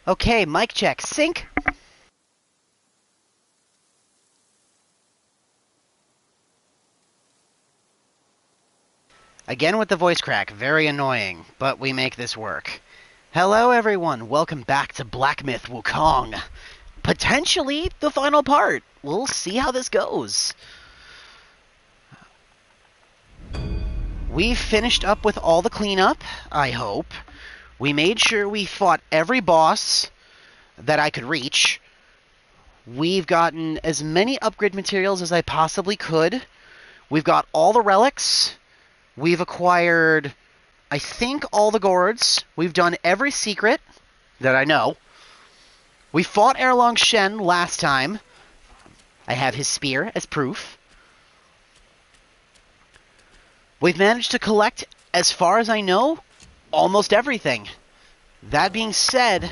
Okay, mic check. Sync. Again with the voice crack. Very annoying, but we make this work. Hello, everyone. Welcome back to Black Myth Wukong. Potentially the final part. We'll see how this goes. We finished up with all the cleanup, I hope. We made sure we fought every boss that I could reach. We've gotten as many upgrade materials as I possibly could. We've got all the relics. We've acquired, I think, all the gourds. We've done every secret that I know. We fought Erlong Shen last time. I have his spear as proof. We've managed to collect, as far as I know, almost everything. That being said,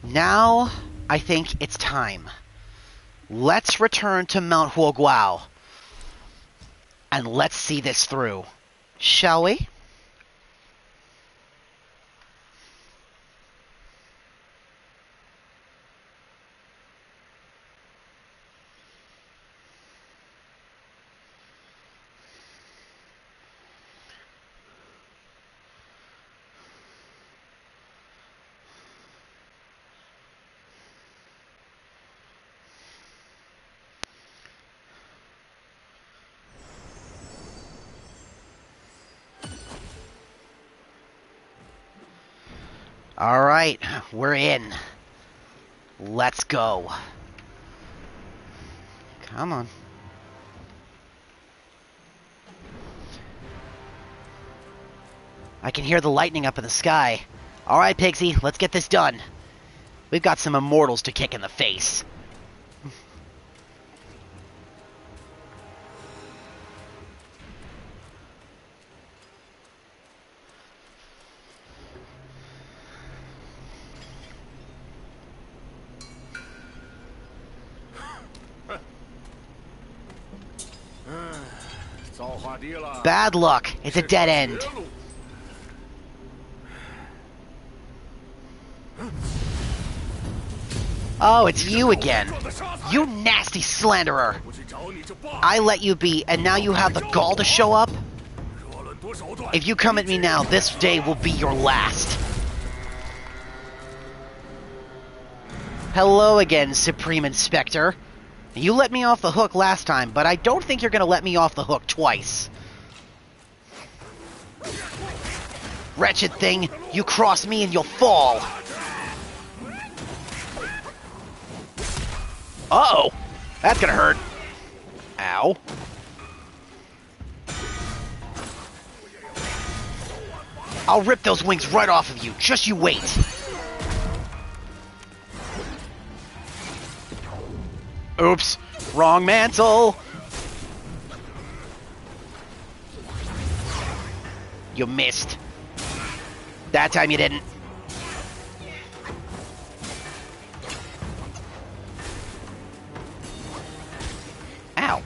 now I think it's time. Let's return to Mount Huoguao. And let's see this through. Shall we? Alright, we're in. Let's go. Come on. I can hear the lightning up in the sky. Alright, Pixie, let's get this done. We've got some immortals to kick in the face. Bad luck. It's a dead end. Oh, it's you again. You nasty slanderer. I let you be, and now you have the gall to show up? If you come at me now, this day will be your last. Hello again, Supreme Inspector. You let me off the hook last time, but I don't think you're going to let me off the hook twice. Wretched thing, you cross me and you'll fall. Uh-oh. That's going to hurt. Ow. I'll rip those wings right off of you. Just you wait. Oops. Wrong mantle. You missed. That time you didn't. Ow.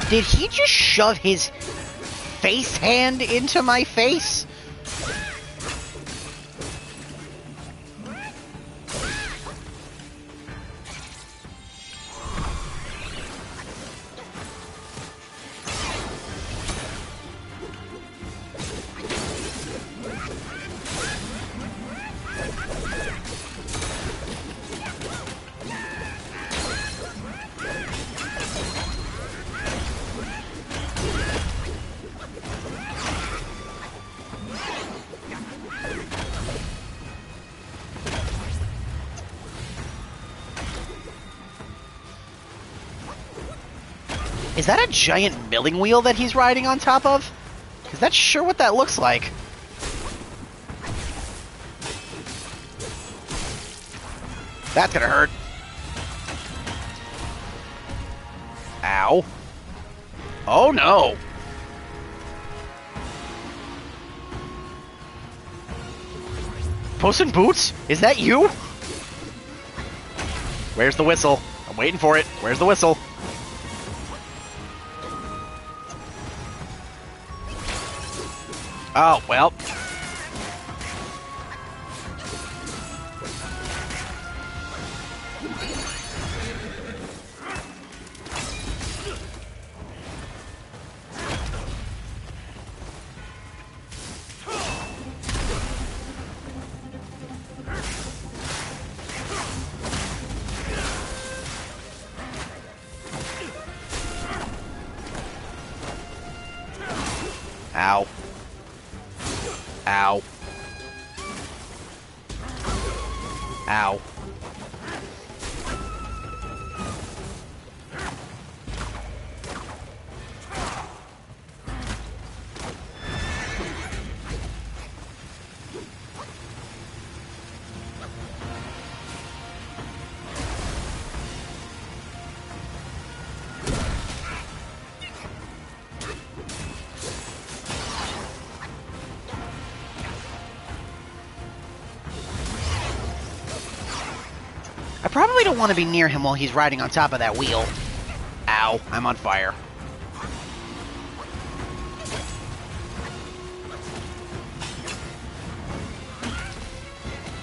Did he just shove his face hand into my face? Is that a giant milling wheel that he's riding on top of? Because that's sure what that looks like. That's gonna hurt. Ow. Oh no! Puss in Boots? Is that you? Where's the whistle? I'm waiting for it. Where's the whistle? Oh, well. Ow. Ow. Ow. I probably don't want to be near him while he's riding on top of that wheel. Ow, I'm on fire.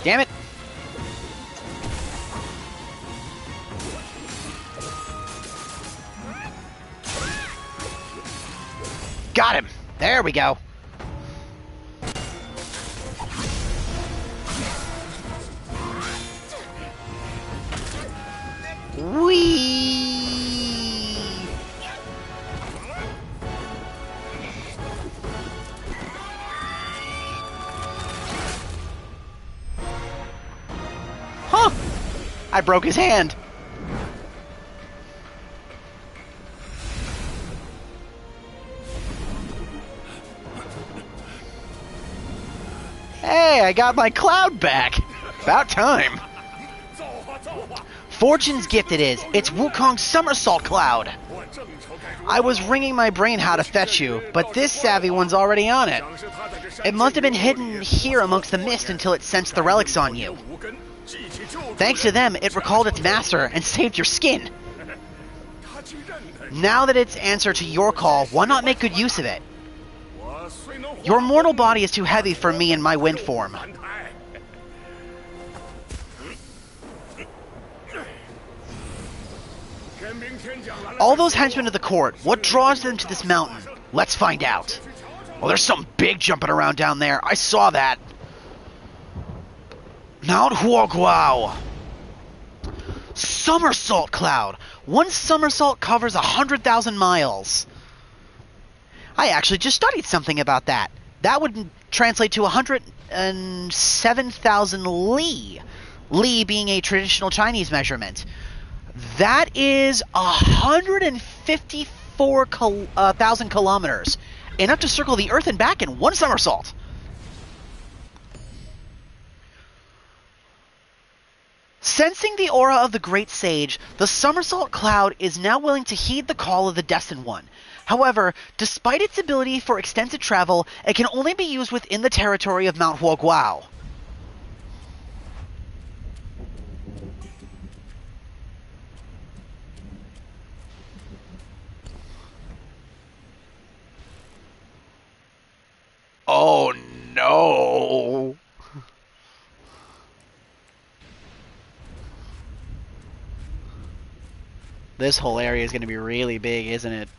Damn it! Got him! There we go. Whee! Huh! I broke his hand. Hey, I got my cloud back. About time. Fortune's gift it is. It's Wukong's somersault cloud. I was wringing my brain how to fetch you, but this savvy one's already on it. It must have been hidden here amongst the mist until it sensed the relics on you. Thanks to them, it recalled its master and saved your skin. Now that it's answer to your call, why not make good use of it? Your mortal body is too heavy for me in my wind form. All those henchmen of the court, what draws them to this mountain? Let's find out. Oh, there's something big jumping around down there. I saw that. Mount Huoguao. Somersault cloud. One somersault covers 100,000 miles. I actually just studied something about that. That would translate to 107,000 li. Li being a traditional Chinese measurement. That is 154,000 kilometers. Enough to circle the Earth and back in one somersault. Sensing the aura of the great sage, the somersault cloud is now willing to heed the call of the Destined One. However, despite its ability for extensive travel, it can only be used within the territory of Mount Huoguao. Oh no! This whole area is going to be really big, isn't it?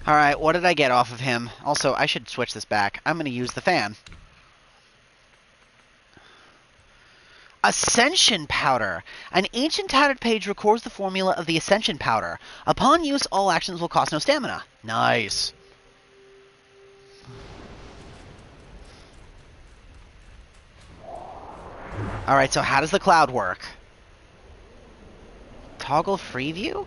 Alright, what did I get off of him? Also, I should switch this back. I'm going to use the fan. Ascension Powder. An ancient tattered page records the formula of the Ascension Powder. Upon use, all actions will cost no stamina. Nice. Alright, so how does the cloud work? Toggle free view?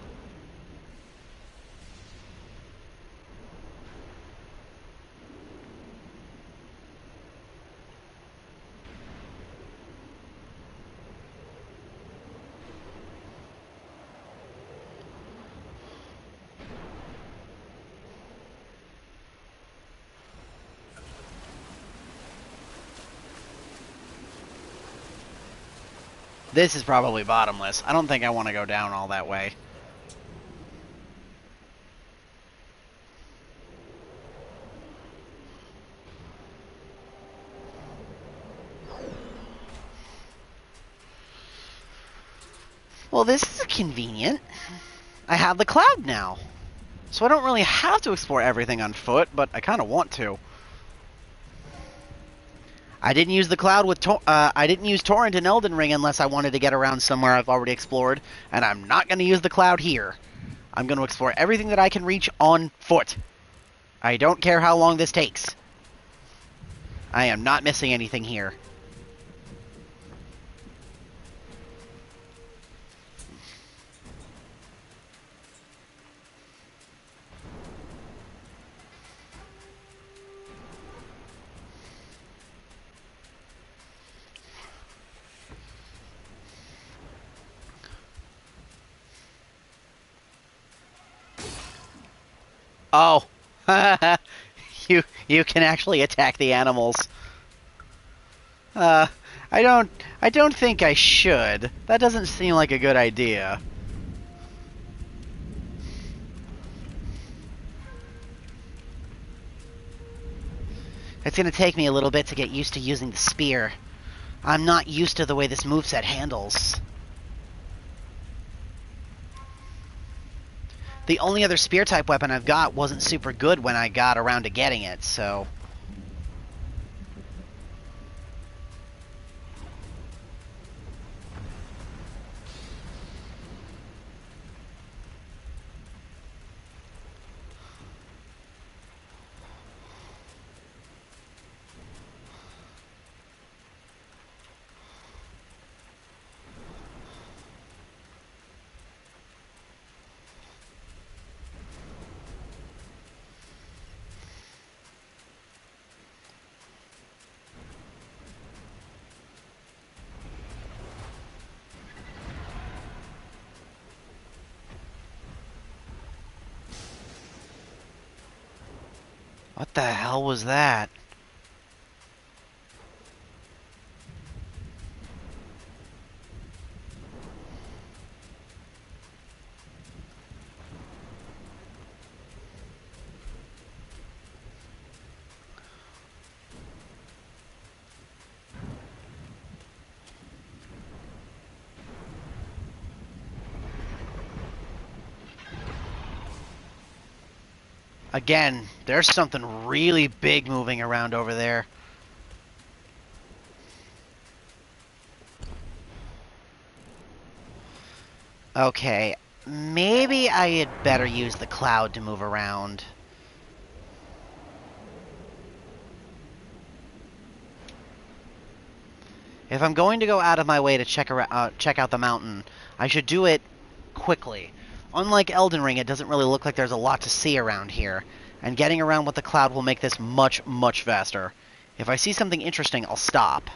This is probably bottomless. I don't think I want to go down all that way. Well, this is convenient. I have the cloud now. So I don't really have to explore everything on foot, but I kind of want to. I didn't use the cloud with I didn't use Torrent in Elden Ring unless I wanted to get around somewhere I've already explored, and I'm not going to use the cloud here. I'm going to explore everything that I can reach on foot. I don't care how long this takes. I am not missing anything here. Oh, you can actually attack the animals. Uh, I don't think I should. That doesn't seem like a good idea. It's gonna take me a little bit to get used to using the spear. I'm not used to the way this moveset handles. The only other spear-type weapon I've got wasn't super good when I got around to getting it, so... What the hell was that? Again, there's something really big moving around over there. Okay, maybe I had better use the cloud to move around. If I'm going to go out of my way to check out the mountain, I should do it quickly. Unlike Elden Ring, it doesn't really look like there's a lot to see around here, and getting around with the cloud will make this much, much faster. If I see something interesting, I'll stop.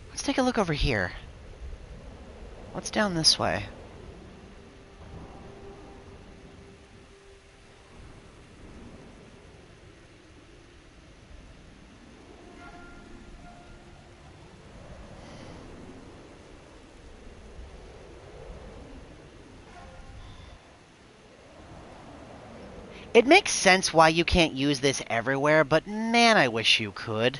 Let's take a look over here. What's down this way? It makes sense why you can't use this everywhere, but man, I wish you could.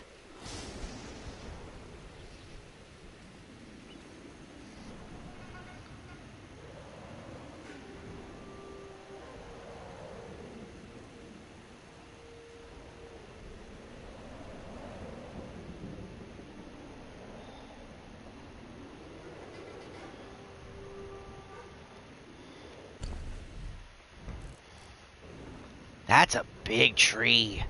That's a big tree.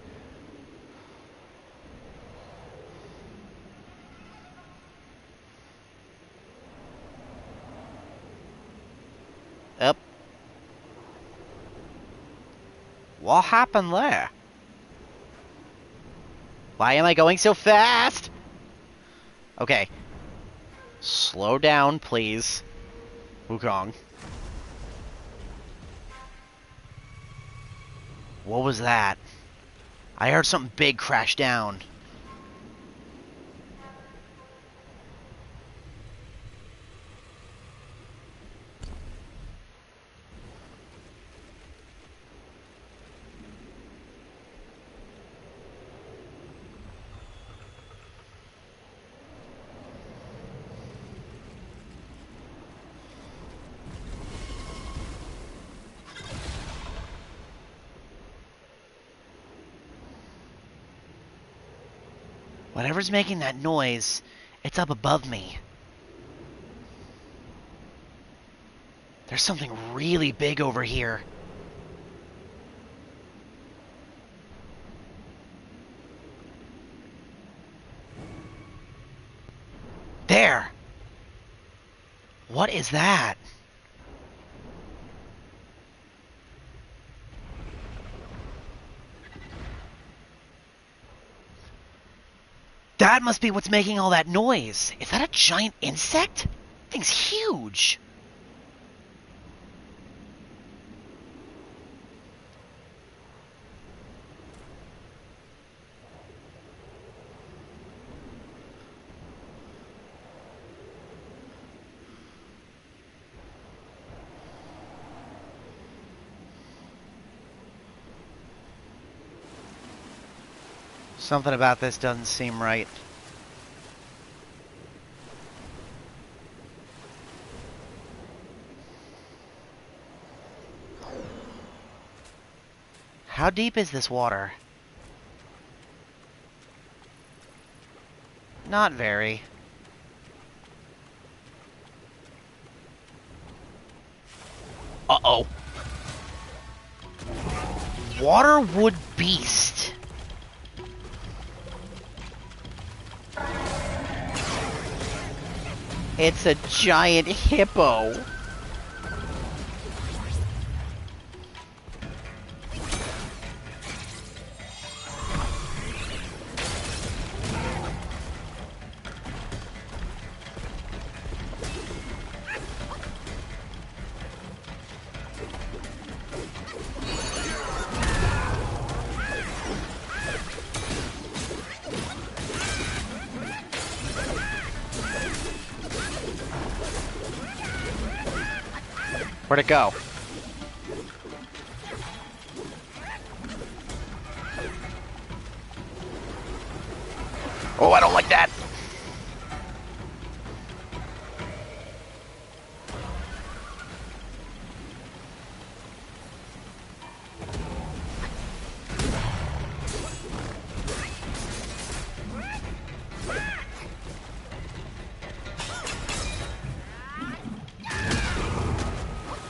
Up. What happened there? Why am I going so fast? Okay. Slow down, please. Wukong. What was that? I heard something big crash down. Whatever's making that noise, it's up above me. There's something really big over here. There! What is that? That must be what's making all that noise. Is that a giant insect? Thing's huge. Something about this doesn't seem right. How deep is this water? Not very. Uh-oh. Waterwood beast. It's a giant hippo. Where'd it go? Oh, I don't like that.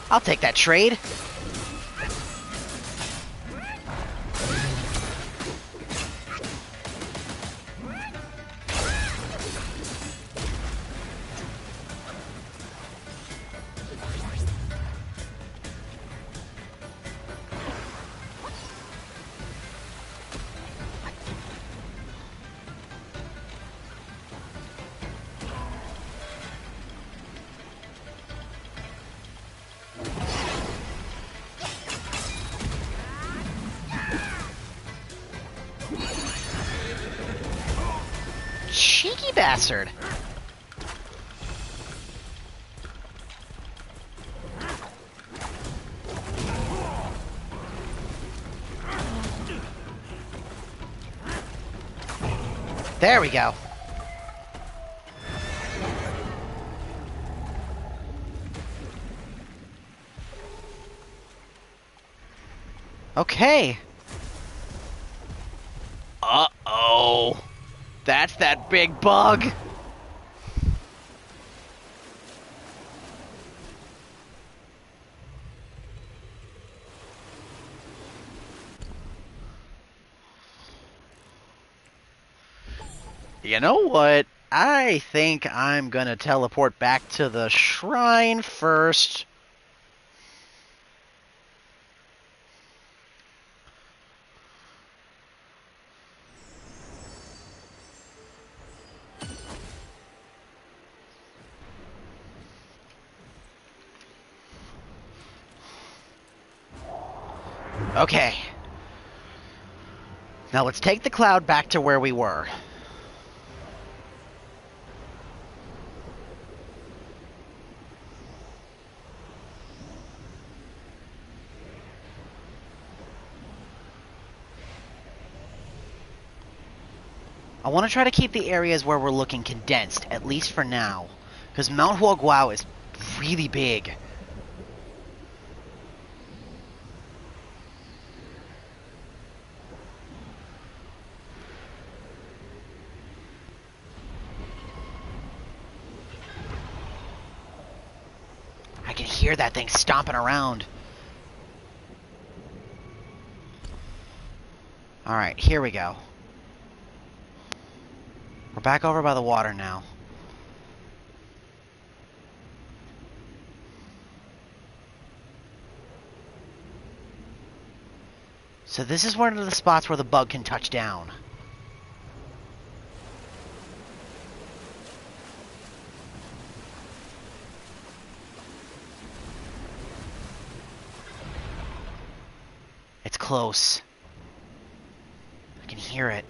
I'll take that trade. Cheeky bastard. There we go. Okay. Uh-oh. That's that big bug. You know what? I think I'm gonna teleport back to the shrine first. Okay. Now let's take the cloud back to where we were. I want to try to keep the areas where we're looking condensed, at least for now. Because Mount Huoguao is really big. I can hear that thing stomping around. Alright, here we go. We're back over by the water now. So this is one of the spots where the bug can touch down. It's close. I can hear it.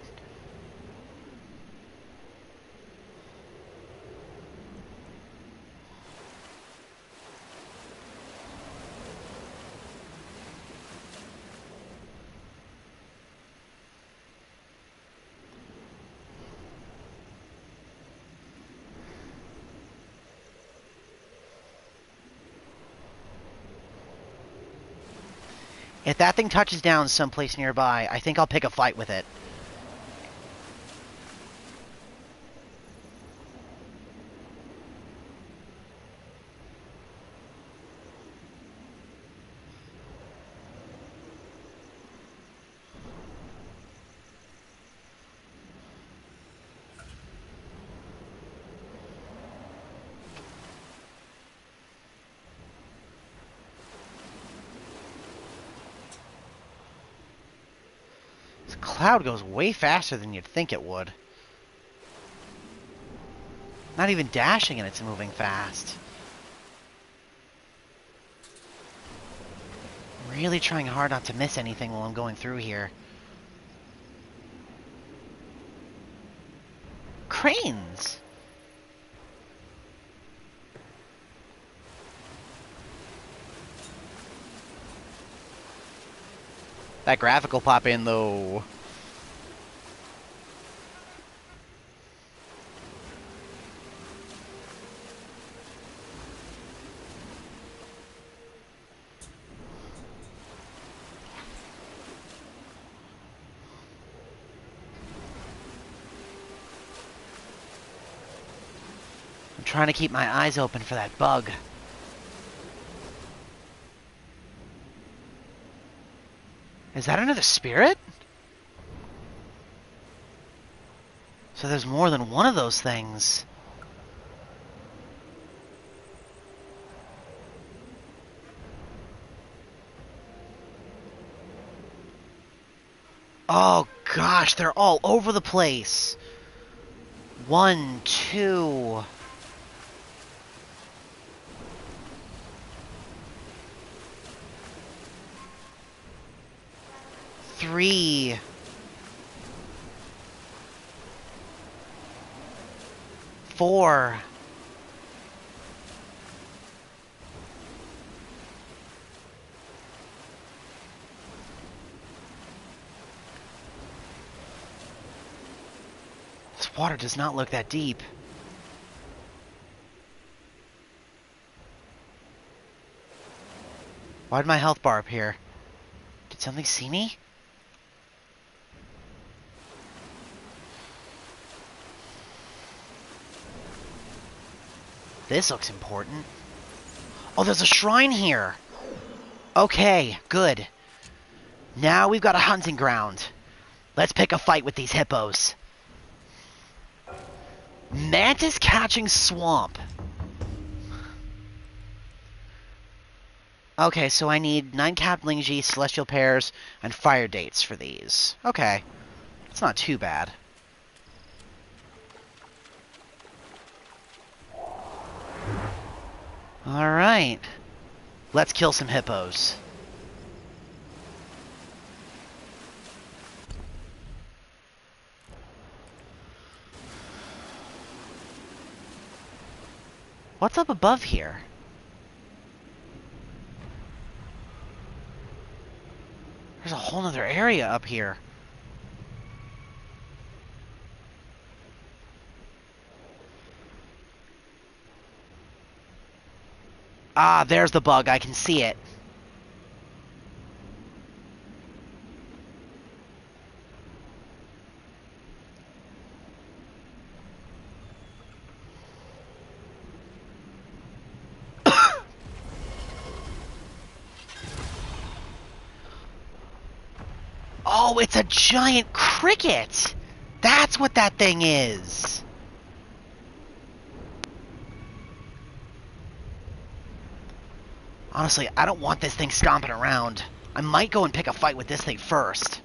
If that thing touches down someplace nearby, I think I'll pick a fight with it. This cloud goes way faster than you'd think it would. Not even dashing and it's moving fast. I'm really trying hard not to miss anything while I'm going through here. Cranes! That graphic will pop in though. I'm trying to keep my eyes open for that bug. Is that another spirit? So there's more than one of those things. Oh gosh, they're all over the place. 1, 2... 3... 4... This water does not look that deep. Why'd my health bar appear? Did something see me? This looks important. Oh, there's a shrine here! Okay, good. Now we've got a hunting ground. Let's pick a fight with these hippos. Mantis catching swamp. Okay, so I need 9 Capling G, Celestial Pairs, and Fire Dates for these. Okay. It's not too bad. Alright. Let's kill some hippos. What's up above here? There's a whole other area up here. Ah, there's the bug. I can see it. Oh, it's a giant cricket! That's what that thing is! Honestly, I don't want this thing stomping around. I might go and pick a fight with this thing first.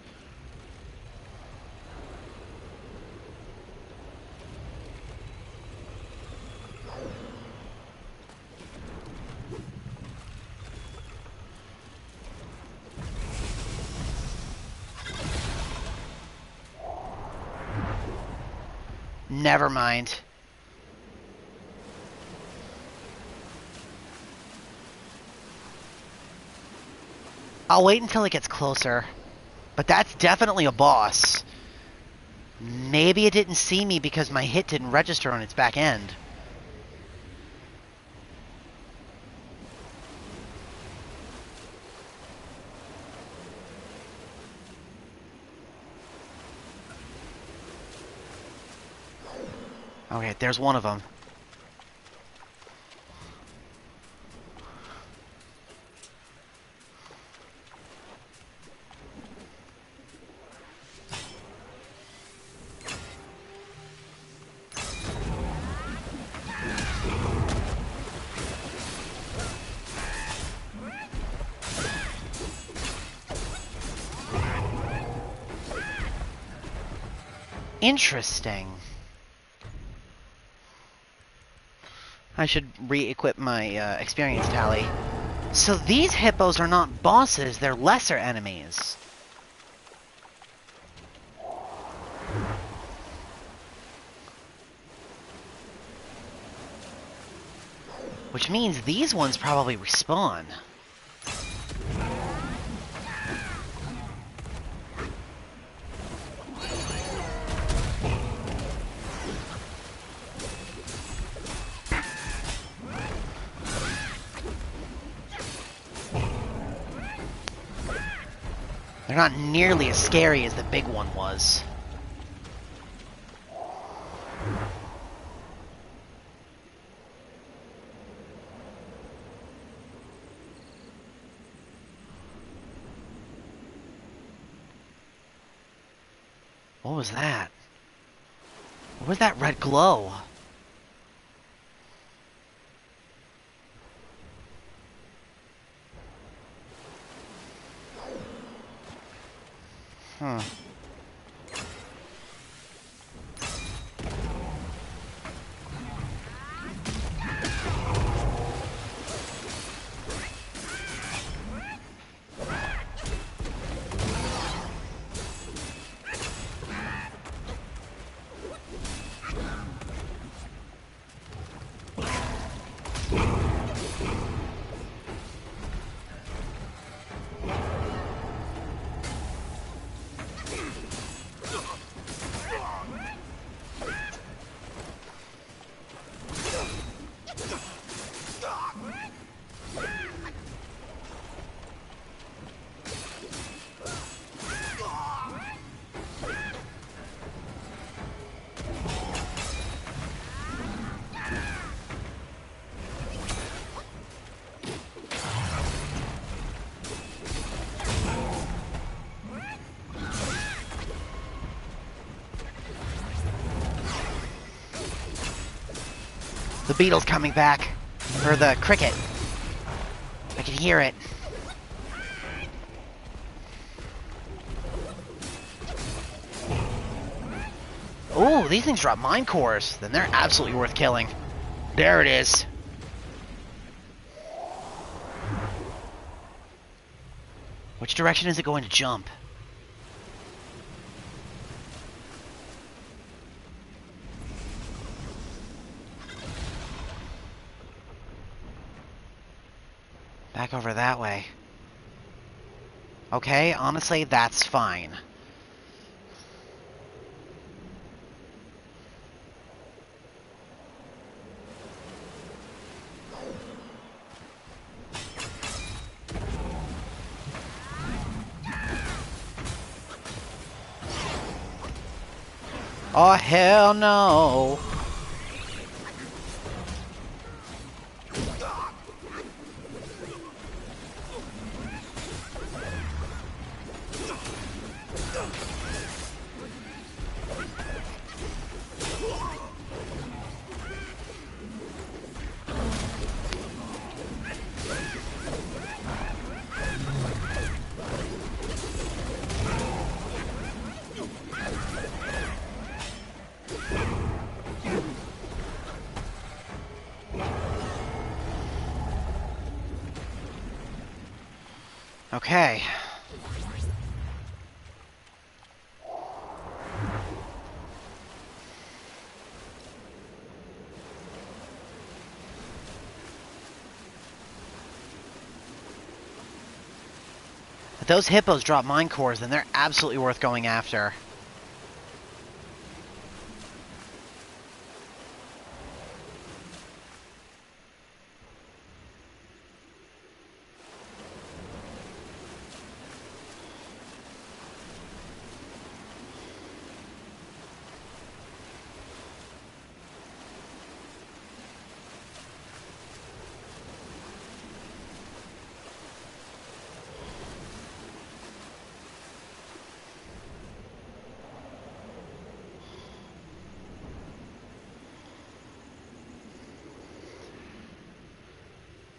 Never mind. I'll wait until it gets closer. But that's definitely a boss. Maybe it didn't see me because my hit didn't register on its back end. Okay, there's one of them. Interesting. I should re-equip my experience tally. So these hippos are not bosses, they're lesser enemies. Which means these ones probably respawn. They're not nearly as scary as the big one was. What was that? What was that red glow? Huh. The beetle's coming back. Or the cricket. I can hear it. Oh, these things drop mine cores. Then they're absolutely worth killing. There it is. Which direction is it going to jump? Back over that way. Okay, honestly, that's fine. Oh, hell no. Okay. If those hippos drop mine cores, then they're absolutely worth going after.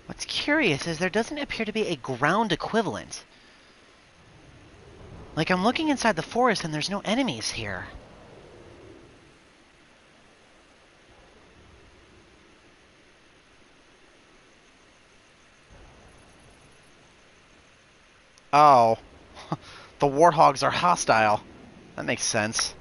What's curious is there doesn't appear to be a ground equivalent. Like, I'm looking inside the forest and there's no enemies here. Oh. The warthogs are hostile. That makes sense.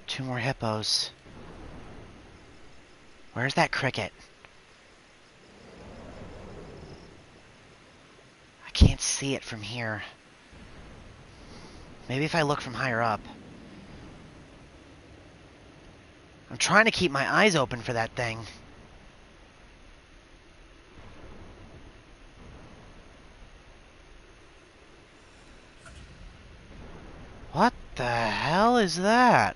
Two more hippos. Where's that cricket? I can't see it from here. Maybe if I look from higher up. I'm trying to keep my eyes open for that thing. What the hell is that?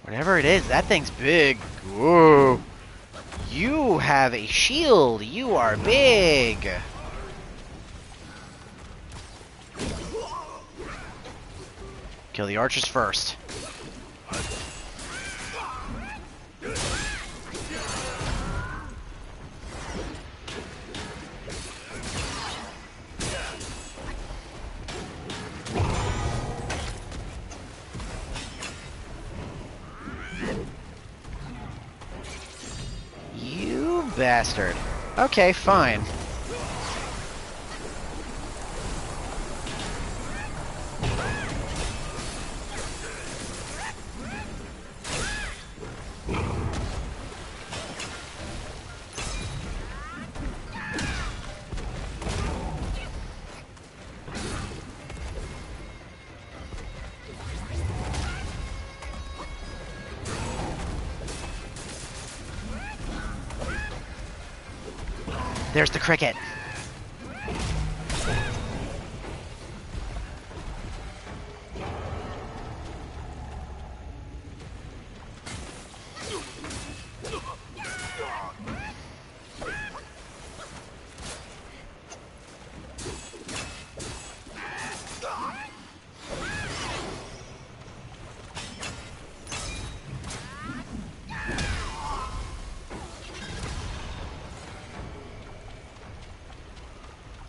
Whatever it is, that thing's big. Whoa. You have a shield. You are big. Kill the archers first. You bastard. Okay, fine. There's the cricket.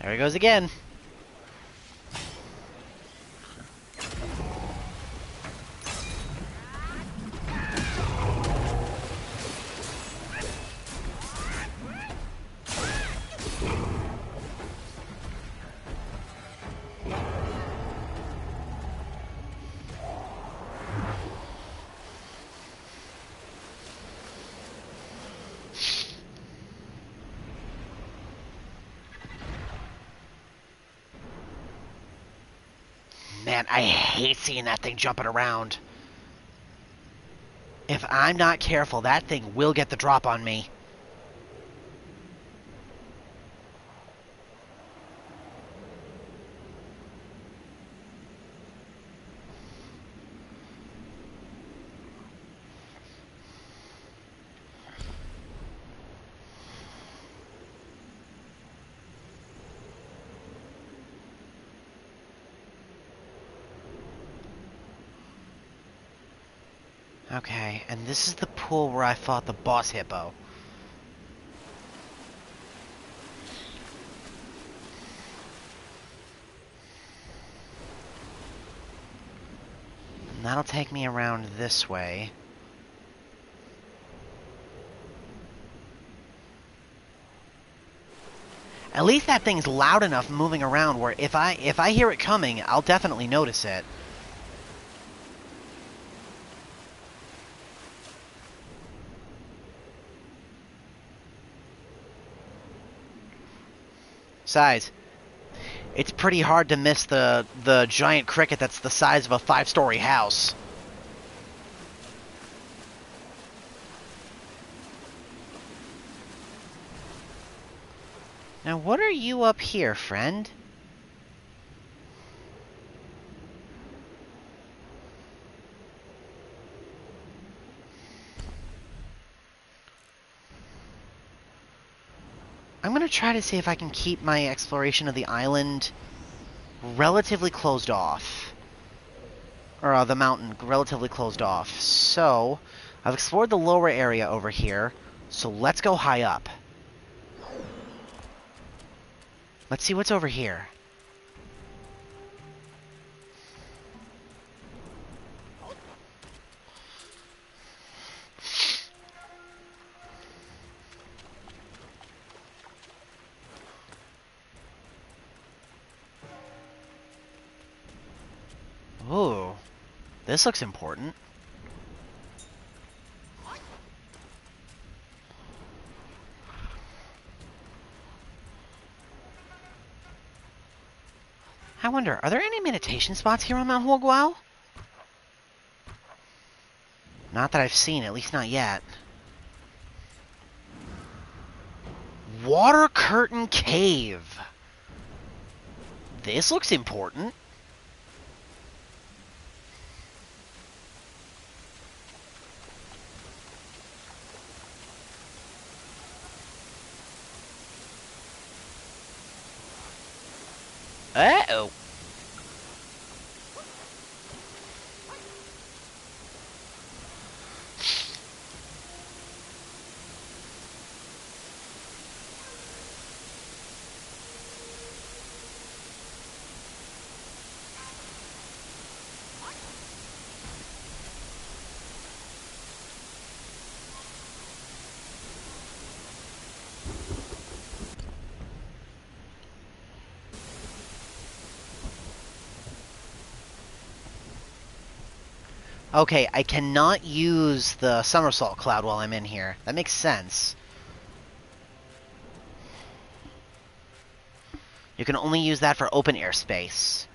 There he goes again. Man, I hate seeing that thing jumping around. If I'm not careful, that thing will get the drop on me. Okay, and this is the pool where I fought the boss hippo. And that'll take me around this way. At least that thing's loud enough moving around where if I hear it coming, I'll definitely notice it. Besides, it's pretty hard to miss the giant cricket that's the size of a 5-story house. Now, what are you up here, friend? I'm going to try to see if I can keep my exploration of the island relatively closed off. Or the mountain relatively closed off. So, I've explored the lower area over here, so let's go high up. Let's see what's over here. Ooh, this looks important. I wonder, are there any meditation spots here on Mount Huoguao? Not that I've seen, at least not yet. Water Curtain Cave. This looks important. Uh-oh. Okay, I cannot use the somersault cloud while I'm in here. That makes sense. You can only use that for open air space.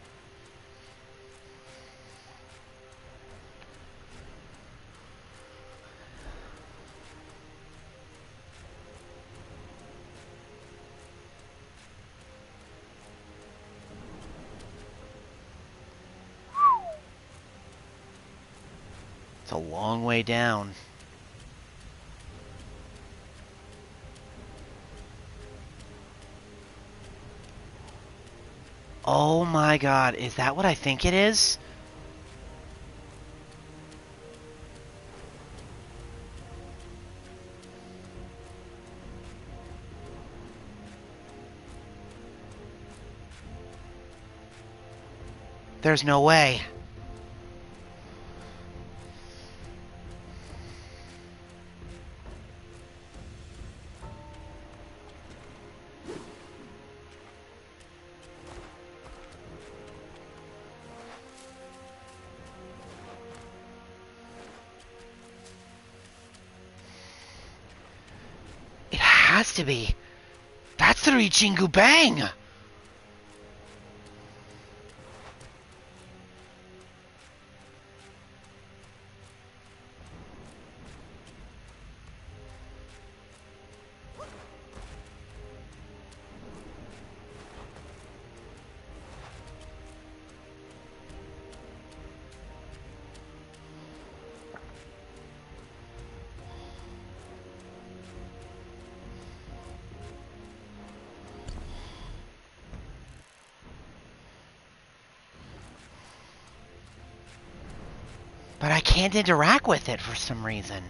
It's a long way down. Oh my god, is that what I think it is? There's no way. It has to be. That's the Richingu Bang! But I can't interact with it for some reason.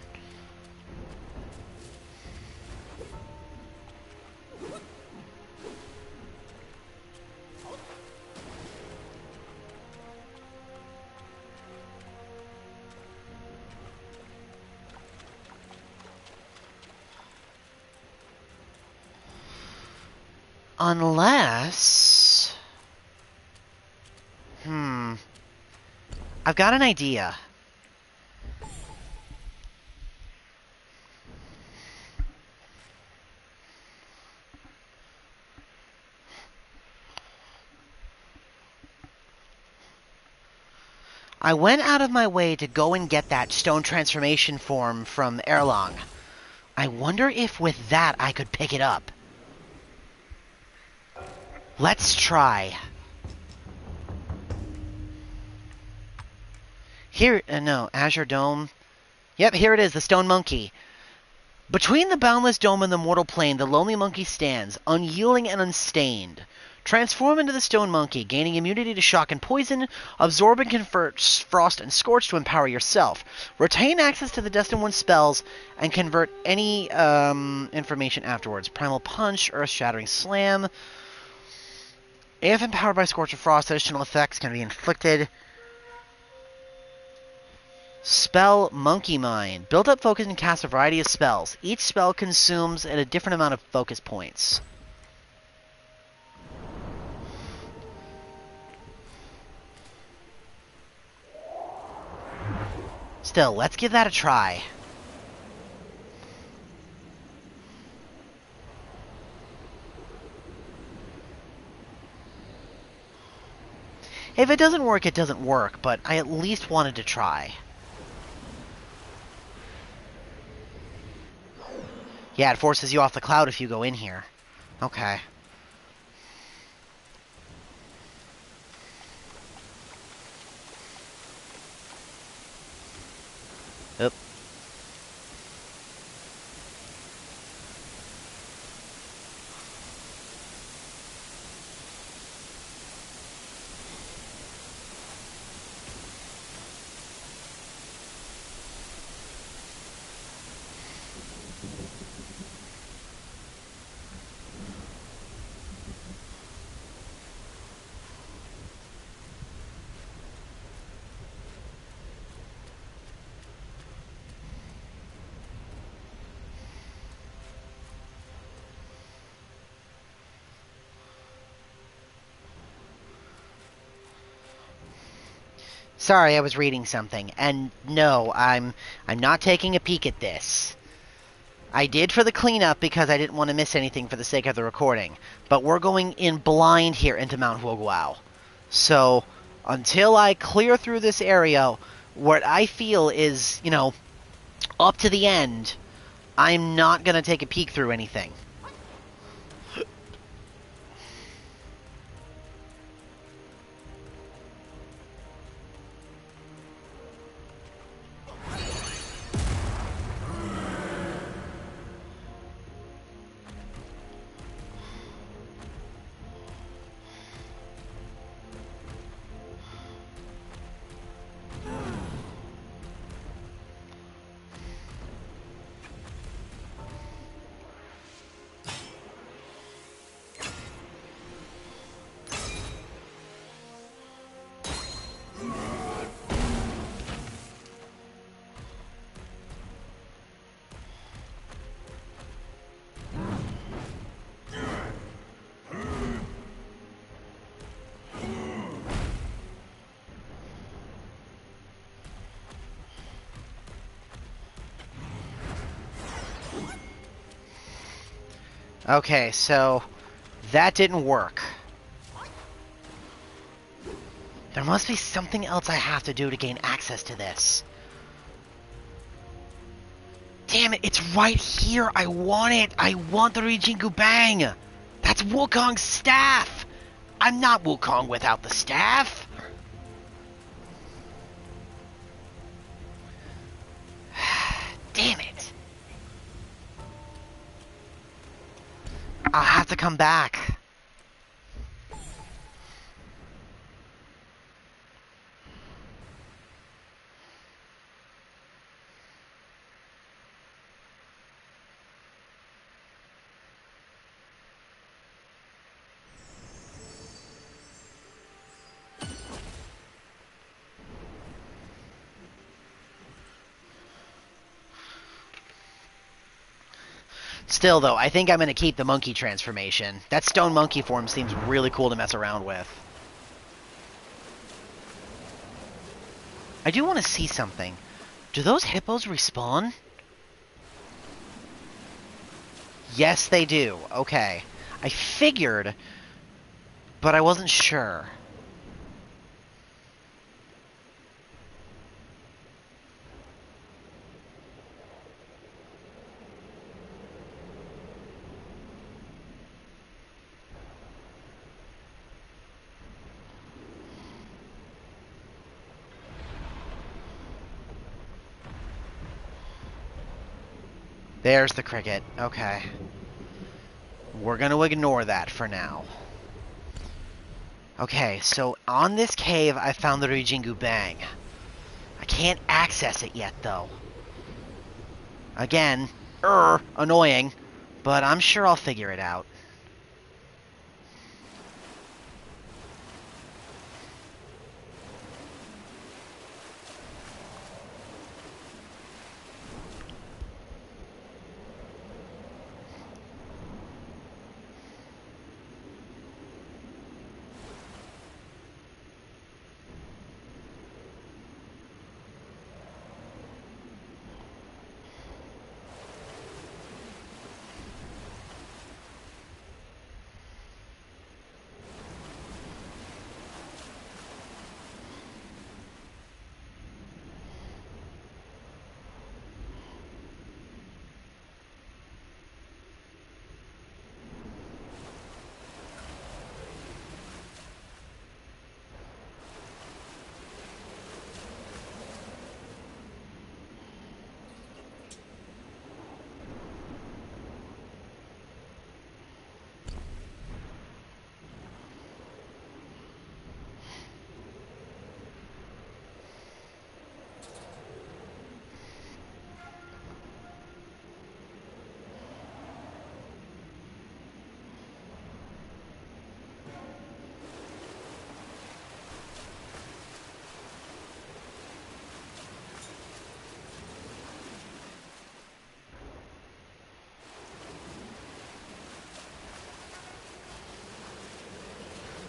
Unless... I've got an idea. I went out of my way to go and get that stone transformation form from Erlong. I wonder if with that I could pick it up. Let's try. Here, no, Azure Dome. Yep, here it is, the Stone Monkey. Between the boundless dome and the mortal plane, the lonely monkey stands, unyielding and unstained. Transform into the Stone Monkey, gaining immunity to shock and poison, absorb and convert frost and scorch to empower yourself. Retain access to the Destined One spells, and convert any information afterwards. Primal Punch, Earth-Shattering Slam. If empowered by Scorch or Frost, additional effects can be inflicted. Spell Monkey Mind. Build up focus and cast a variety of spells. Each spell consumes at a different amount of focus points. Still, let's give that a try. If it doesn't work, it doesn't work, but I at least wanted to try. Yeah, it forces you off the cloud if you go in here. Okay. Oop. Sorry, I was reading something. And no, I'm not taking a peek at this. I did for the cleanup because I didn't want to miss anything for the sake of the recording. But we're going in blind here into Mount Huoguao. So, until I clear through this area, what I feel is, you know, up to the end, I'm not going to take a peek through anything. Okay, so that didn't work. There must be something else I have to do to gain access to this. Damn it, it's right here. I want it. I want the Rijinku Bang. That's Wukong's staff. I'm not Wukong without the staff. Damn it. I'll have to come back. Still, though, I think I'm going to keep the monkey transformation. That stone monkey form seems really cool to mess around with. I do want to see something. Do those hippos respawn? Yes, they do. Okay. I figured, but I wasn't sure. There's the cricket. Okay. We're going to ignore that for now. Okay, so on this cave, I found the Rijingu Bang. I can't access it yet, though. Again, annoying, but I'm sure I'll figure it out.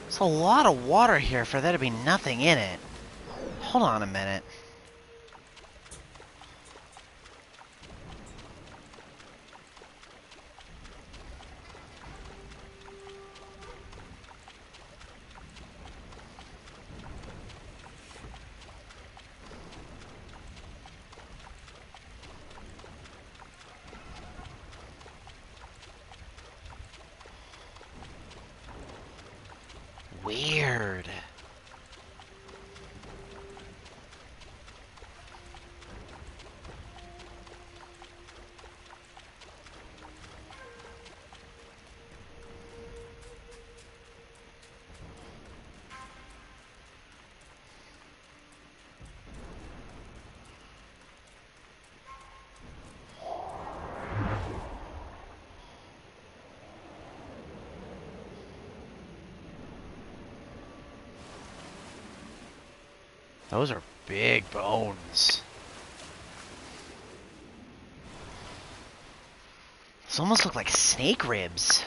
There's a lot of water here for there to be nothing in it. Hold on a minute. Weird. Those are big bones. Those almost look like snake ribs.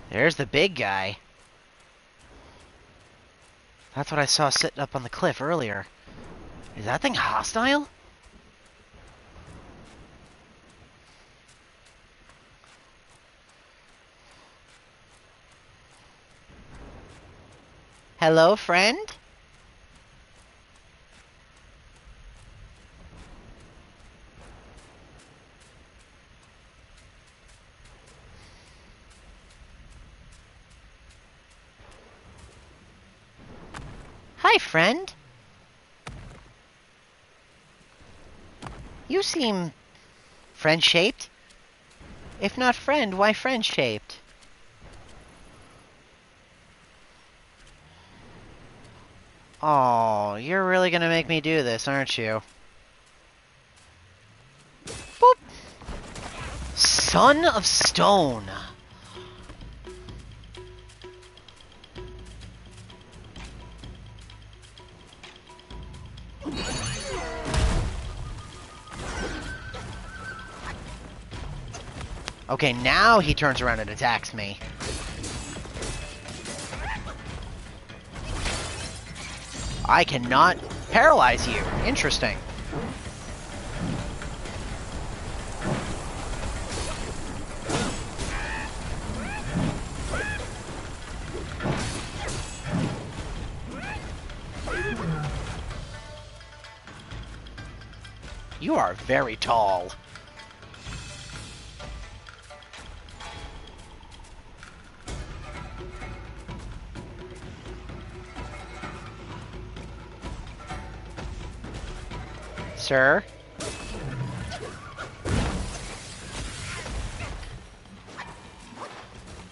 There's the big guy. That's what I saw sitting up on the cliff earlier. Is that thing hostile? Hello, friend? Hi, friend. You seem friend-shaped. If not friend, why friend-shaped? Oh, you're really gonna make me do this, aren't you? Boop! Son of Stone! Okay, now he turns around and attacks me. I cannot paralyze you. Interesting. You are very tall. Sir?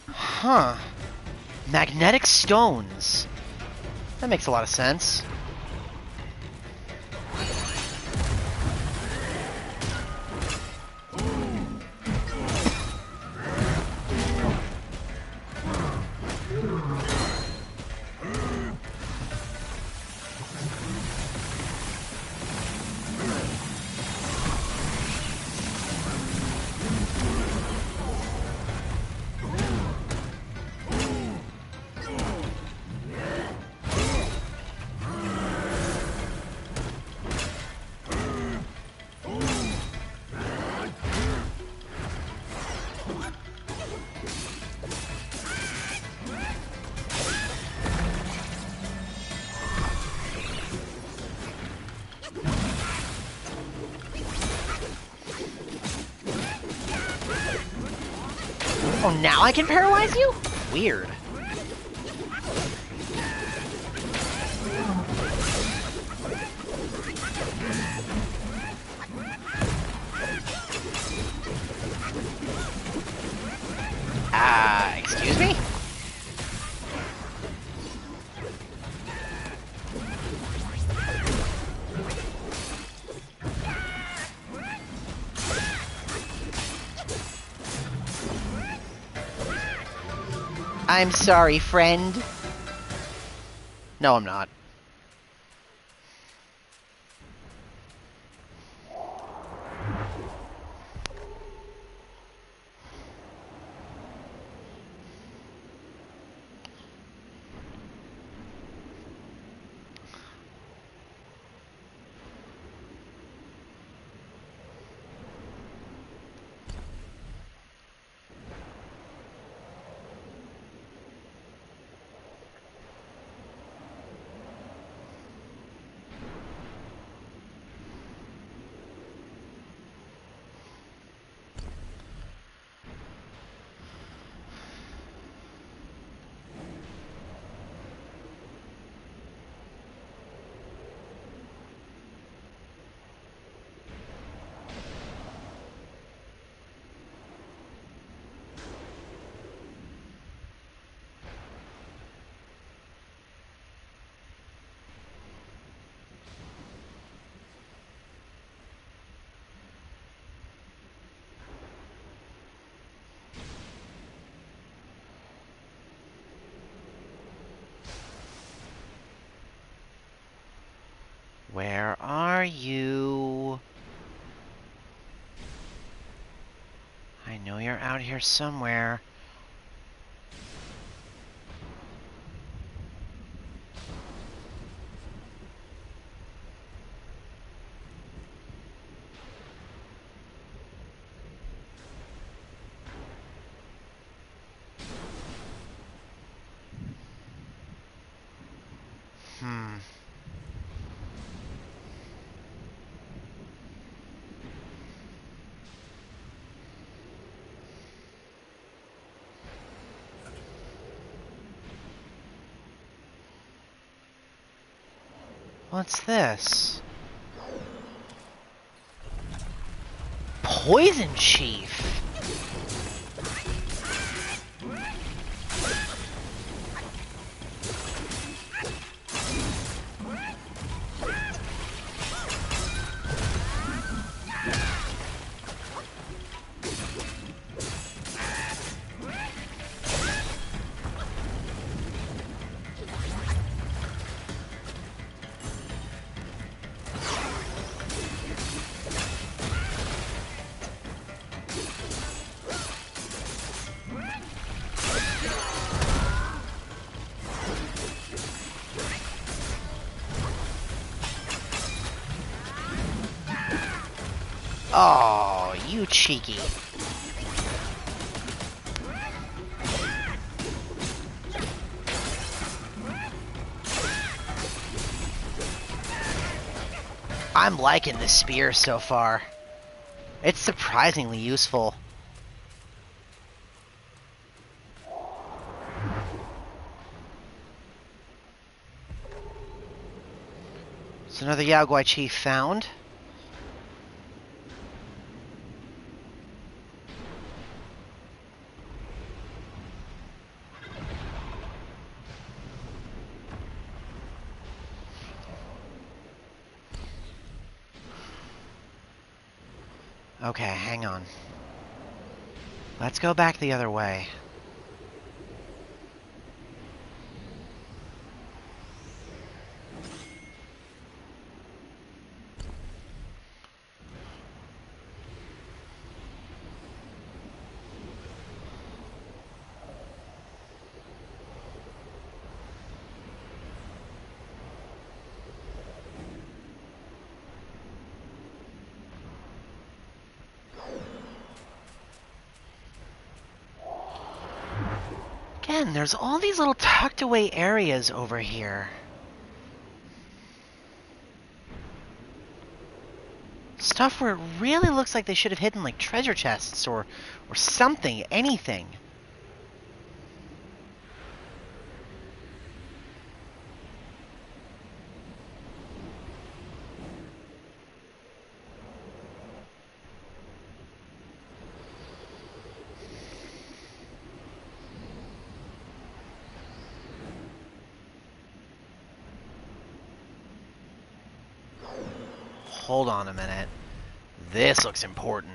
Huh. Magnetic stones. That makes a lot of sense. Oh, now I can paralyze you? Weird. Excuse me? I'm sorry, friend. No, I'm not. Where are you? I know you're out here somewhere. What's this? Poison Chief! Oh, you cheeky. I'm liking the spear so far. It's surprisingly useful. It's another Yao Guai Chief found. Okay, hang on. Let's go back the other way. Again, there's all these little tucked away areas over here. Stuff where it really looks like they should have hidden like treasure chests or something, anything. Hold on a minute. This looks important.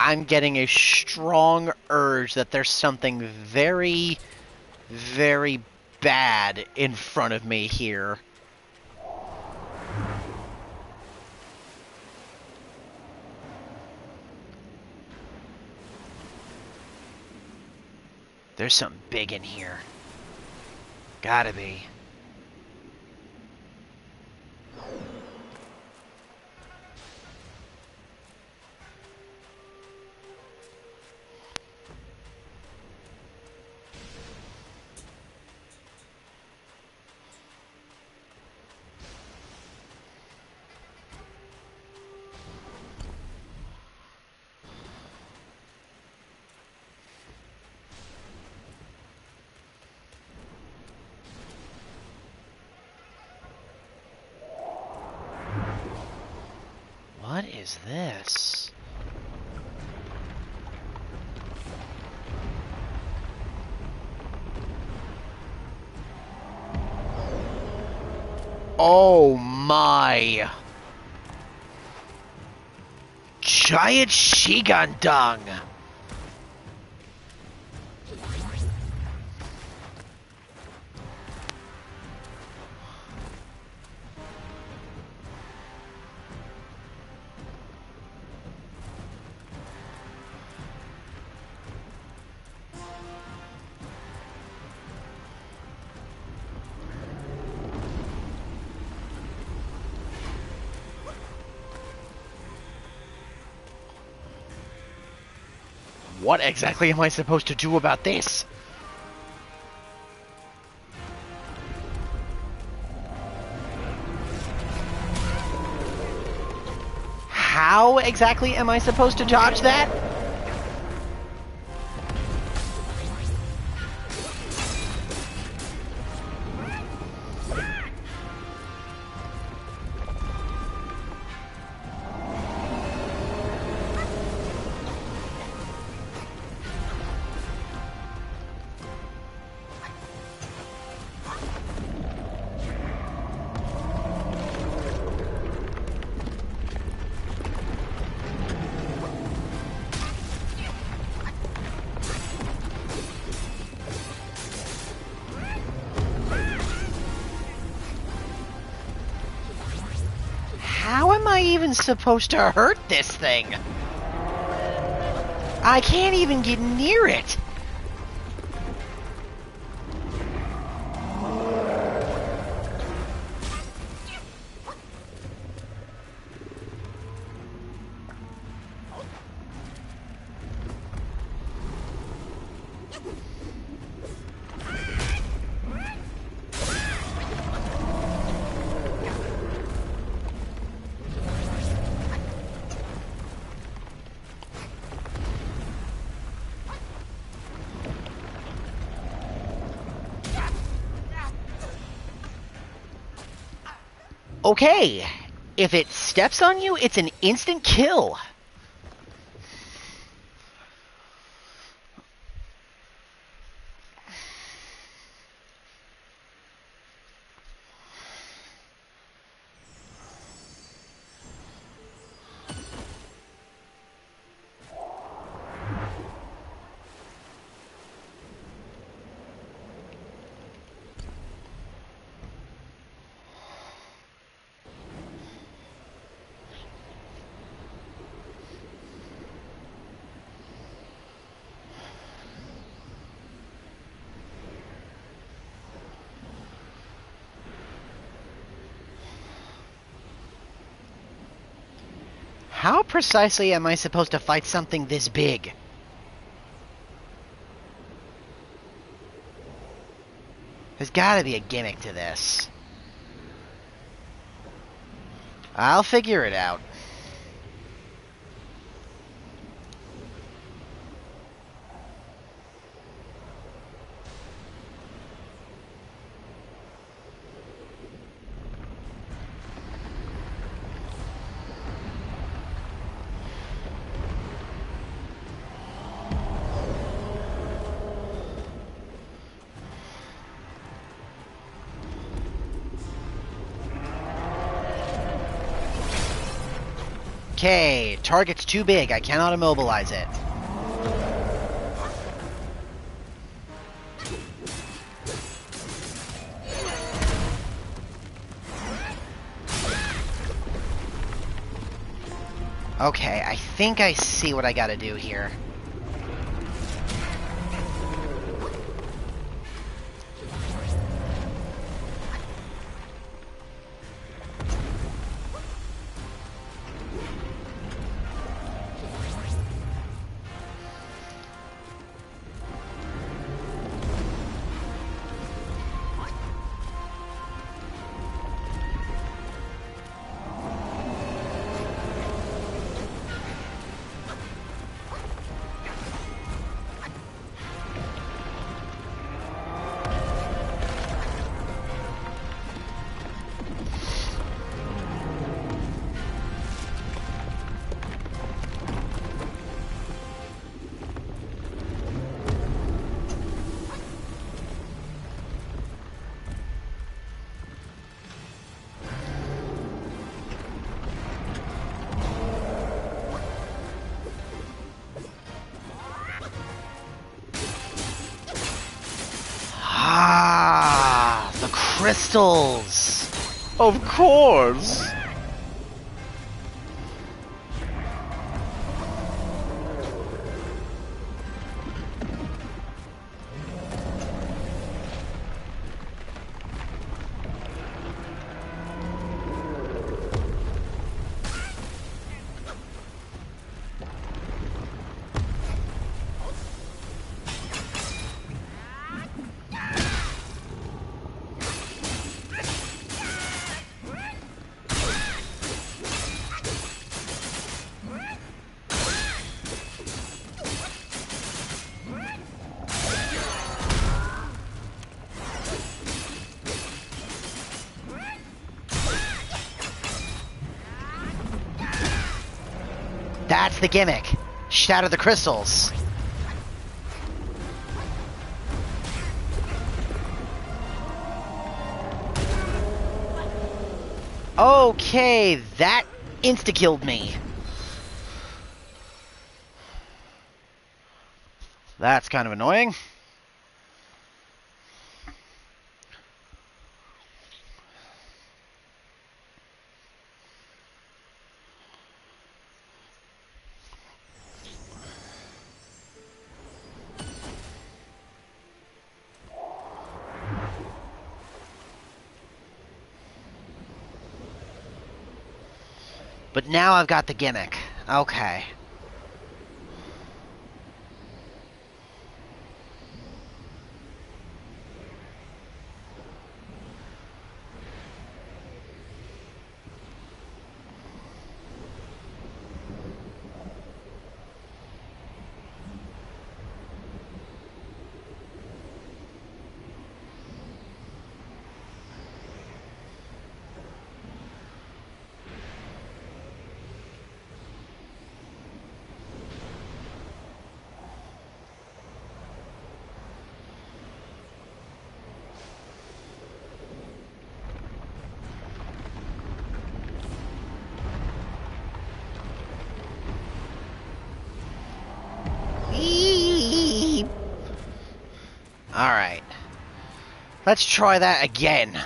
I'm getting a strong urge that there's something very, very bad in front of me here. There's something big in here. Gotta be. What is this? Oh my! Giant Shigandang! What exactly am I supposed to do about this? How exactly am I supposed to dodge that? How am I even supposed to hurt this thing? I can't even get near it. Okay, if it steps on you, it's an instant kill. How precisely am I supposed to fight something this big? There's gotta be a gimmick to this. I'll figure it out. Okay, target's too big. I cannot immobilize it. Okay, I think I see what I gotta do here. Ah, the crystals! Of course! That's the gimmick. Shatter the crystals. Okay, that insta-killed me. That's kind of annoying. But now I've got the gimmick. Okay. Alright. Let's try that again.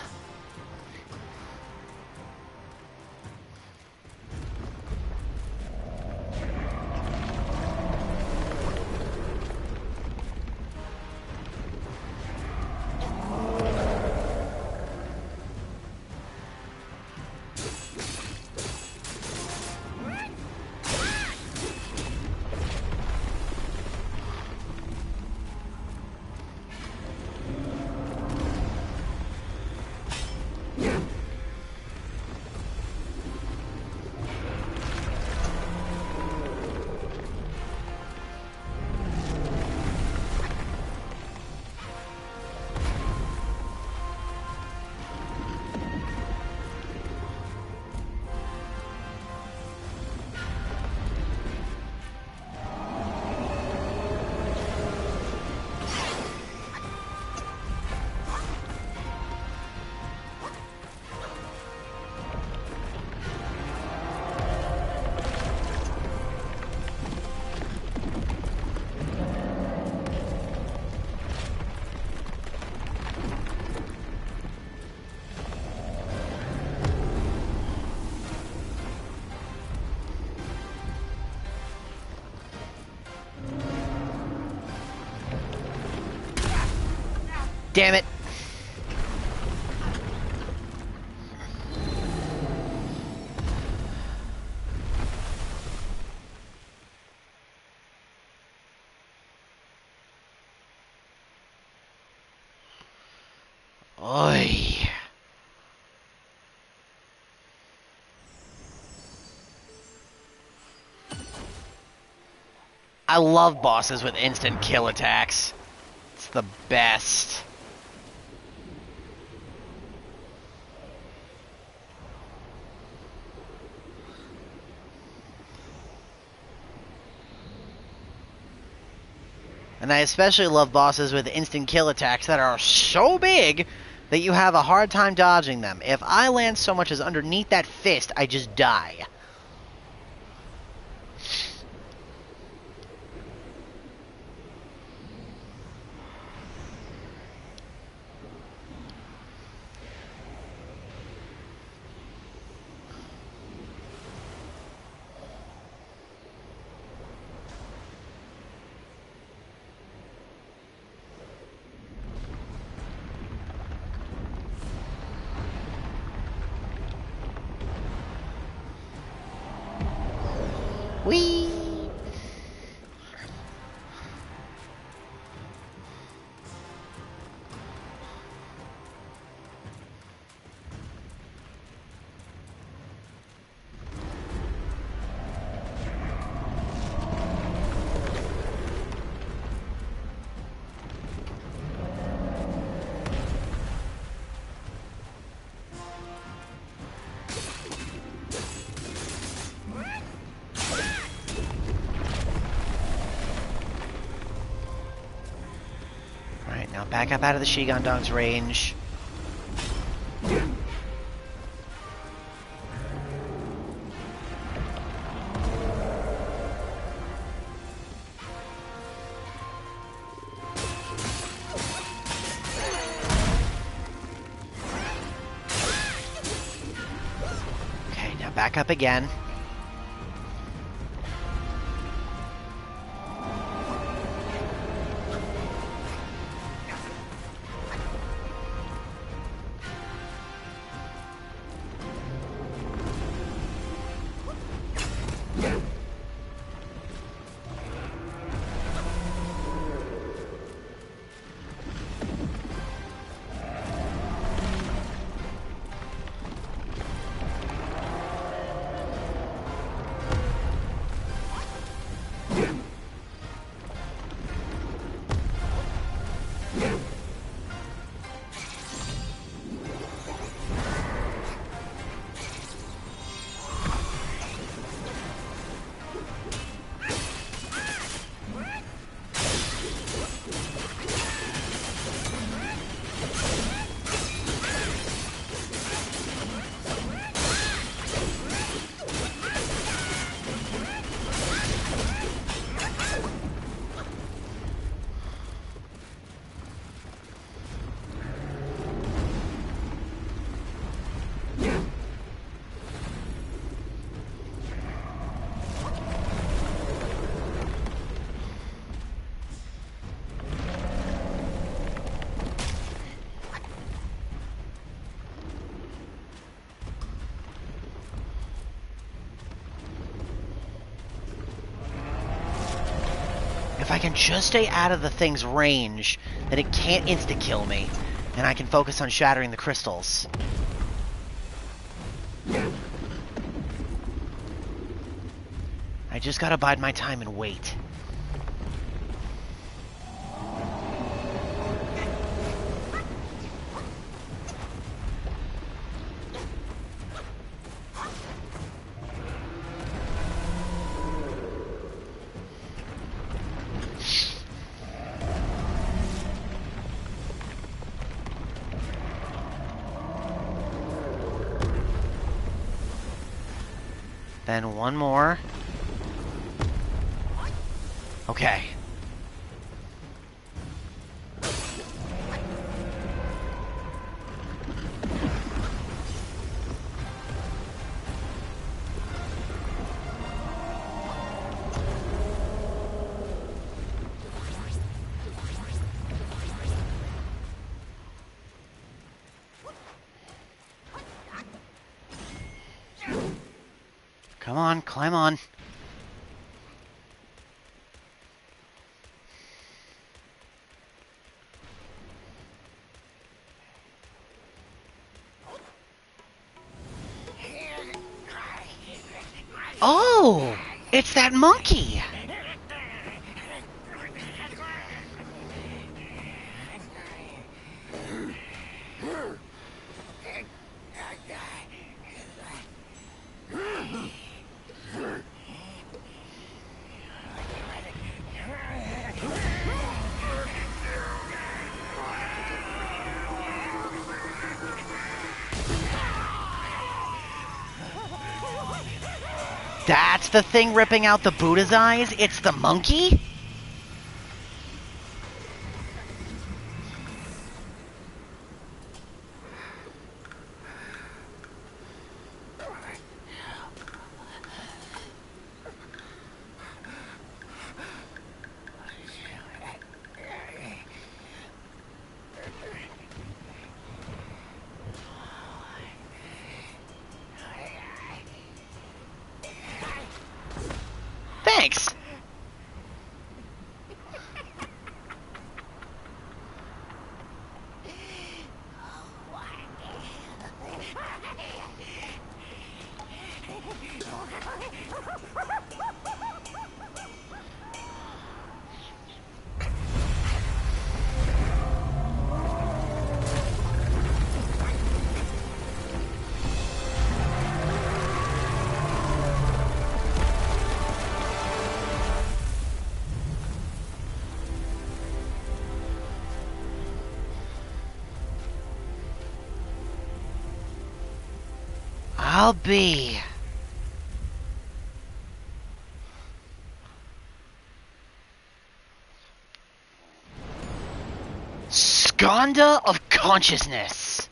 Damn it. Oy. I love bosses with instant kill attacks. It's the best. And I especially love bosses with instant kill attacks that are so big that you have a hard time dodging them. If I land so much as underneath that fist, I just die. Whee! Now back up out of the Shigandong's range. Okay, now back up again. If I can just stay out of the thing's range, then it can't insta-kill me, and I can focus on shattering the crystals. I just gotta bide my time and wait. Then one more. Okay. Come on, climb on. Oh, it's that monkey. That's the thing ripping out the Buddha's eyes? It's the monkey? Thanks. I'll be. Skanda of Consciousness.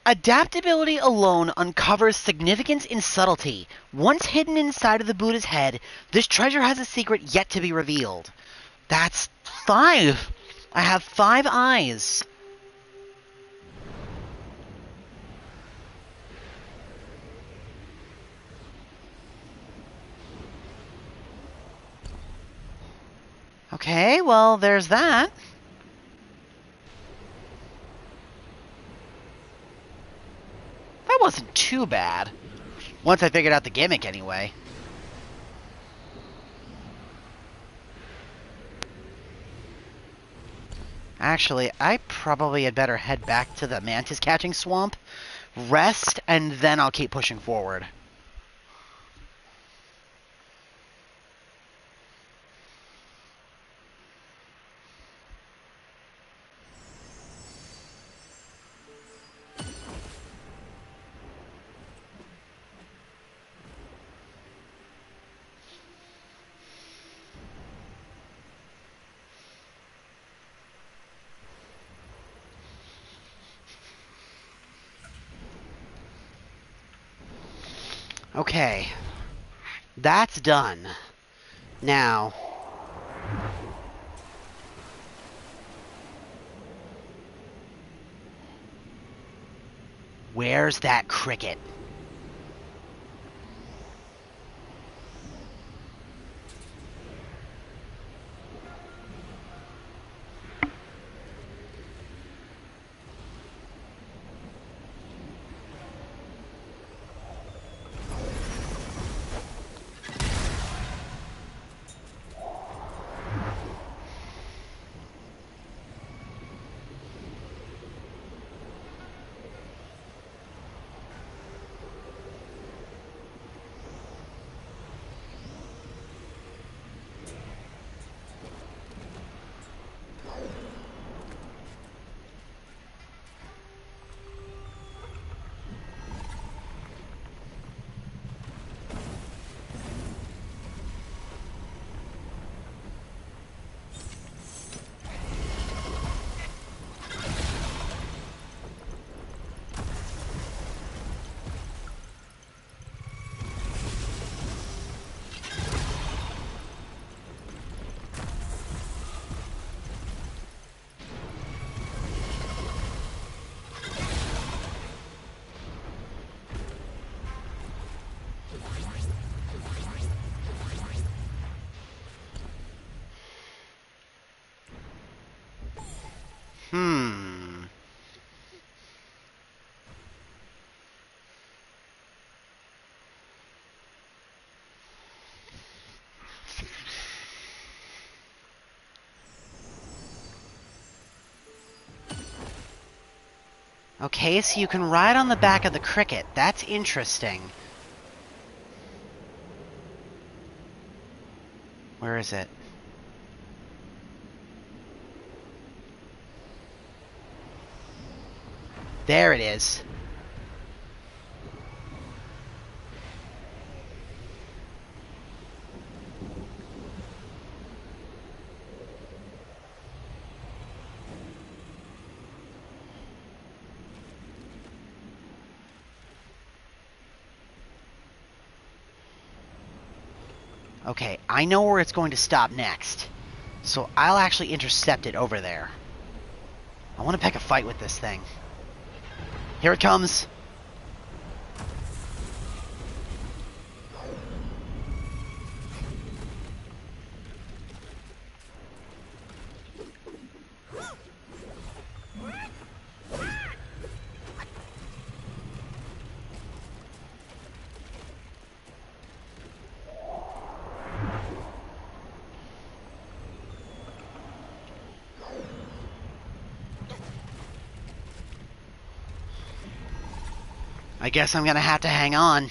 Adaptability alone uncovers significance in subtlety. Once hidden inside of the Buddha's head, this treasure has a secret yet to be revealed. That's 5. I have 5 eyes. Okay, well, there's that. That wasn't too bad. Once I figured out the gimmick, anyway. Actually, I probably had better head back to the mantis catching swamp, rest, and then I'll keep pushing forward. Okay. That's done. Now... where's that cricket? Okay, so you can ride on the back of the cricket. That's interesting. Where is it? There it is. Okay, I know where it's going to stop next. So I'll actually intercept it over there. I want to pick a fight with this thing. Here it comes. I guess I'm gonna have to hang on.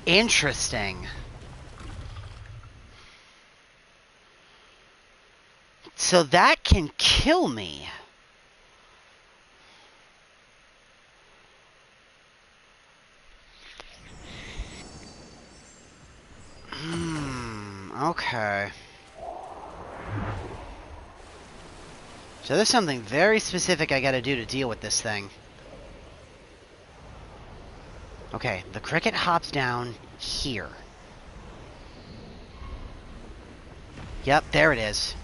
Interesting. So that can kill me. Okay. So there's something very specific I gotta do to deal with this thing. Okay, the cricket hops down here. Yep, there it is.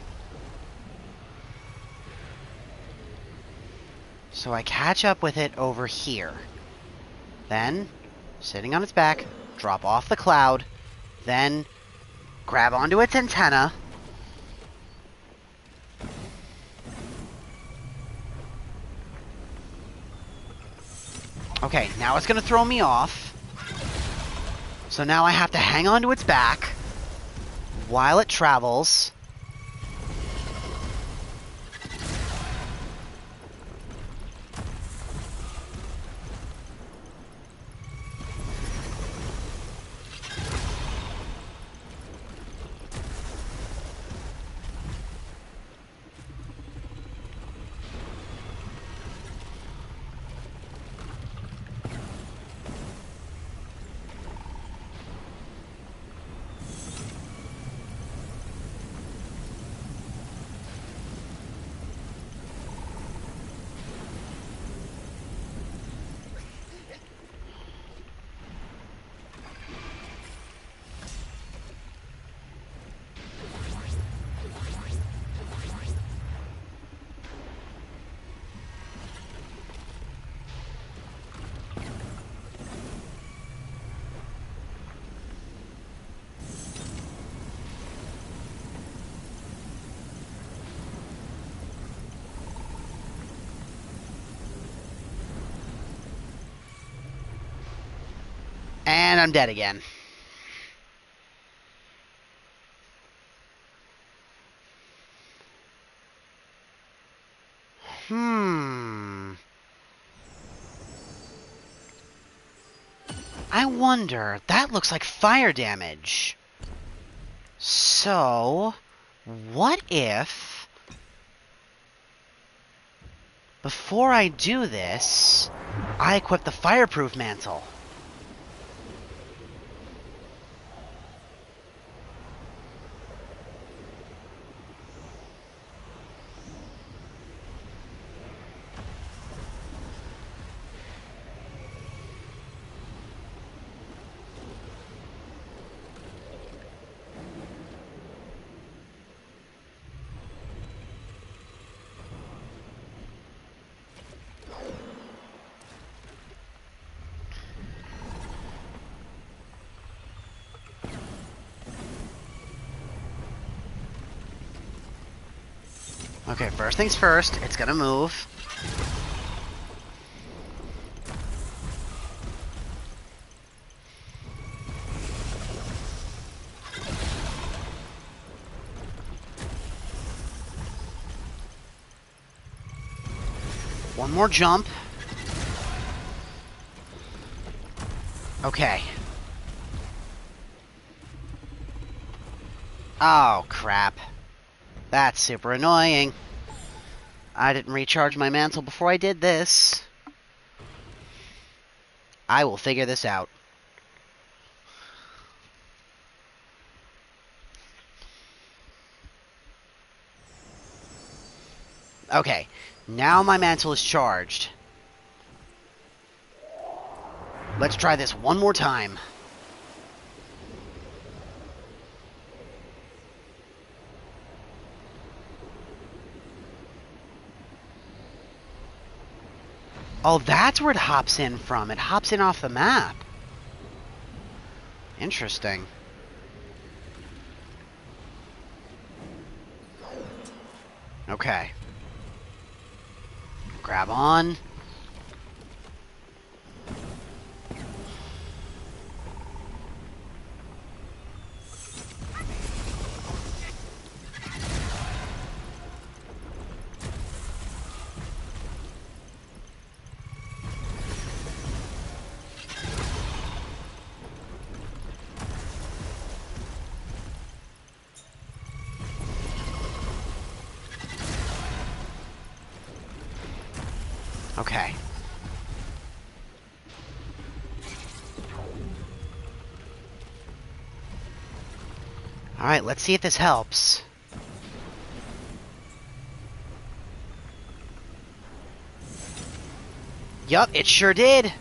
So I catch up with it over here. Then, sitting on its back, drop off the cloud, then grab onto its antenna. Okay, now it's gonna throw me off. So now I have to hang on to its back while it travels. And I'm dead again. I wonder, that looks like fire damage. So, what if, before I do this, I equip the fireproof mantle? Okay, first things first, it's gonna move. One more jump. Okay. Oh, crap. That's super annoying. I didn't recharge my mantle before I did this. I will figure this out. Okay, now my mantle is charged. Let's try this one more time. Oh, that's where it hops in from. It hops in off the map. Interesting. Okay. Grab on. Okay. Alright, let's see if this helps. Yup, it sure did.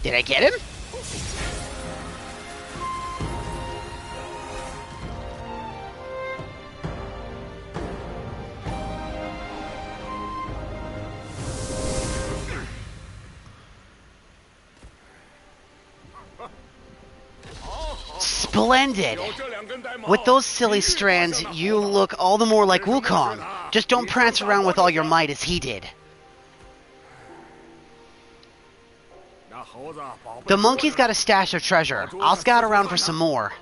Did I get him? Splendid! With those silly strands, you look all the more like Wukong. Just don't prance around with all your might as he did. The monkey's got a stash of treasure. I'll scout around for some more.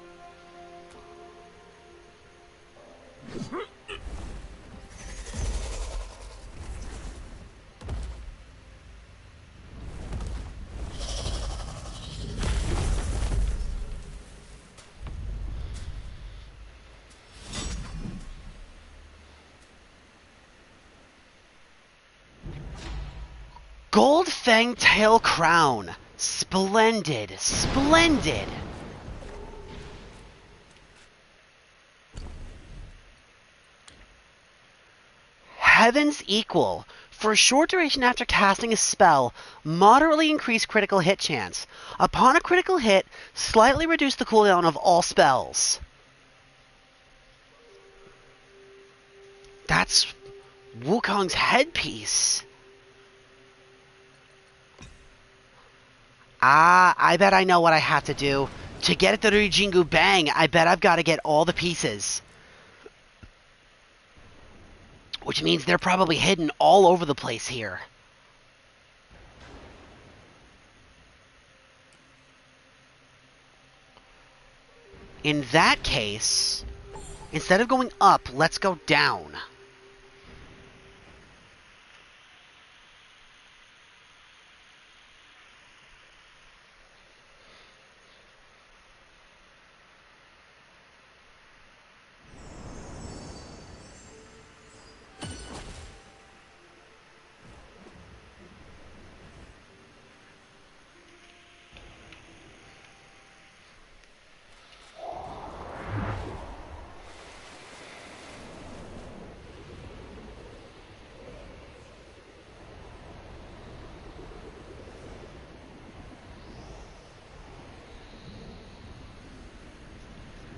Gold Fang Tail Crown. Splendid, splendid. Heaven's Equal. For a short duration after casting a spell, moderately increase critical hit chance. Upon a critical hit, slightly reduce the cooldown of all spells. That's Wukong's headpiece. Ah, I bet I know what I have to do. To get at the Rijingu Bang, I bet I've got to get all the pieces. Which means they're probably hidden all over the place here. In that case, instead of going up, let's go down.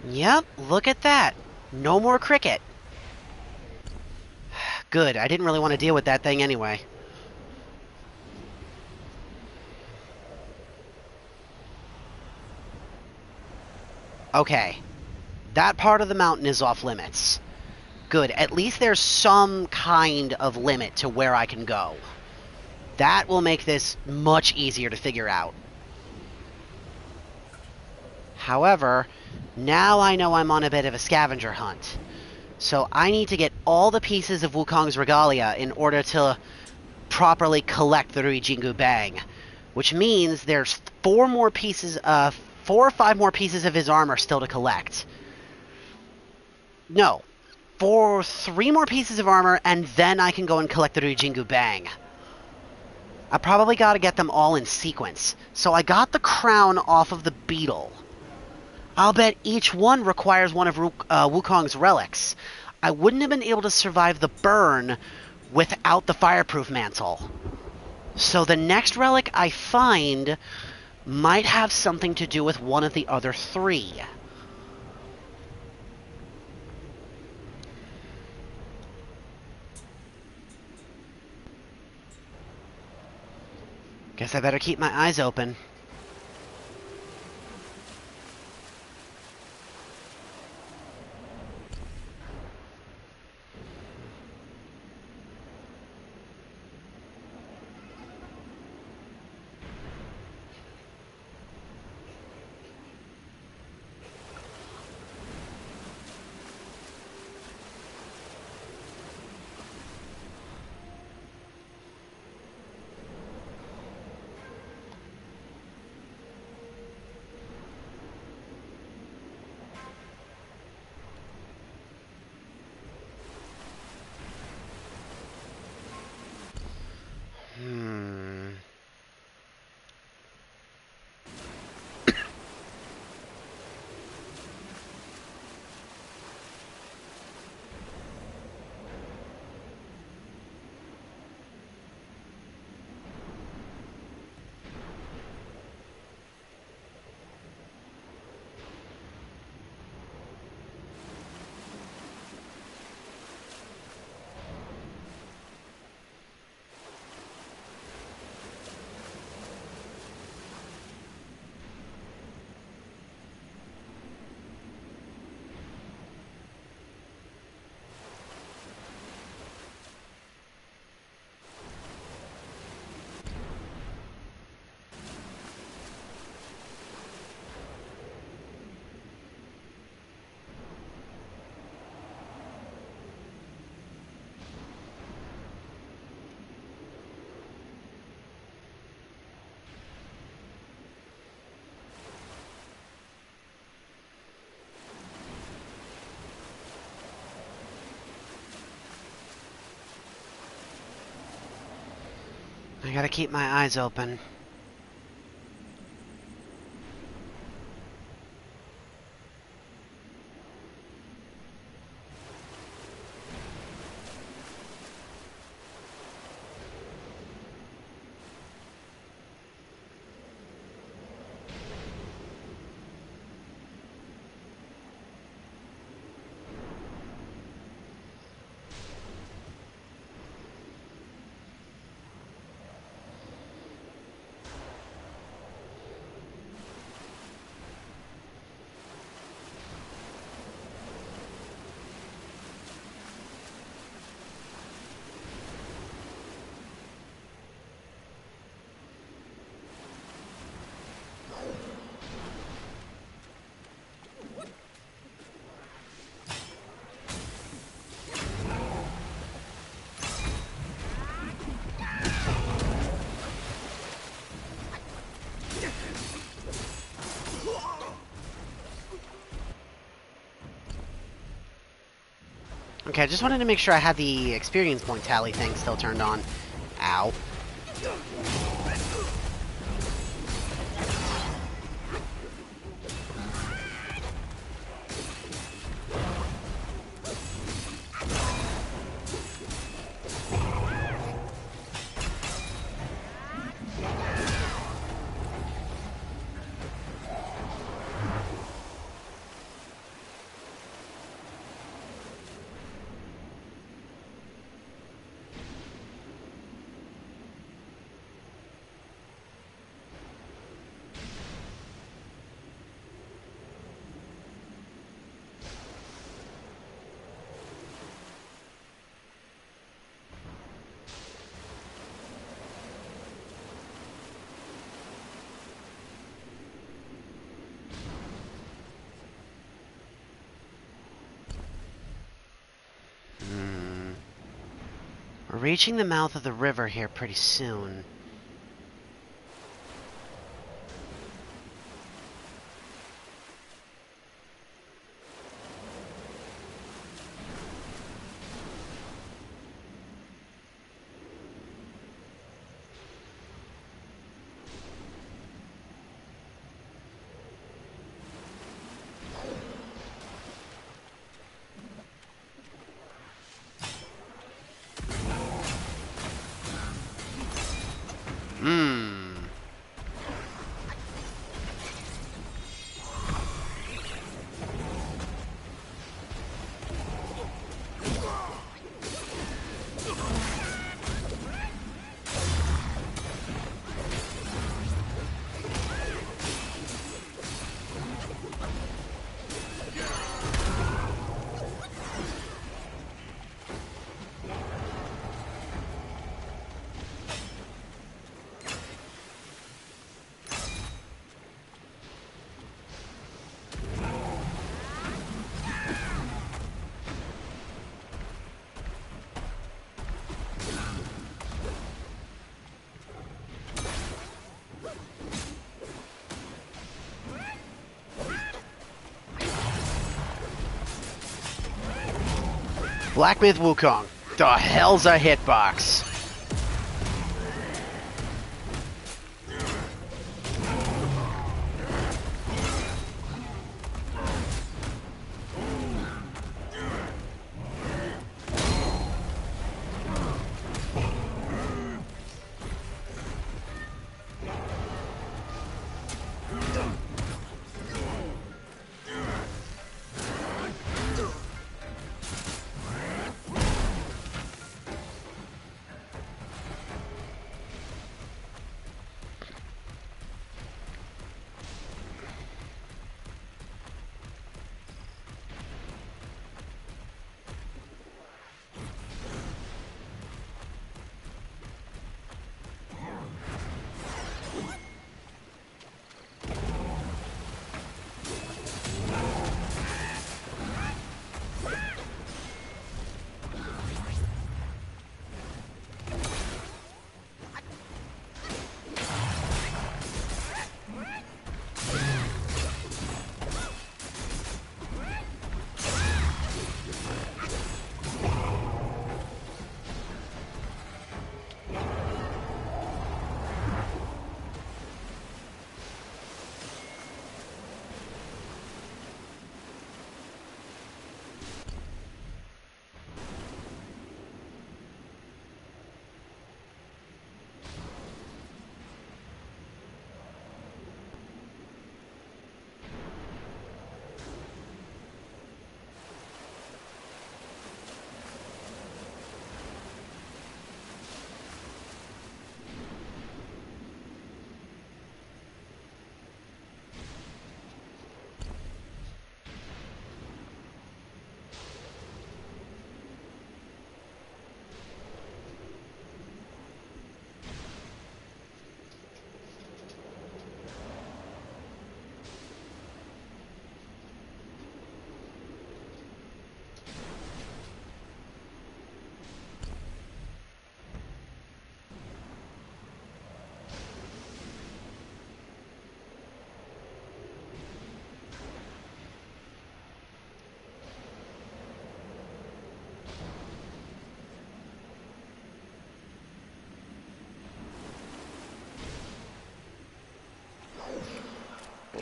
Yep, look at that. No more cricket. Good, I didn't really want to deal with that thing anyway. Okay. That part of the mountain is off limits. Good, at least there's some kind of limit to where I can go. That will make this much easier to figure out. However, now I know I'm on a bit of a scavenger hunt. So I need to get all the pieces of Wukong's regalia in order to properly collect the Rijingu Bang. which means there's 4 or 5 more pieces of his armor still to collect. No, 3 more pieces of armor, and then I can go and collect the Ryujingu Bang. I probably got to get them all in sequence. So I got the crown off of the beetle. I'll bet each one requires one of Wukong's relics. I wouldn't have been able to survive the burn without the fireproof mantle. So the next relic I find might have something to do with one of the other 3. Guess I better keep my eyes open. I gotta keep my eyes open. Okay, I just wanted to make sure I had the experience point tally thing still turned on. Ow. We're reaching the mouth of the river here pretty soon. Hmm. Black Myth Wukong. The hell's a hitbox?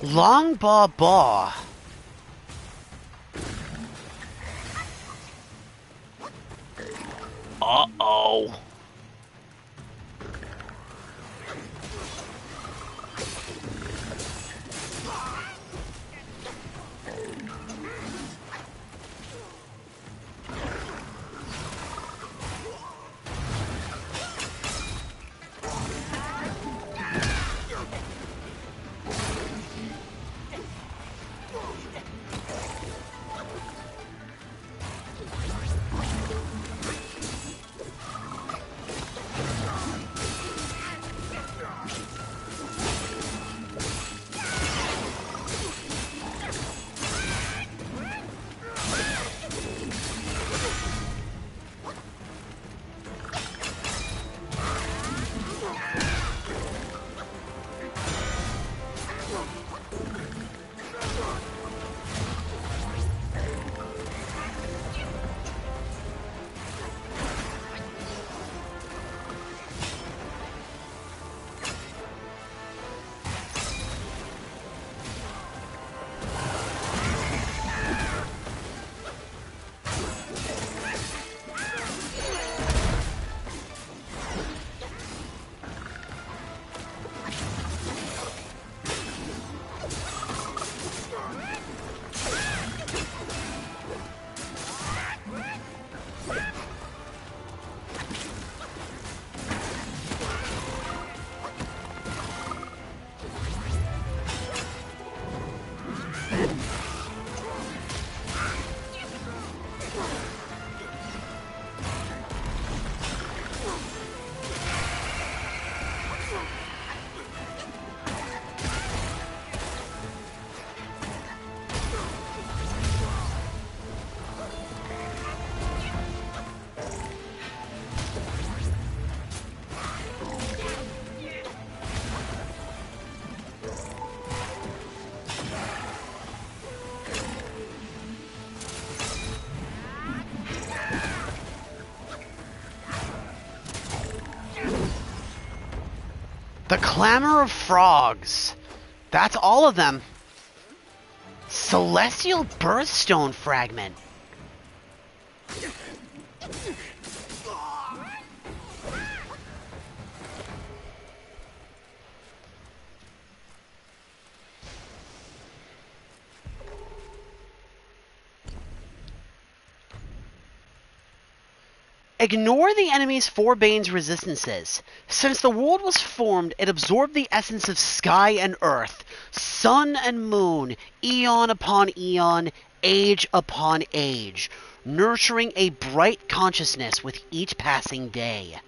Long Ba Ba. Uh-oh. The clamor of frogs. That's all of them. Celestial birthstone fragment. Ignore the enemy's four Bane's resistances. Since the world was formed, it absorbed the essence of sky and earth, sun and moon, eon upon eon, age upon age, nurturing a bright consciousness with each passing day.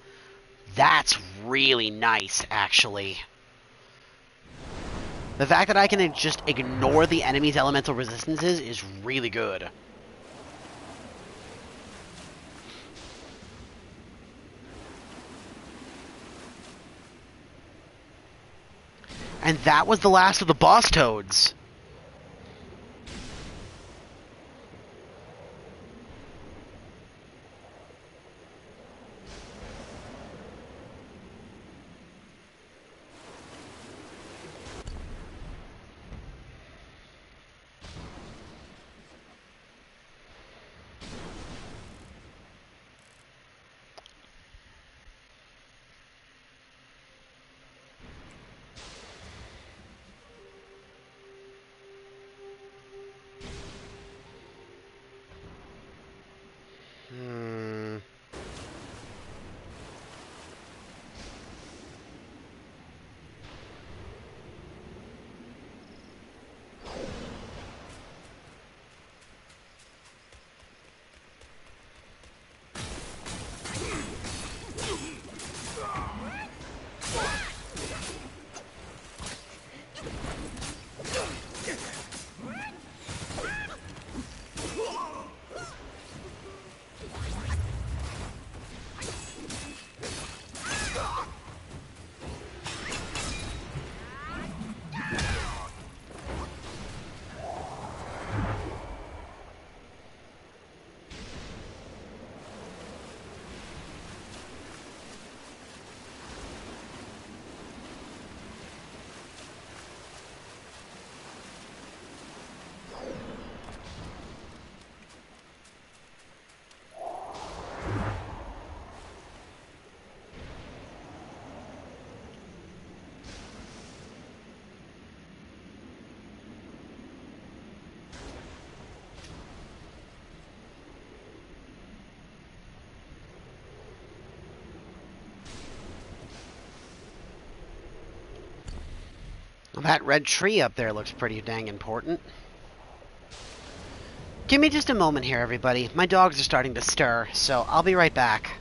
That's really nice, actually. The fact that I can just ignore the enemy's elemental resistances is really good. And that was the last of the boss toads. Well, that red tree up there looks pretty dang important. Give me just a moment here, everybody. My dogs are starting to stir, so I'll be right back.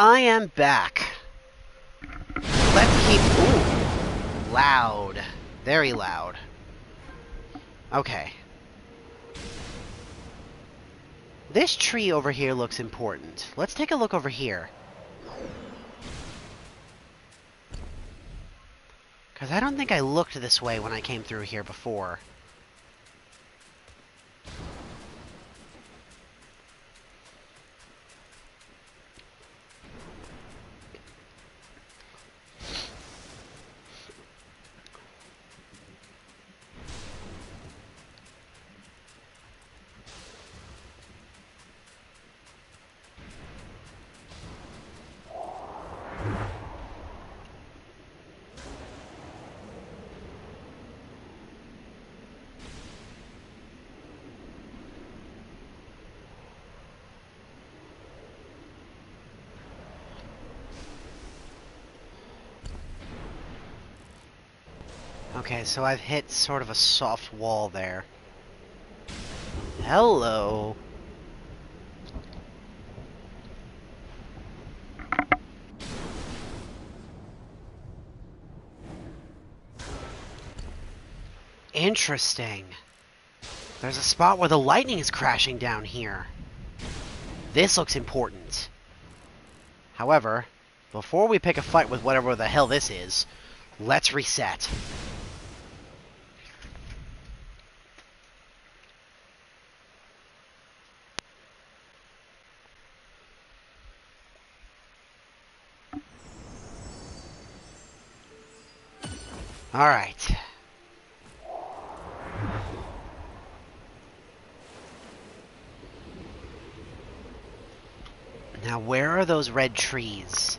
I am back. Let's keep... Ooh. Loud. Very loud. Okay. This tree over here looks important. Let's take a look over here. Because I don't think I looked this way when I came through here before. Okay, so I've hit sort of a soft wall there. Hello. Interesting. There's a spot where the lightning is crashing down here. This looks important. However, before we pick a fight with whatever the hell this is, let's reset. Alright. Now, where are those red trees?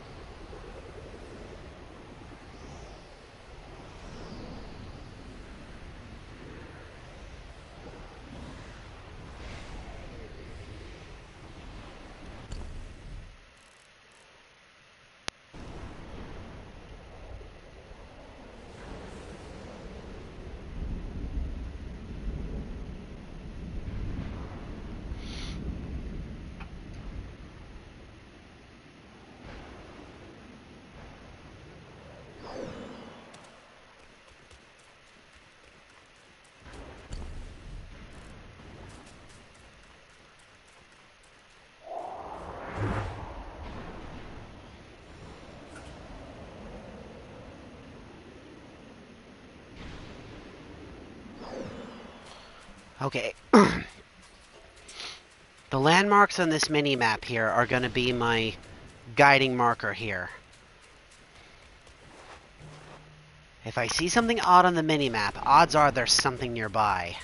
Okay. The landmarks on this mini-map here are going to be my guiding marker here. If I see something odd on the mini-map, odds are there's something nearby.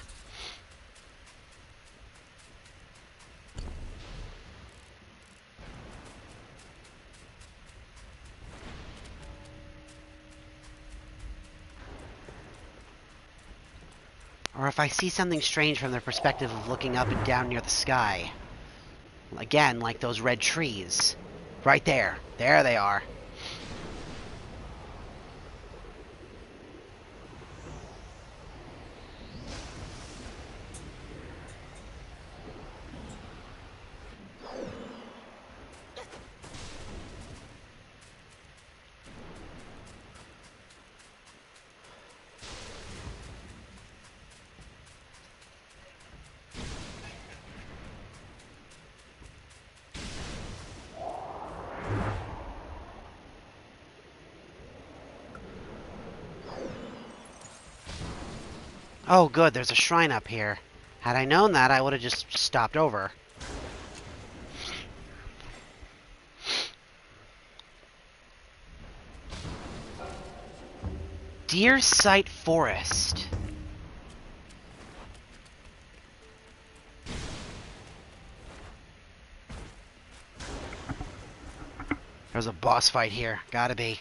Or if I see something strange from the perspective of looking up and down near the sky. Again, like those red trees. Right there. There they are. Oh, good, there's a shrine up here. Had I known that, I would have just stopped over. Deer Sight Forest. There's a boss fight here. Gotta be.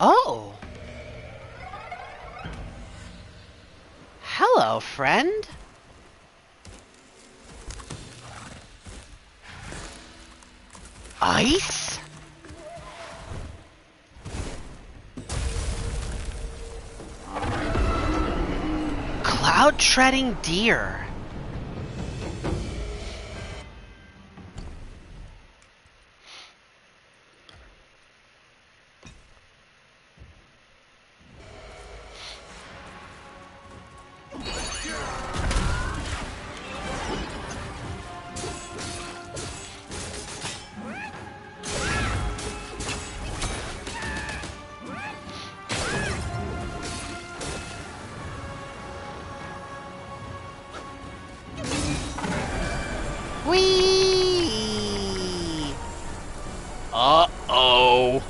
Oh! Hello, friend. Ice? Cloud-treading deer. Whee! Uh-oh.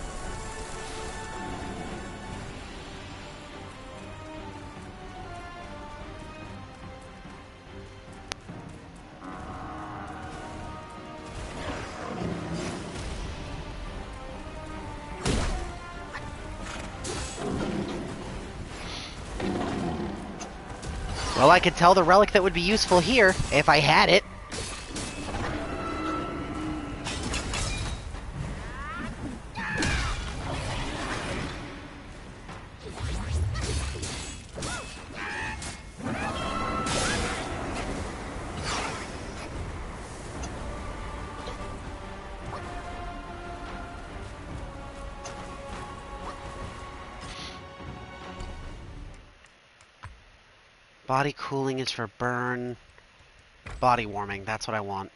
Well, I could tell the relic that would be useful here, if I had it. Body cooling is for burn. Body warming, that's what I want.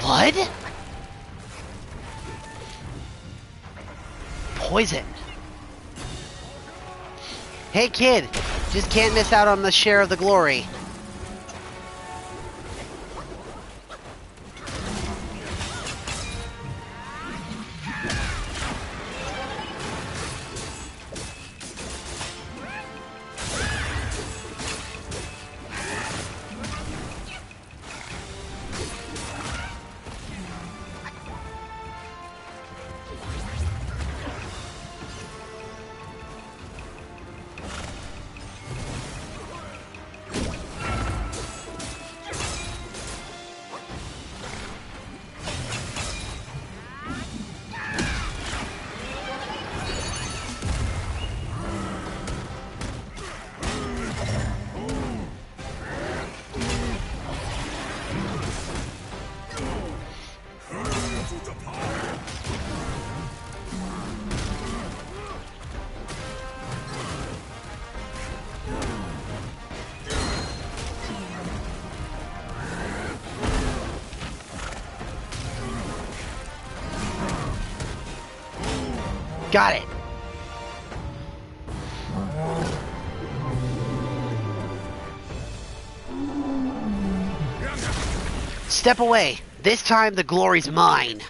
Blood? Poison. Hey kid, just can't miss out on the share of the glory. Got it. Step away. This time the glory's mine.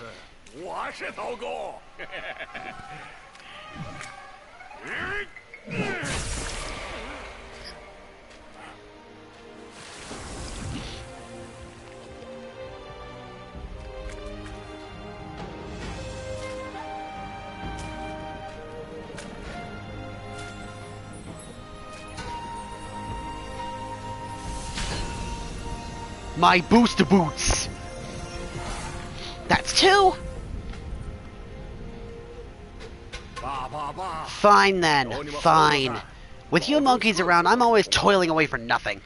My booster boots. That's two. Fine then. Fine. With you monkeys around, I'm always toiling away for nothing.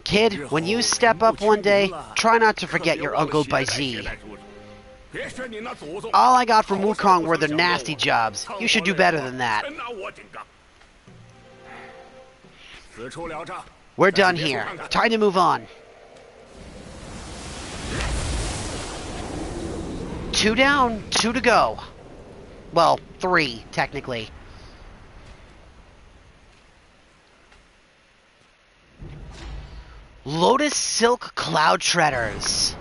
Kid, when you step up one day, try not to forget your Uncle Baizi. All I got from Wukong were the nasty jobs. You should do better than that. We're done here. Time to move on. 2 down, 2 to go. Well, 3, technically. Lotus Silk Cloud Shredders.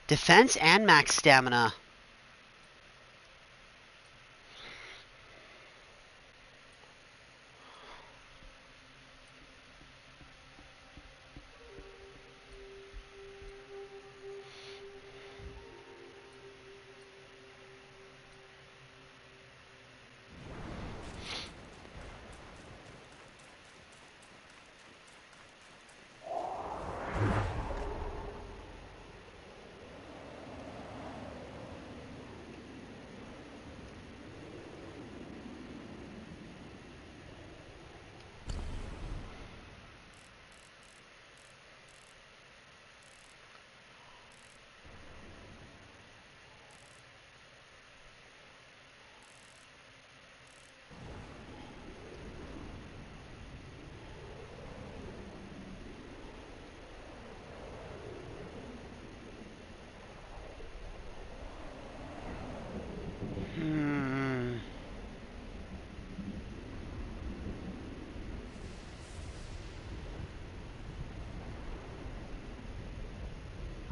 Defense and max stamina.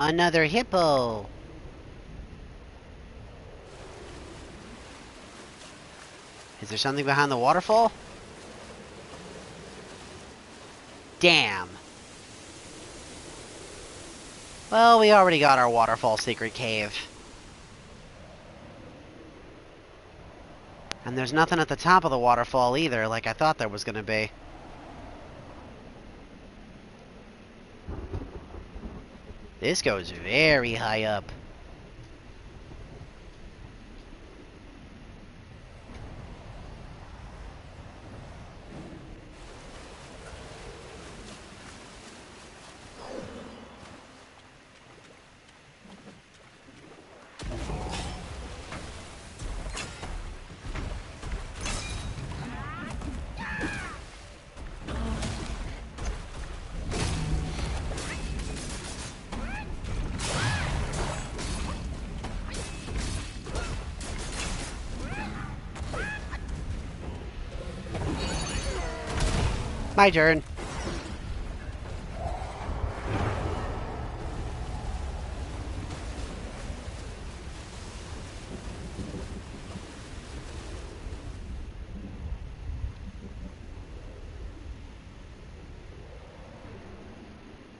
Another hippo. Is there something behind the waterfall? Damn. Well, we already got our waterfall secret cave. And there's nothing at the top of the waterfall either, like I thought there was gonna be. This goes very high up. My turn.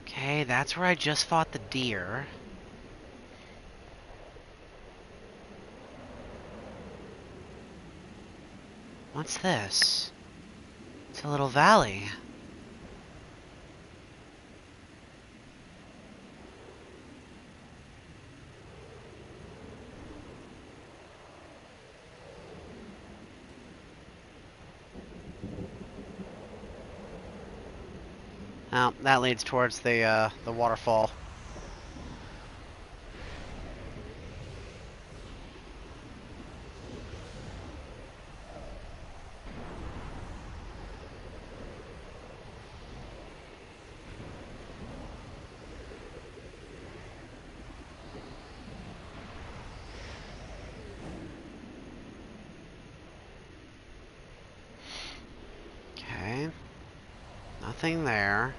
Okay, that's where I just fought the deer. What's this? It's a little valley. Oh, that leads towards the waterfall. Okay. Nothing there.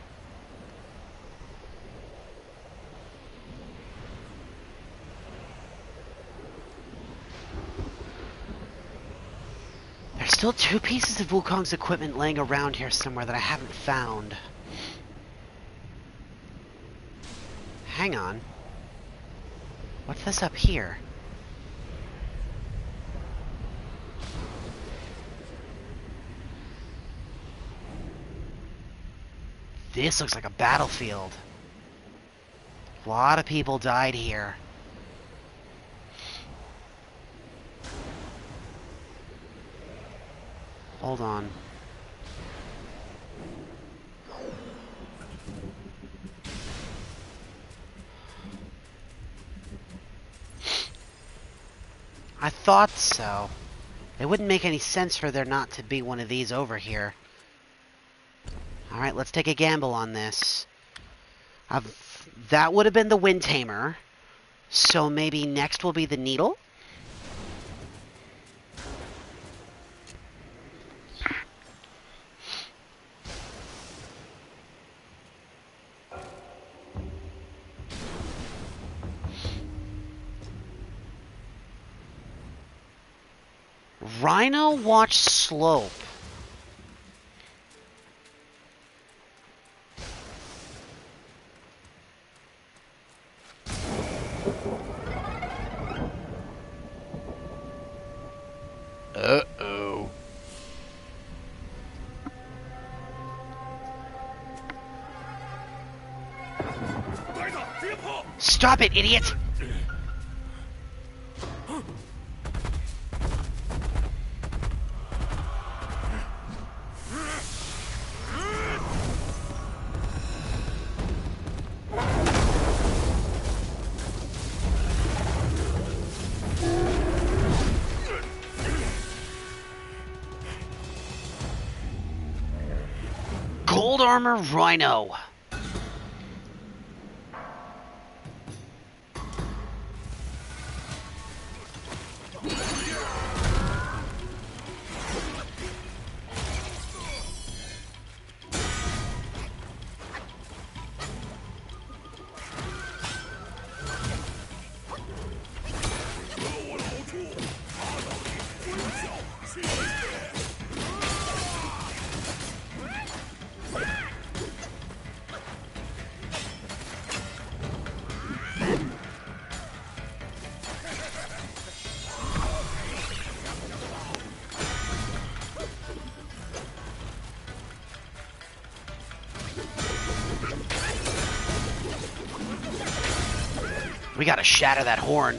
There's still 2 pieces of Wukong's equipment laying around here somewhere that I haven't found. Hang on. What's this up here? This looks like a battlefield. A lot of people died here. Hold on. I thought so. It wouldn't make any sense for there not to be one of these over here. Alright, let's take a gamble on this. That would have been the Wind Tamer. So maybe next will be the Needle? Rhino watch slope. Uh-oh. Stop it, idiot! Gold armor Rhino. We gotta shatter that horn.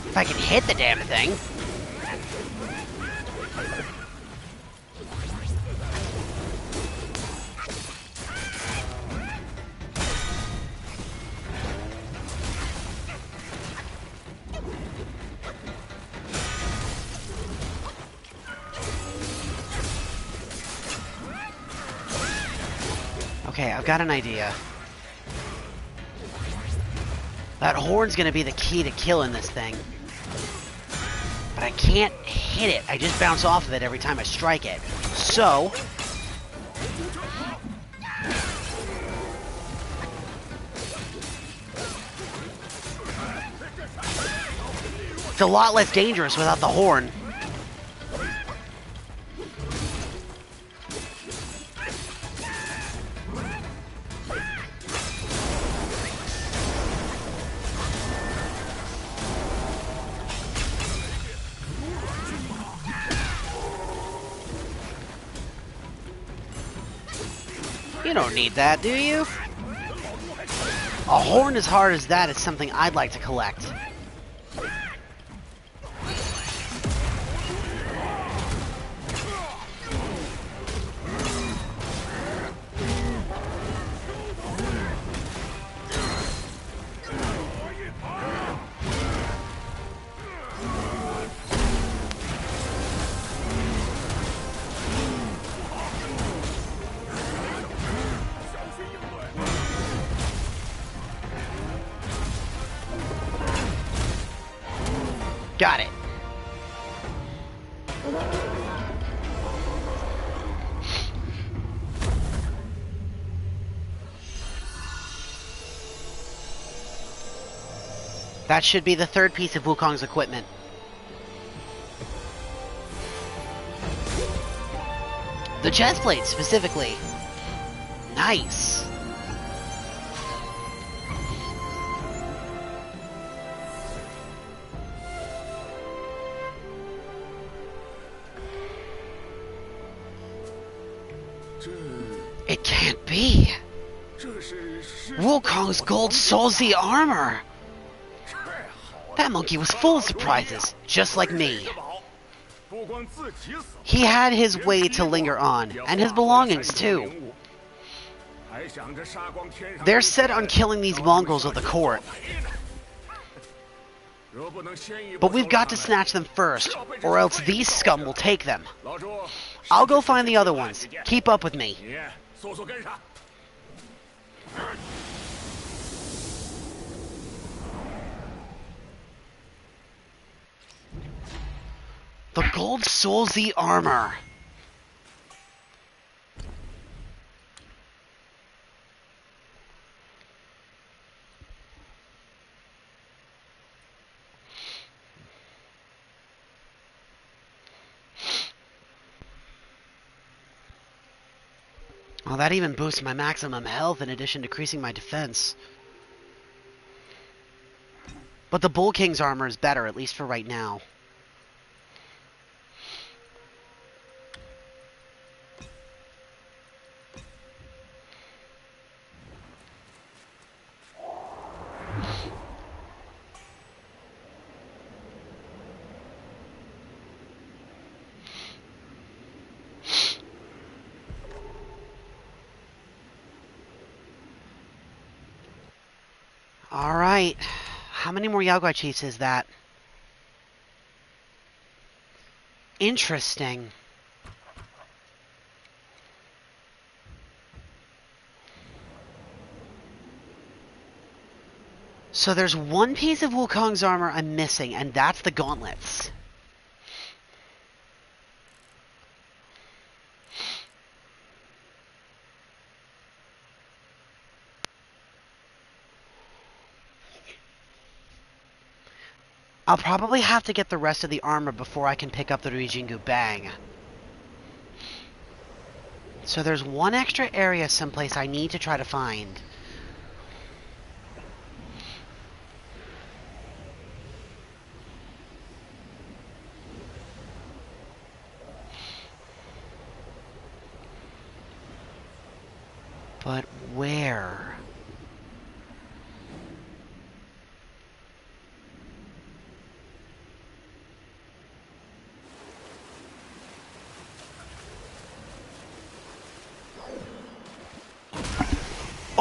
If I can hit the damn thing. Okay, I've got an idea. That horn's gonna be the key to killing this thing. But I can't hit it. I just bounce off of it every time I strike it. So... it's a lot less dangerous without the horn. You don't need that, do you? A horn as hard as that is something I'd like to collect. Got it. That should be the third piece of Wukong's equipment. The chest plate, specifically. Nice. It can't be. Wukong's gold Soulsy armor. That monkey was full of surprises, just like me. He had his way to linger on, and his belongings too. They're set on killing these mongrels of the court. But we've got to snatch them first, or else these scum will take them. I'll go find the other ones. Keep up with me. The gold Soulsy armor. Well, that even boosts my maximum health in addition to increasing my defense. But the Bull King's armor is better, at least for right now. Alright. How many more Yao Guai Chiefs is that? Interesting. So there's one piece of Wukong's armor I'm missing, and that's the gauntlets. I'll probably have to get the rest of the armor before I can pick up the Ruijingu Bang. So there's one extra area someplace I need to try to find. But where?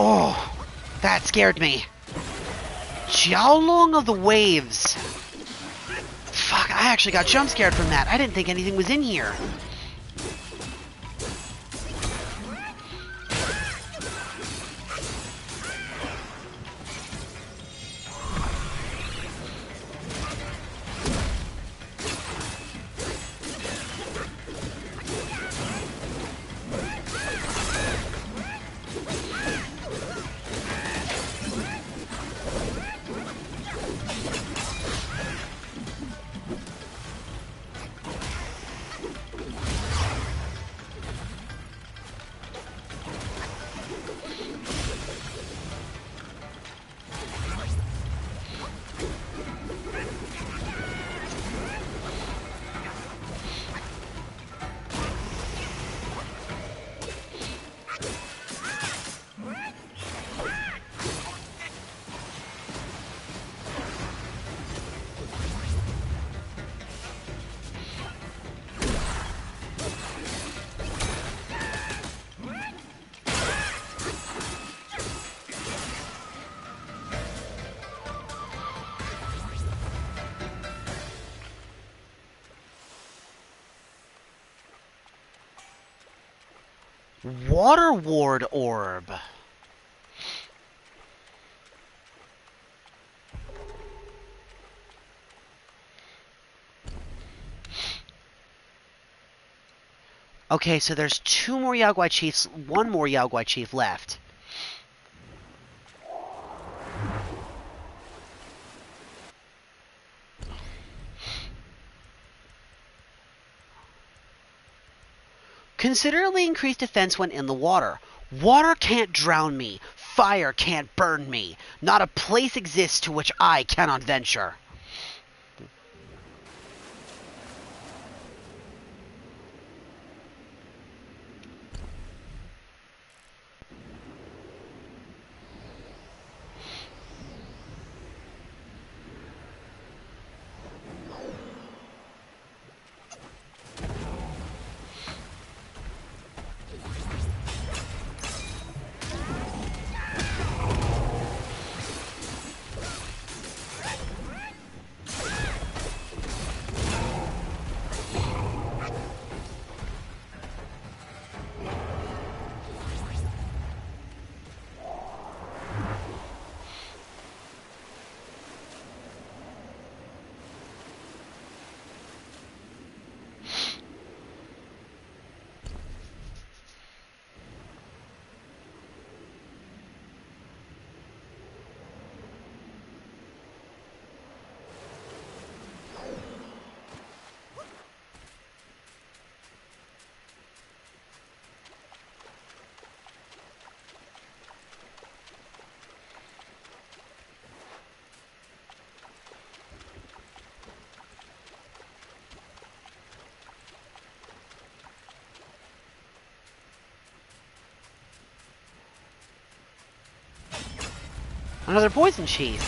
Oh, that scared me. Jiaolong of the Waves. Fuck, I actually got jump scared from that. I didn't think anything was in here. Water Ward Orb. Okay, so there's two more Yao Guai Chiefs, one more Yao Guai Chief left. Considerably increased defense when in the water. Water can't drown me. Fire can't burn me. Not a place exists to which I cannot venture. Another poison sheath.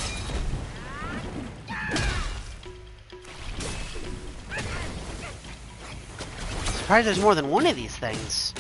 Surprised there's more than one of these things.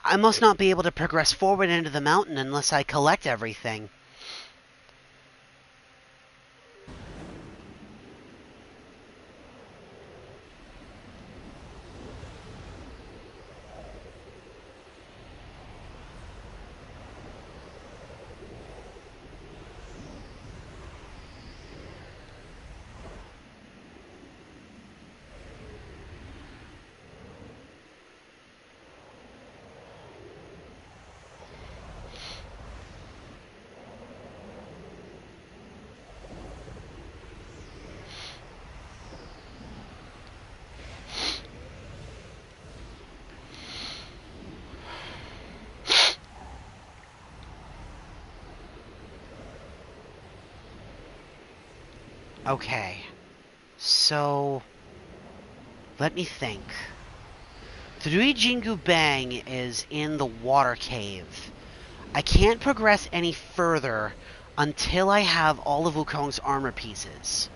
I must not be able to progress forward into the mountain unless I collect everything. Okay, so let me think. Three Jingu Bang is in the water cave. I can't progress any further until I have all of Wukong's armor pieces.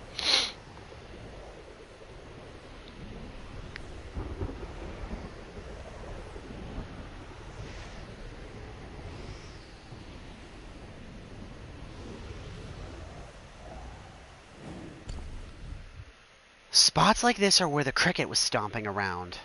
Spots like this are where the cricket was stomping around.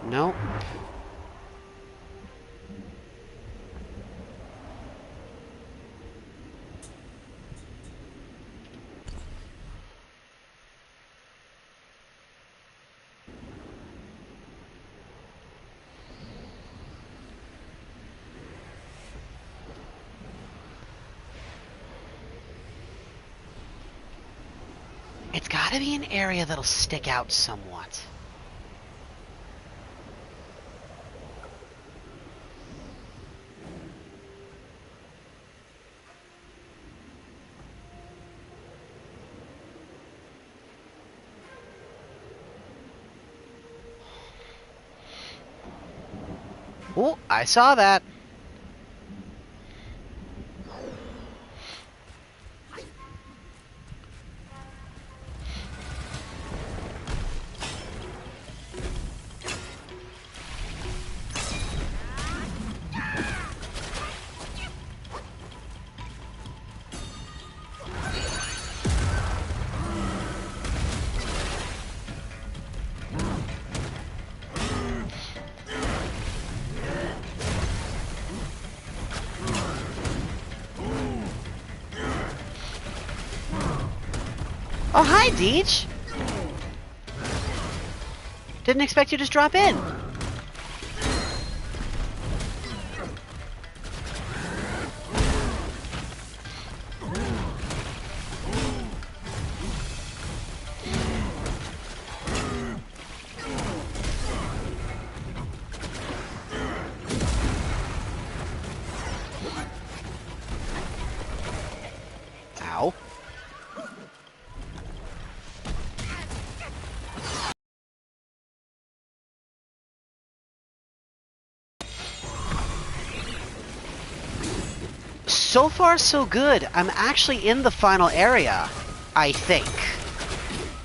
Nope. It's gotta be an area that'll stick out somewhat. Oh, I saw that. Oh, hi, Deej. Didn't expect you to just drop in. Ow. So far, so good. I'm actually in the final area, I think.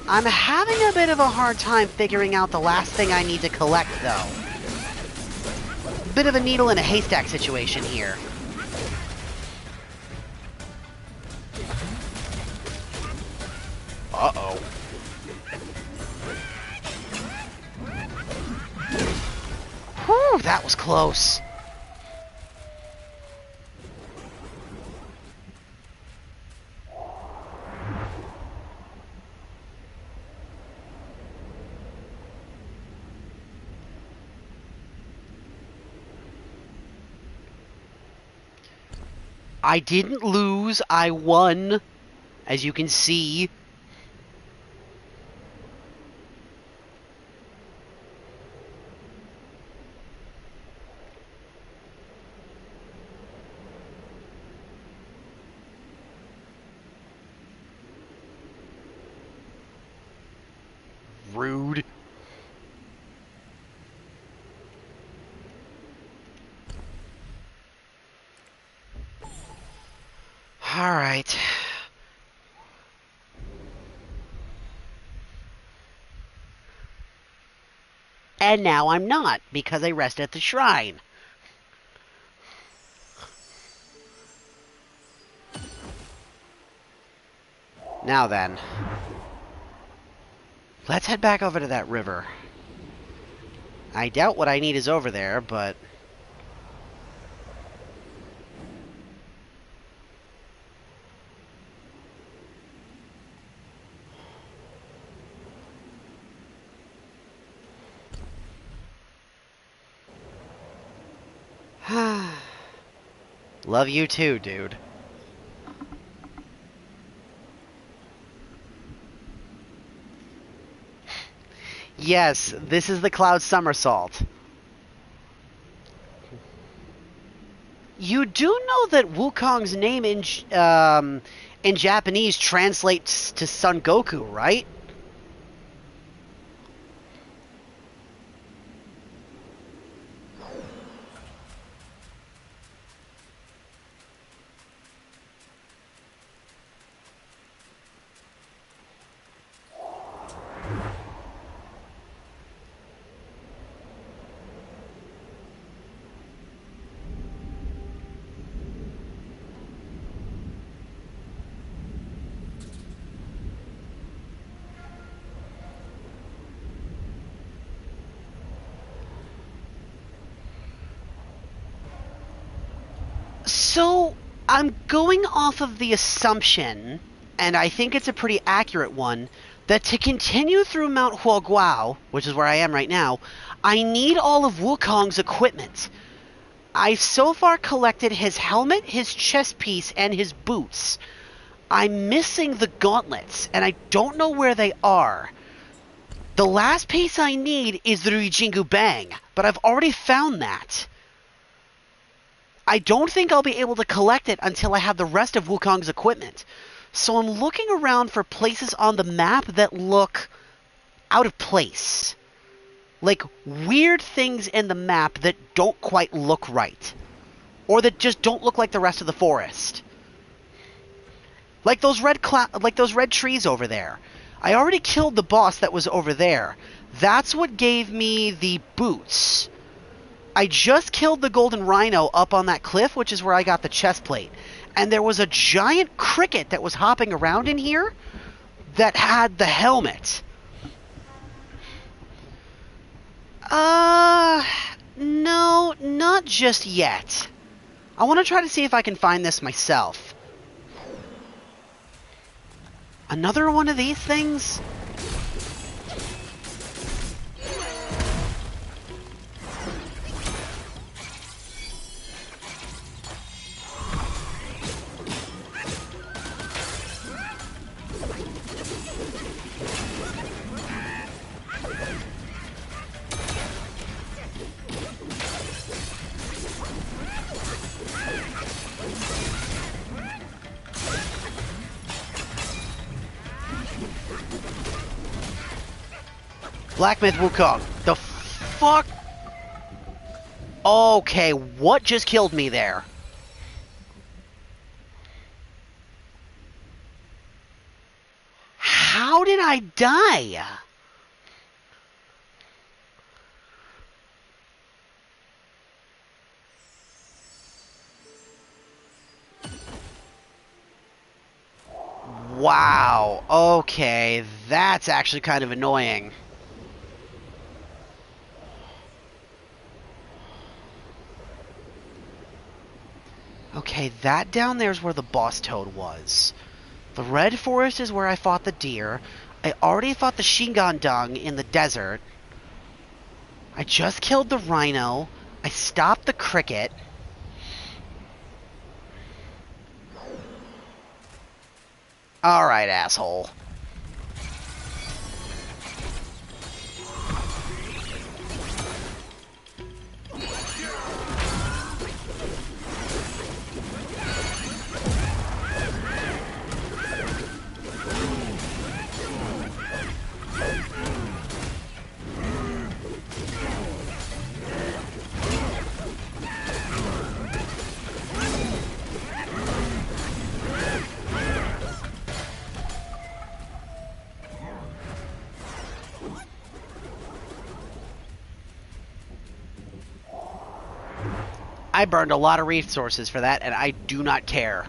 I'm having a bit of a hard time figuring out the last thing I need to collect, though. Bit of a needle in a haystack situation here. Uh-oh. Whew, that was close. I didn't lose, I won, as you can see. Rude. Alright. And now I'm not, because I rest at the shrine. Now then. Let's head back over to that river. I doubt what I need is over there, but... Love you too, dude. Yes, this is the Cloud Somersault. You do know that Wukong's name in Japanese translates to Son Goku, right? So, I'm going off of the assumption, and I think it's a pretty accurate one, that to continue through Mount Huoguao, which is where I am right now, I need all of Wukong's equipment. I've so far collected his helmet, his chest piece, and his boots. I'm missing the gauntlets, and I don't know where they are. The last piece I need is the Rijingu Bang, but I've already found that. I don't think I'll be able to collect it until I have the rest of Wukong's equipment. So I'm looking around for places on the map that look out of place. Like weird things in the map that don't quite look right. Or that just don't look like the rest of the forest. Like those red trees over there. I already killed the boss that was over there. That's what gave me the boots. I just killed the golden rhino up on that cliff, which is where I got the chest plate. And there was a giant cricket that was hopping around in here that had the helmet. No, not just yet. I want to try to see if I can find this myself. Another one of these things? Black Myth Wukong. The fuck? Okay, what just killed me there? How did I die? Wow, okay, that's actually kind of annoying. Okay, that down there is where the boss toad was. The red forest is where I fought the deer. I already fought the Shingandong in the desert. I just killed the rhino. I stopped the cricket. Alright, asshole. I burned a lot of resources for that, and I do not care.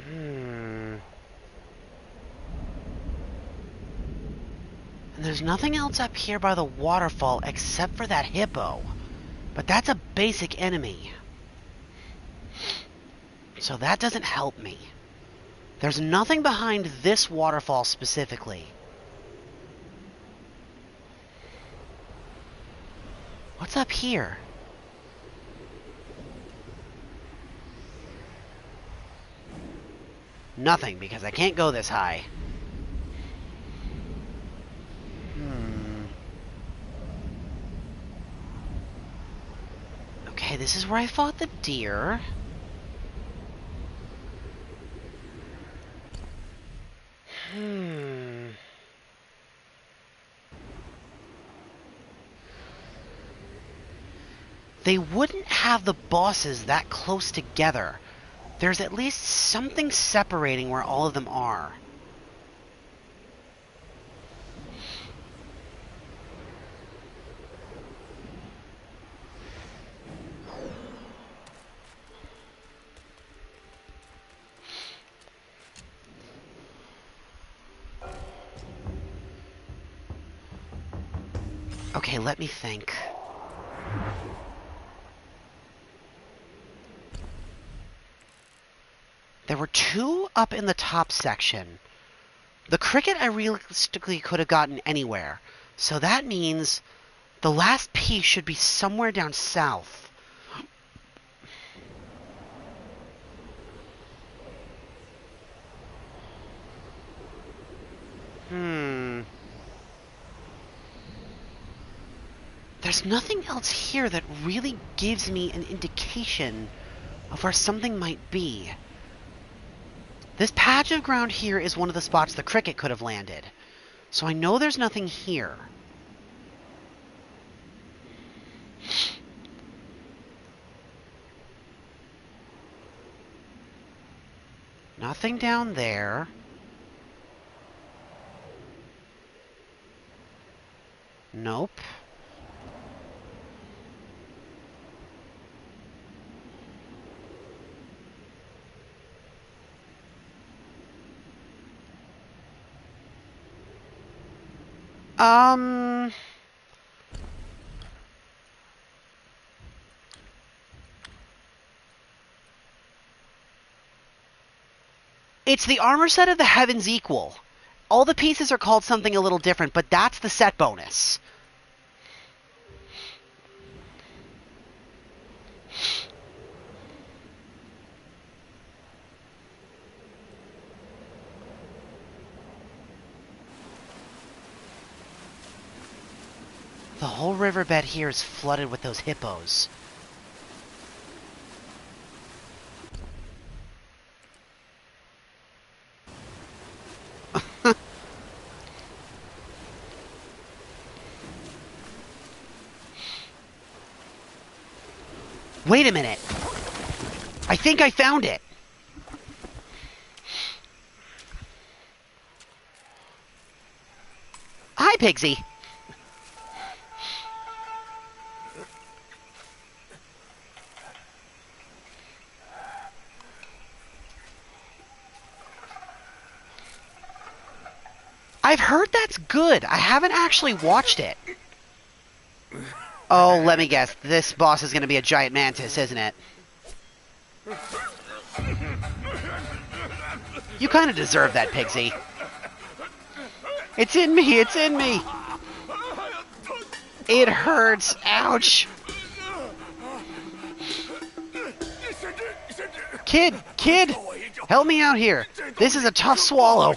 And there's nothing else up here by the waterfall except for that hippo. But that's a basic enemy. So that doesn't help me. There's nothing behind this waterfall specifically. What's up here? Nothing, because I can't go this high. Okay, this is where I fought the deer. They wouldn't have the bosses that close together. There's at least something separating where all of them are. Okay, let me think. There were two up in the top section. The cricket I realistically could have gotten anywhere. So that means the last piece should be somewhere down south. There's nothing else here that really gives me an indication of where something might be. This patch of ground here is one of the spots the cricket could have landed. So I know there's nothing here. Nothing down there. Nope. Um... It's the armor set of the Heaven's Equal. All the pieces are called something a little different, but that's the set bonus. The whole riverbed here is flooded with those hippos. Wait a minute. I think I found it. Hi, Pigsy. I've heard that's good. I haven't actually watched it. Oh, let me guess. This boss is going to be a giant mantis, isn't it? You kind of deserve that, Pigsy. It's in me, it's in me. It hurts. Ouch. Kid, help me out here. This is a tough swallow.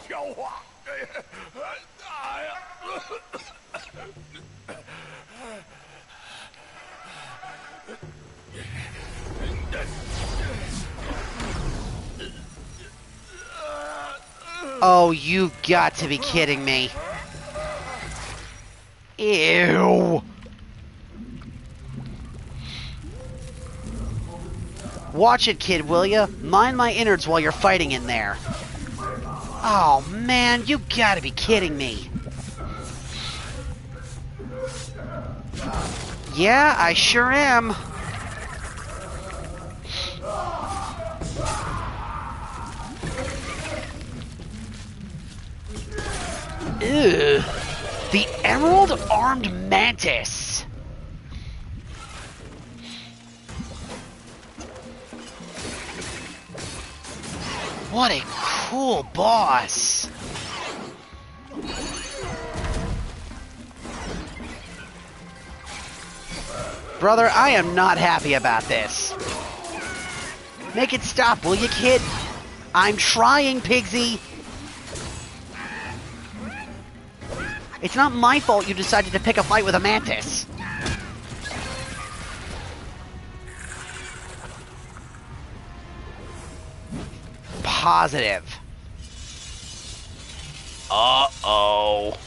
Oh, you got to be kidding me. Ew. Watch it, kid, will ya? Mind my innards while you're fighting in there. Oh, man, you gotta be kidding me. Yeah, I sure am. Ugh. The Emerald Armed Mantis. What a cool boss. Brother, I am not happy about this. Make it stop, will you, kid? I'm trying, Pigsy. It's not my fault you decided to pick a fight with a mantis. Positive. Uh-oh.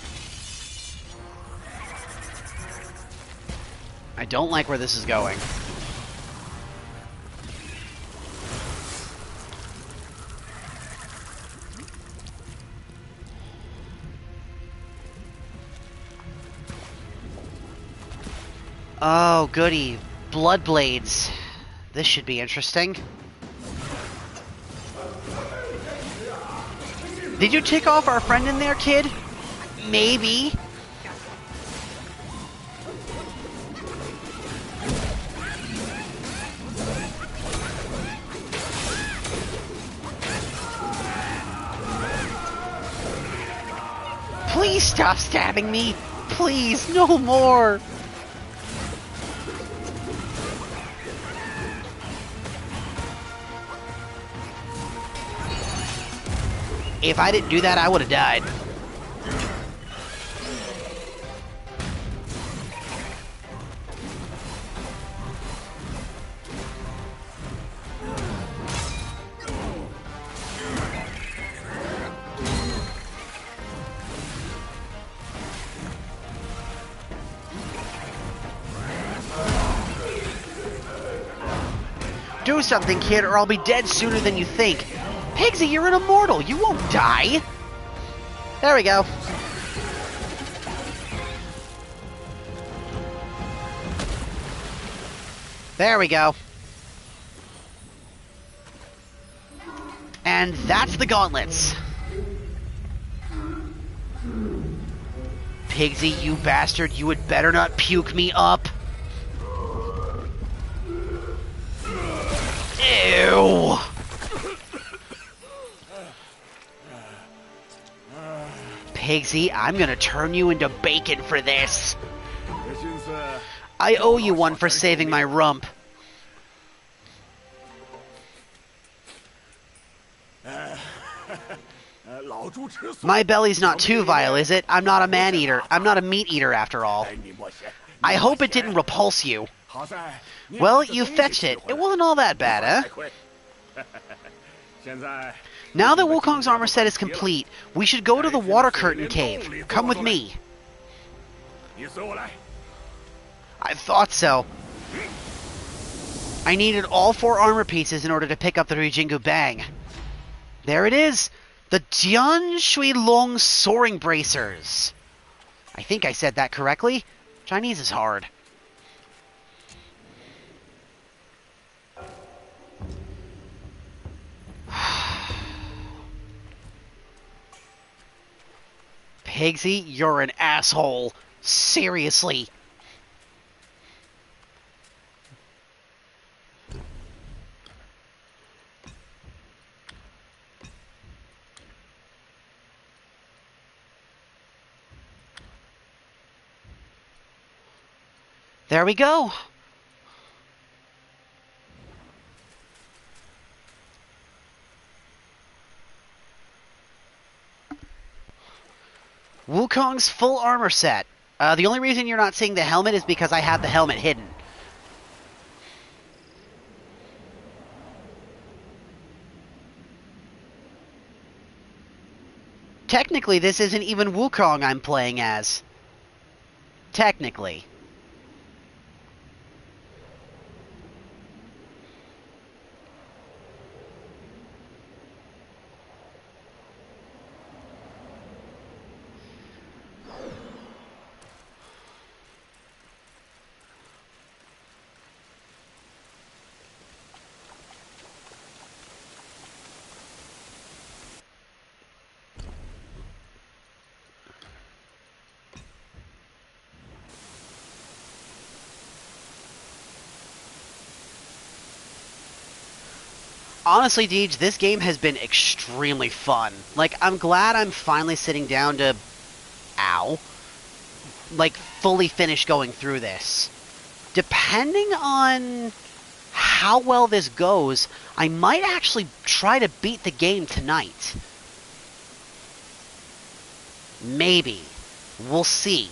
I don't like where this is going. Oh, goody. Blood blades. This should be interesting. Did you tick off our friend in there, kid? Maybe. Please stop stabbing me. Please, no more. If I didn't do that, I would have died. Do something, kid, or I'll be dead sooner than you think. Pigsy, you're an immortal. You won't die. There we go. There we go. And that's the gauntlets. Pigsy, you bastard, you had better not puke me up. Ew! Pigsy, I'm gonna turn you into bacon for this. I owe you one for saving my rump. My belly's not too vile, is it? I'm not a man-eater. I'm not a meat-eater, after all. I hope it didn't repulse you. Well, you fetched it. It wasn't all that bad, huh? Now that Wukong's armor set is complete, we should go to the Water Curtain Cave. Come with me. I thought so. I needed all 4 armor pieces in order to pick up the Rijingu Bang. There it is! The Jian Shui Long Soaring Bracers. I think I said that correctly. Chinese is hard. Pigsy, you're an asshole. Seriously. There we go. Wukong's full armor set. The only reason you're not seeing the helmet is because I have the helmet hidden. Technically, this isn't even Wukong I'm playing as. Technically. Honestly, Deej, this game has been extremely fun. Like, I'm glad I'm finally sitting down to... Ow. Like, fully finish going through this. Depending on how well this goes, I might actually try to beat the game tonight. Maybe. We'll see.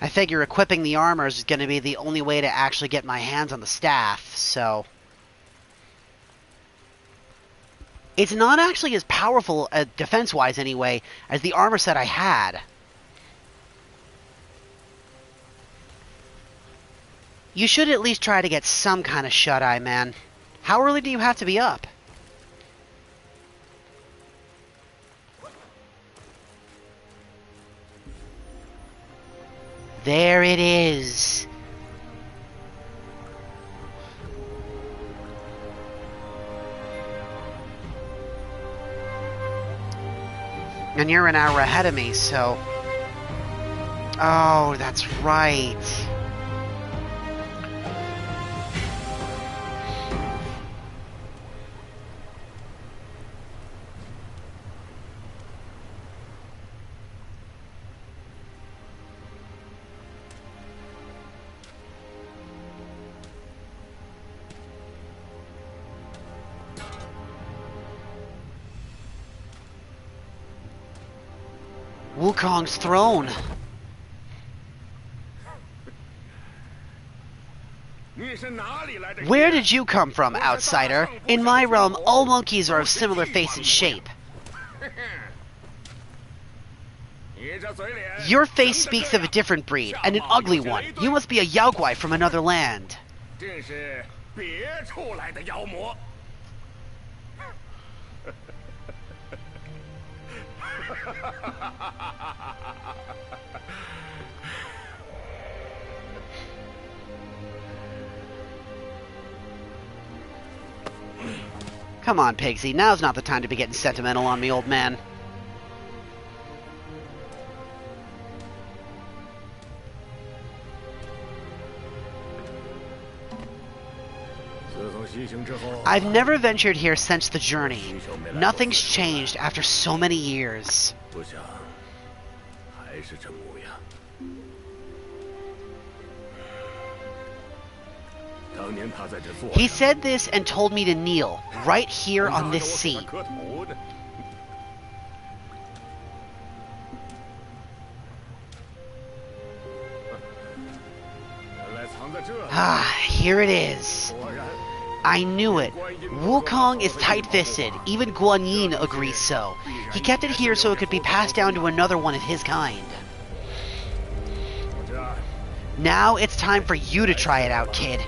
I figure equipping the armor is going to be the only way to actually get my hands on the staff, so... It's not actually as powerful, defense-wise anyway, as the armor set I had. You should at least try to get some kind of shut-eye, man. How early do you have to be up? There it is. And you're an hour ahead of me, so... Oh, that's right. Wukong's throne. Where did you come from, outsider? In my realm, all monkeys are of similar face and shape. Your face speaks of a different breed, and an ugly one. You must be a Yaoguai from another land. Come on, Pigsy. Now's not the time to be getting sentimental on me, old man. I've never ventured here since the journey. Nothing's changed after so many years. He said this and told me to kneel, right here on this seat. Ah, here it is. I knew it. Wukong is tight-fisted. Even Guan Yin agrees so. He kept it here so it could be passed down to another one of his kind. Now it's time for you to try it out, kid.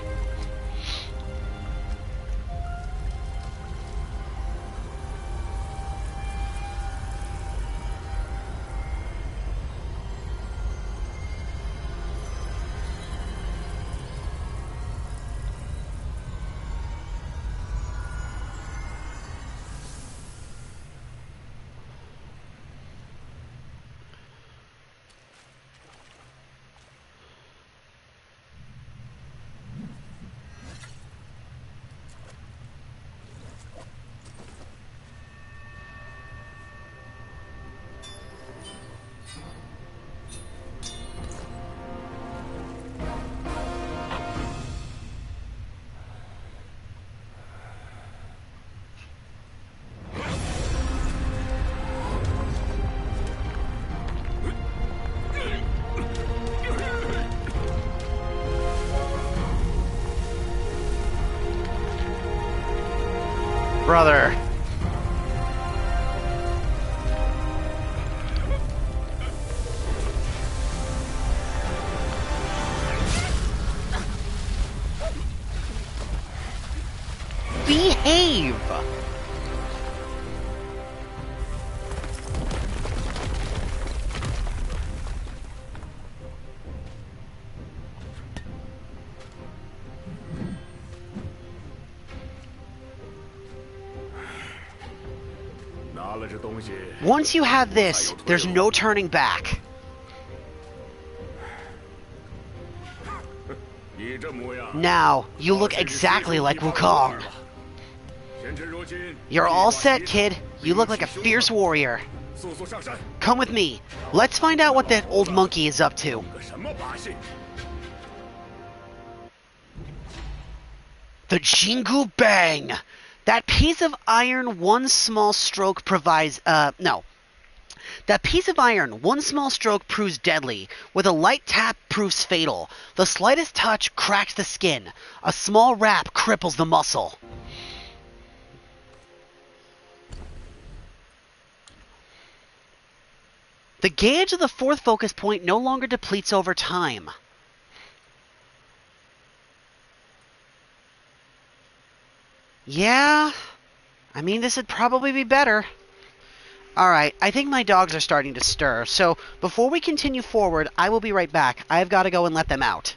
Brother. Behave! Once you have this, there's no turning back. Now, you look exactly like Wukong. You're all set, kid. You look like a fierce warrior. Come with me. Let's find out what that old monkey is up to. The Jingu Bang! That piece of iron, one small stroke provides, no. That piece of iron, one small stroke proves deadly. With a light tap proves fatal. The slightest touch cracks the skin. A small rap cripples the muscle. The gauge of the fourth focus point no longer depletes over time. Yeah, I mean, this would probably be better. Alright, I think my dogs are starting to stir, so before we continue forward, I will be right back. I've got to go and let them out.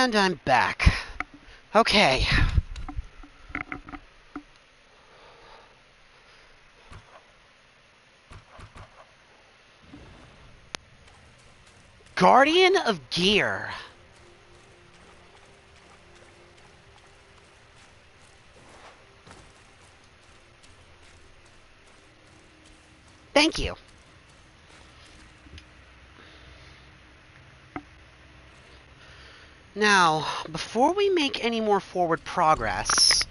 And I'm back. Okay. Guardian of Gear. Thank you. Now, before we make any more forward progress,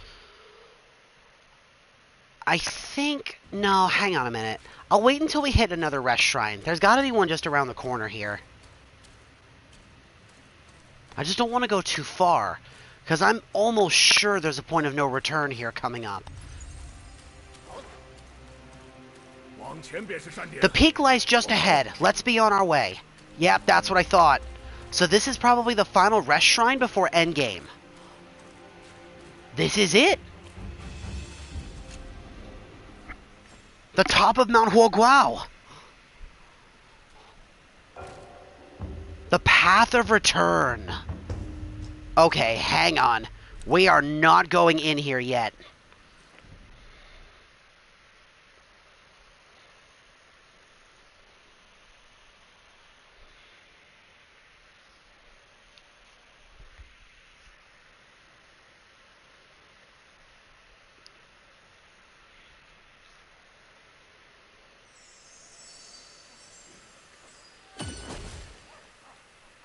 I think... No, hang on a minute. I'll wait until we hit another rest shrine. There's got to be one just around the corner here. I just don't want to go too far, because I'm almost sure there's a point of no return here coming up. The peak lies just ahead. Let's be on our way. Yep, that's what I thought. So this is probably the final rest shrine before endgame. This is it. The top of Mount Huoguao. The path of return. Okay, hang on. We are not going in here yet.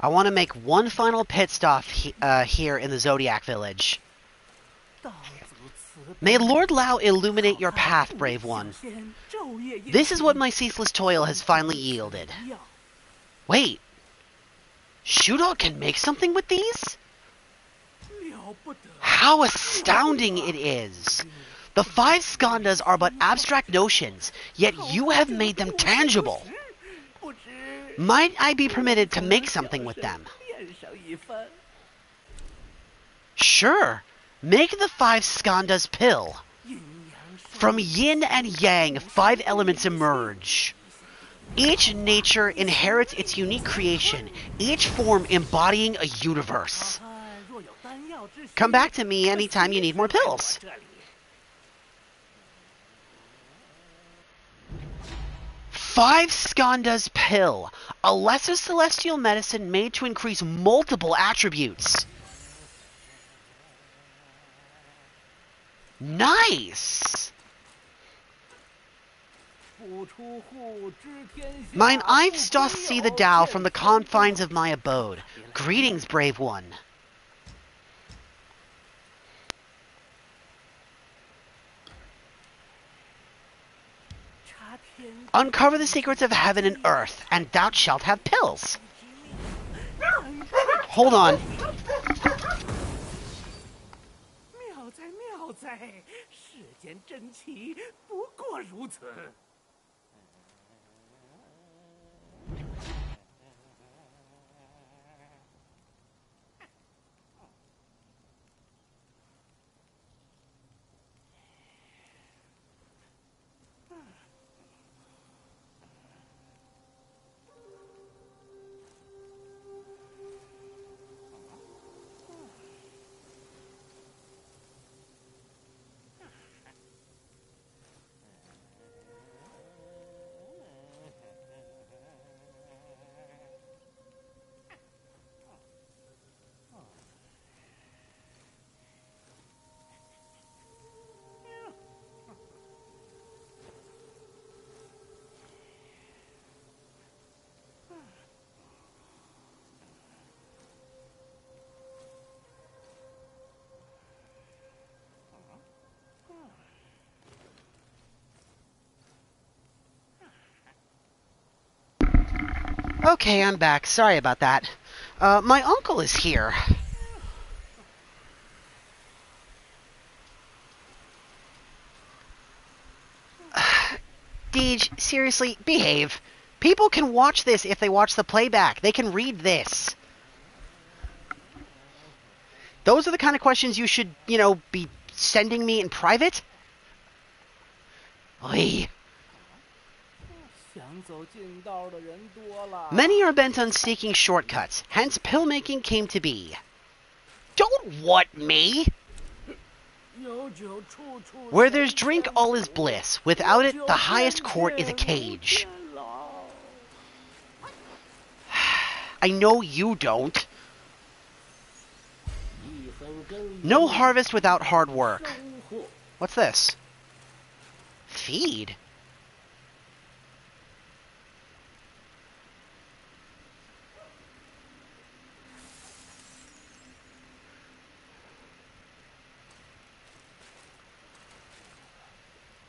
I want to make one final pit stop here in the Zodiac Village. May Lord Lao illuminate your path, brave one. This is what my ceaseless toil has finally yielded. Wait. Shudok can make something with these? How astounding it is! The 5 skandhas are but abstract notions, yet you have made them tangible. Might I be permitted to make something with them? Sure. Make the 5 skandhas pill. From yin and yang, 5 elements emerge. Each nature inherits its unique creation, each form embodying a universe. Come back to me anytime you need more pills. Five skandhas pill, a lesser celestial medicine made to increase multiple attributes. Nice! Mine eyes doth see the Tao from the confines of my abode. Greetings, brave one. Uncover the secrets of heaven and earth, and thou shalt have pills. Hold on. Okay, I'm back. Sorry about that. My uncle is here. Deej, seriously, behave. People can watch this if they watch the playback. They can read this. Those are the kind of questions you should, be sending me in private? Oy. Many are bent on seeking shortcuts, hence pill-making came to be. Don't what me? Where there's drink, all is bliss. Without it, the highest court is a cage. I know you don't. No harvest without hard work. What's this? Feed?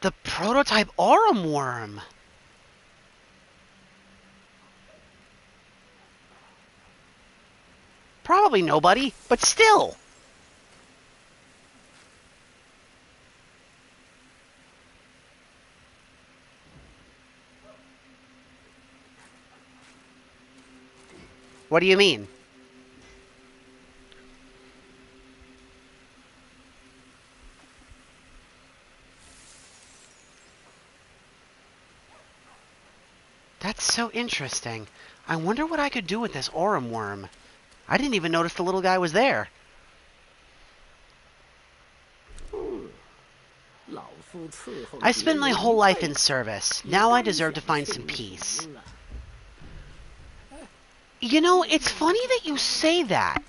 The prototype aurum worm. Probably nobody, but still. What do you mean? That's so interesting. I wonder what I could do with this aurum worm. I didn't even notice the little guy was there. I spent my whole life in service. Now I deserve to find some peace. You know, it's funny that you say that.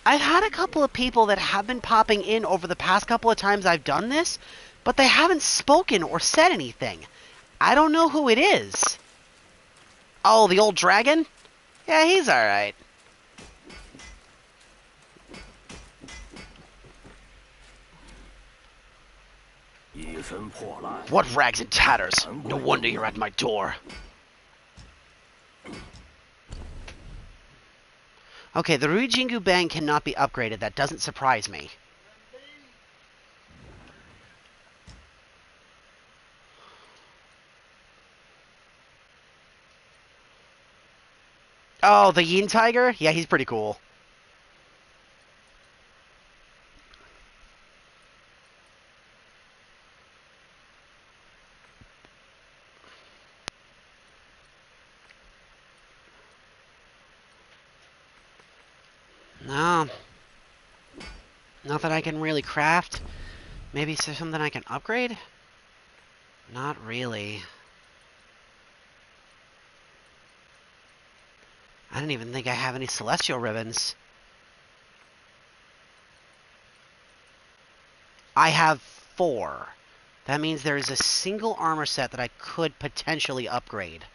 I've had a couple of people that have been popping in over the past couple of times I've done this, but they haven't spoken or said anything. I don't know who it is. Oh, the old dragon? Yeah, he's alright. What rags and tatters? No wonder you're at my door. Okay, the Ruijingu Bang cannot be upgraded. That doesn't surprise me. Oh, the Yin Tiger? Yeah, he's pretty cool. No. Nothing I can really craft. Maybe something I can upgrade? Not really. I don't even think I have any celestial ribbons. I have 4. That means there is a single armor set that I could potentially upgrade.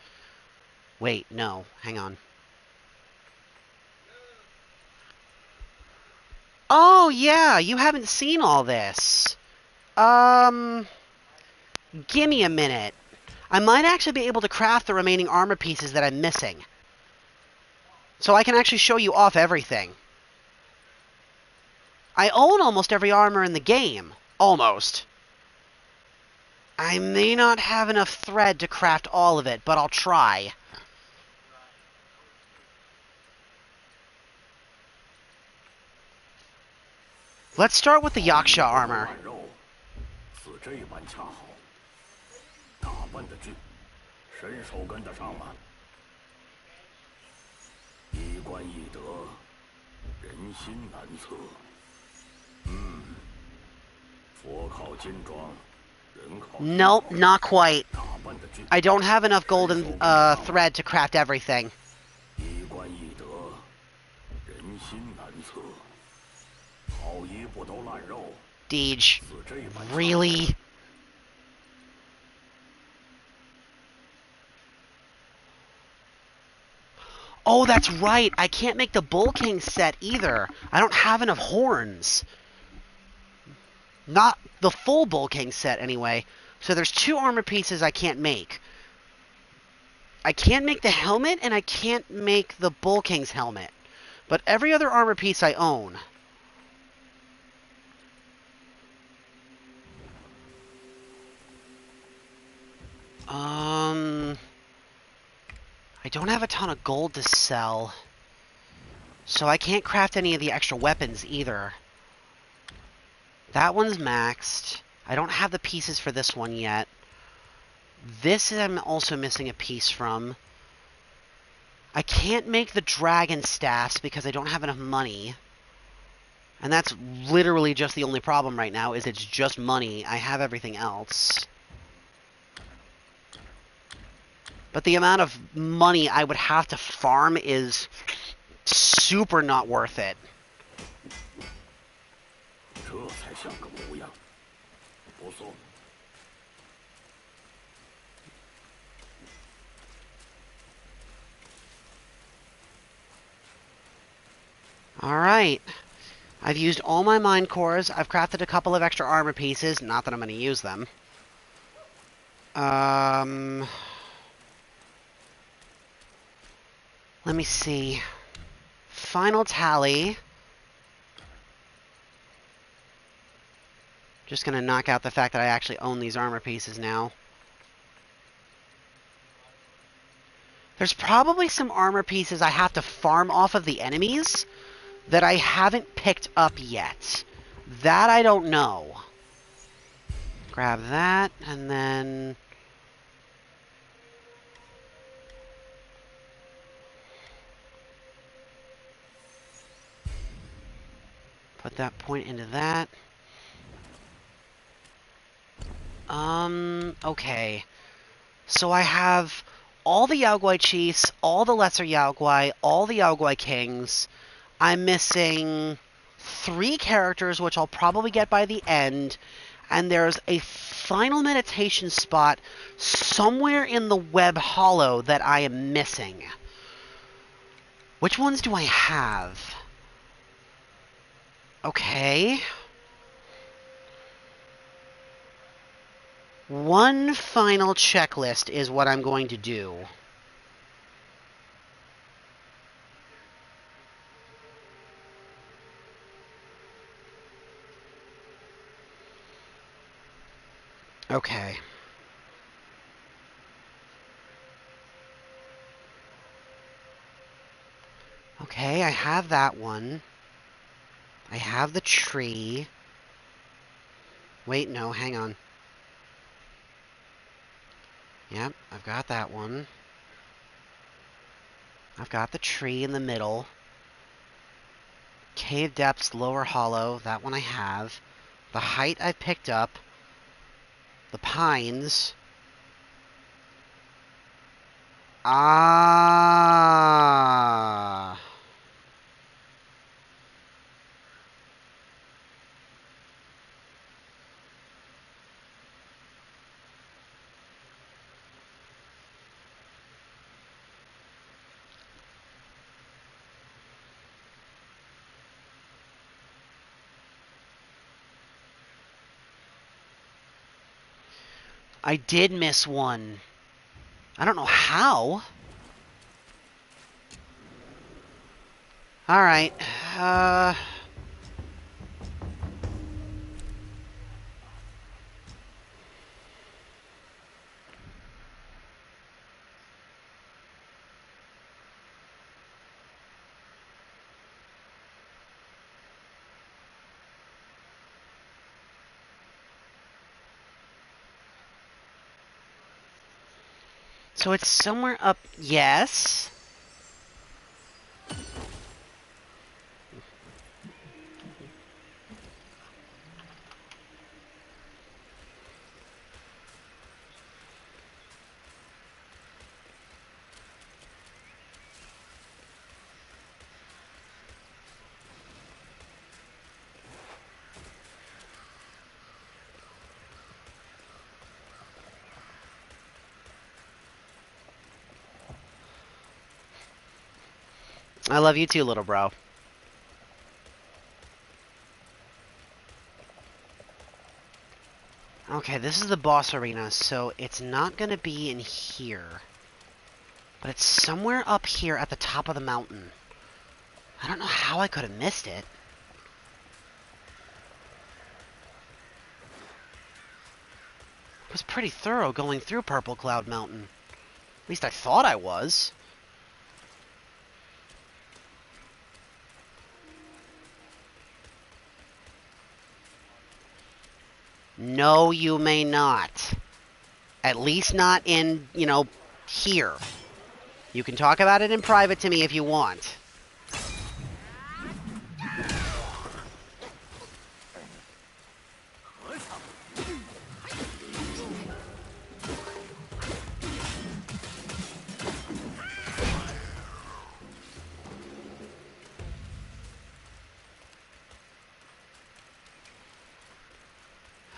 Wait, no. Hang on. Oh, yeah! You haven't seen all this. Give me a minute. I might actually be able to craft the remaining armor pieces that I'm missing. So I can actually show you off everything. I own almost every armor in the game. Almost. I may not have enough thread to craft all of it, but I'll try. Let's start with the Yaksha armor. Nope, not quite. I don't have enough golden thread to craft everything. Deej. Really? Oh, that's right. I can't make the Bull King set either. I don't have enough horns. Not the full Bull King set, anyway. So there's 2 armor pieces I can't make. I can't make the helmet, and I can't make the Bull King's helmet. But every other armor piece I own. I don't have a ton of gold to sell. So I can't craft any of the extra weapons either. That one's maxed. I don't have the pieces for this one yet. This I'm also missing a piece from. I can't make the dragon staffs because I don't have enough money. And that's literally just the only problem right now, is it's just money. I have everything else. But the amount of money I would have to farm is super not worth it. Alright. I've used all my mine cores. I've crafted a couple of extra armor pieces. Not that I'm going to use them. Let me see. Final tally. Just going to knock out the fact that I actually own these armor pieces now. There's probably some armor pieces I have to farm off of the enemies that I haven't picked up yet. That I don't know. Grab that, and then... put that point into that. Okay. So I have all the Yao Guai chiefs, all the lesser Yao Guai, all the Yao Guai kings. I'm missing 3 characters, which I'll probably get by the end. And there's a final meditation spot somewhere in the web hollow that I am missing. Which ones do I have? Okay. One final checklist is what I'm going to do. Okay. Okay, I have that one. I have the tree. Wait, no, hang on. Yep, I've got that one. I've got the tree in the middle. Cave depths, lower hollow, that one I have. The height I picked up. The pines. Ah. I did miss one. I don't know how. Alright. So it's somewhere up... Yes? I love you too, little bro. Okay, this is the boss arena, so it's not going to be in here. But it's somewhere up here at the top of the mountain. I don't know how I could have missed it. I was pretty thorough going through Purple Cloud Mountain. At least I thought I was. No, you may not. At least not in, you know, here. You can talk about it in private to me if you want.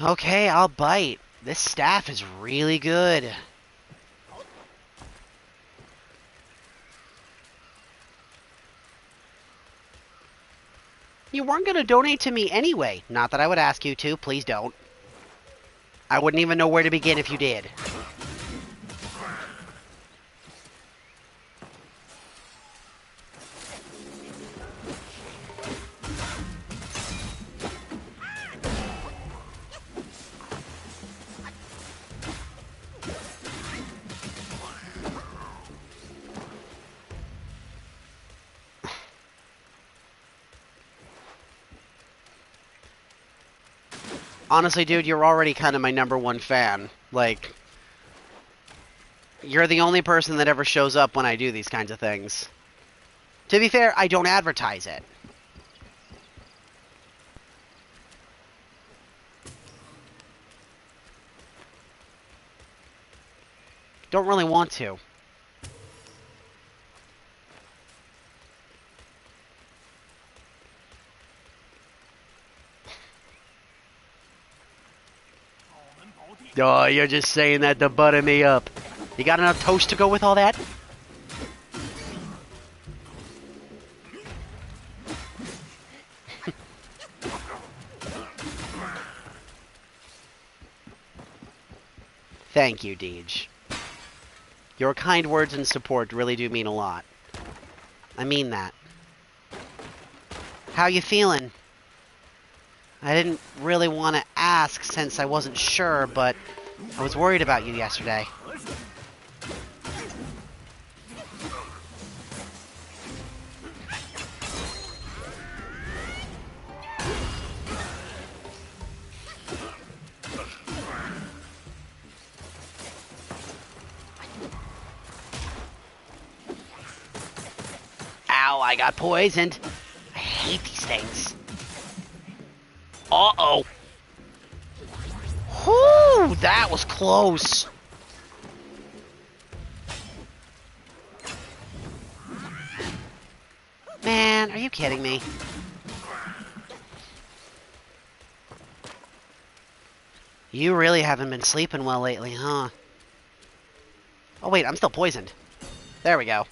Okay, I'll bite. This staff is really good. You weren't going to donate to me anyway. Not that I would ask you to. Please don't. I wouldn't even know where to begin if you did. Honestly, dude, you're already kind of my #1 fan. Like, you're the only person that ever shows up when I do these kinds of things. To be fair, I don't advertise it. Don't really want to. Oh, you're just saying that to butter me up. You got enough toast to go with all that? Thank you, Deej. Your kind words and support really do mean a lot. I mean that. How you feeling? I didn't really want to ask since I wasn't sure, but I was worried about you yesterday. Ow, I got poisoned. I hate these things. Uh-oh. Whew, that was close. Man, are you kidding me? You really haven't been sleeping well lately, huh? Oh wait, I'm still poisoned. There we go.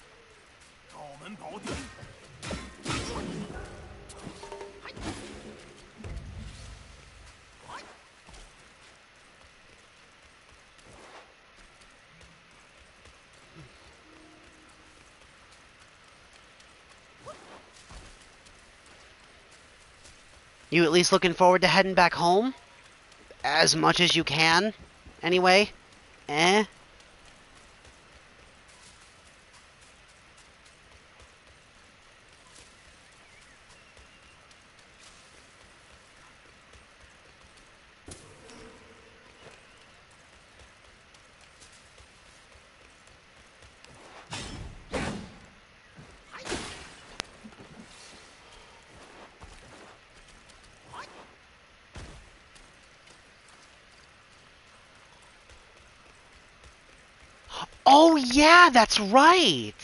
You at least looking forward to heading back home? As much as you can, anyway? Eh? Oh yeah, that's right!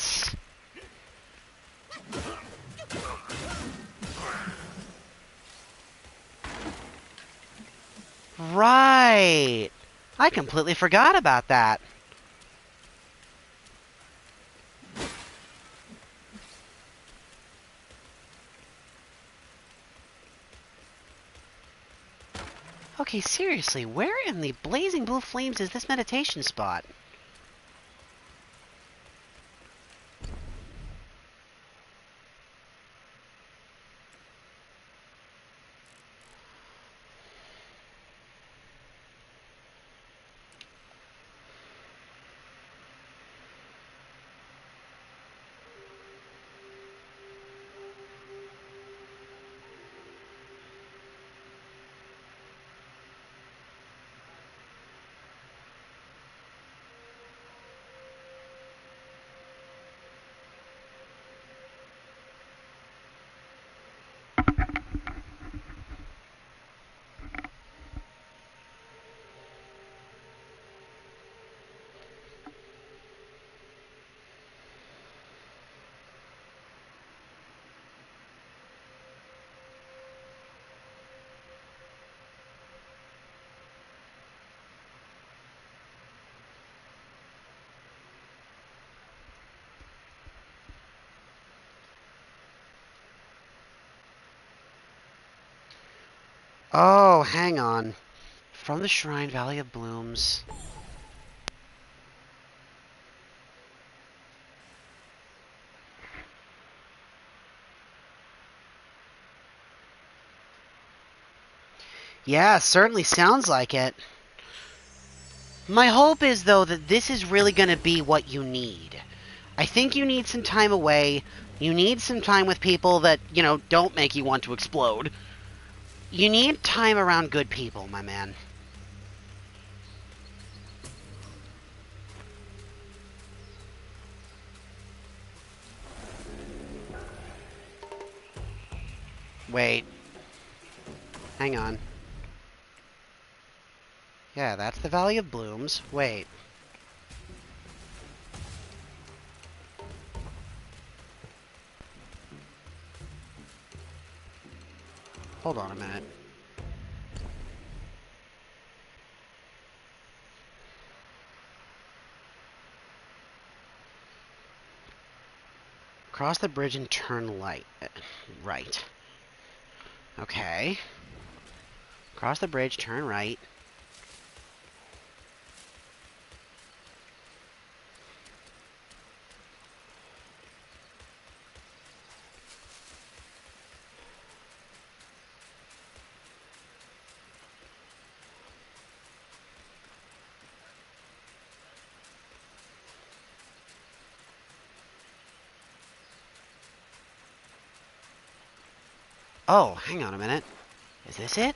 Right! I completely forgot about that. Okay, seriously, where in the blazing blue flames is this meditation spot? Oh, hang on. From the Shrine, Valley of Blooms. Yeah, certainly sounds like it. My hope is, though, that this is really going to be what you need. I think you need some time away. You need some time with people that, don't make you want to explode. You need time around good people, my man. Wait. Hang on. Yeah, that's the Valley of Blooms. Wait. Hold on a minute. Cross the bridge and turn right. Okay. Cross the bridge, turn right. Oh, hang on a minute. Is this it?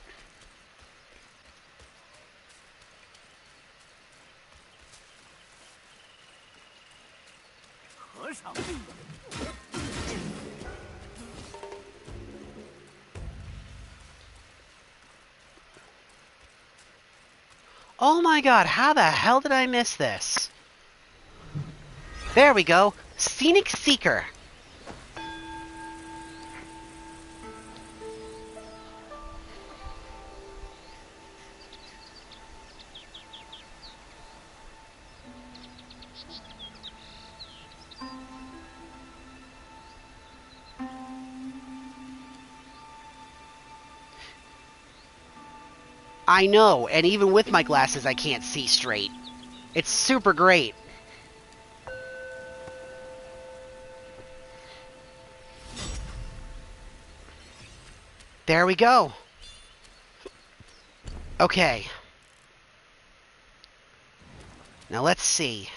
Oh my god, how the hell did I miss this? There we go. Scenic Seeker. I know, and even with my glasses I can't see straight. It's super great. There we go. Okay. Now let's see.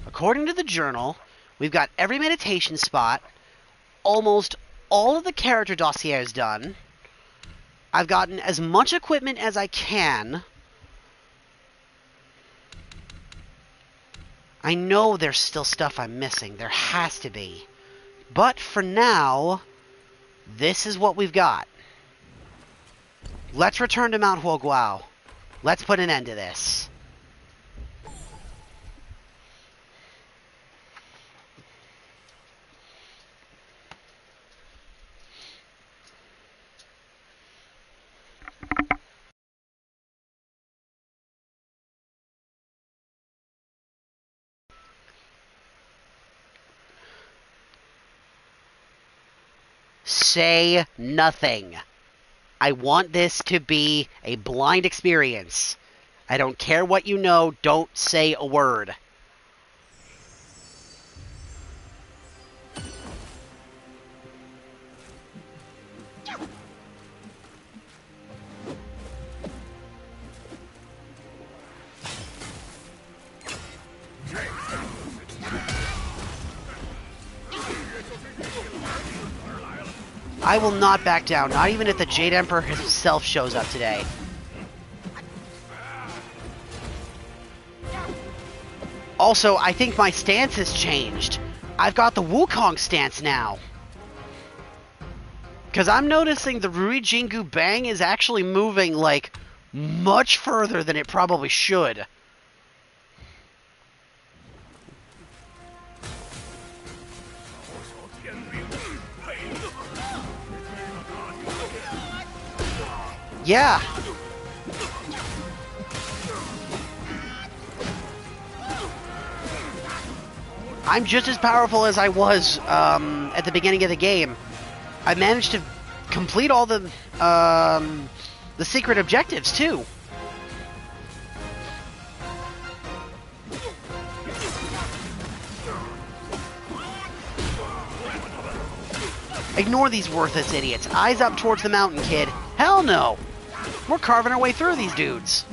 According to the journal, we've got every meditation spot, almost all of the character dossiers done. I've gotten as much equipment as I can. I know there's still stuff I'm missing. There has to be. But for now, this is what we've got. Let's return to Mount Huoguao. Let's put an end to this. Say nothing. I want this to be a blind experience. I don't care what you know, don't say a word. I will not back down, not even if the Jade Emperor himself shows up today. Also, I think my stance has changed. I've got the Wukong stance now. Because I'm noticing the Rui Jingu Bang is actually moving, like, much further than it probably should. Yeah. I'm just as powerful as I was at the beginning of the game. I managed to complete all the The secret objectives, too. Ignore these worthless idiots. Eyes up towards the mountain, kid. Hell no! We're carving our way through these dudes.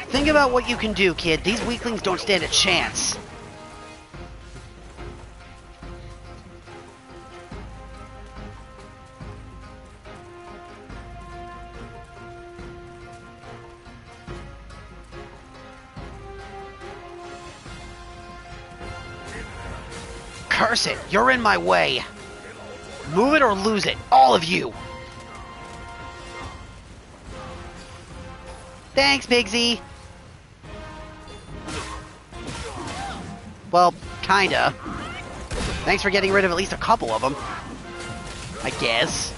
Think about what you can do, kid. These weaklings don't stand a chance. Curse it! You're in my way! Move it or lose it, all of you! Thanks, Pigsy! Well, kinda. Thanks for getting rid of at least a couple of them. I guess.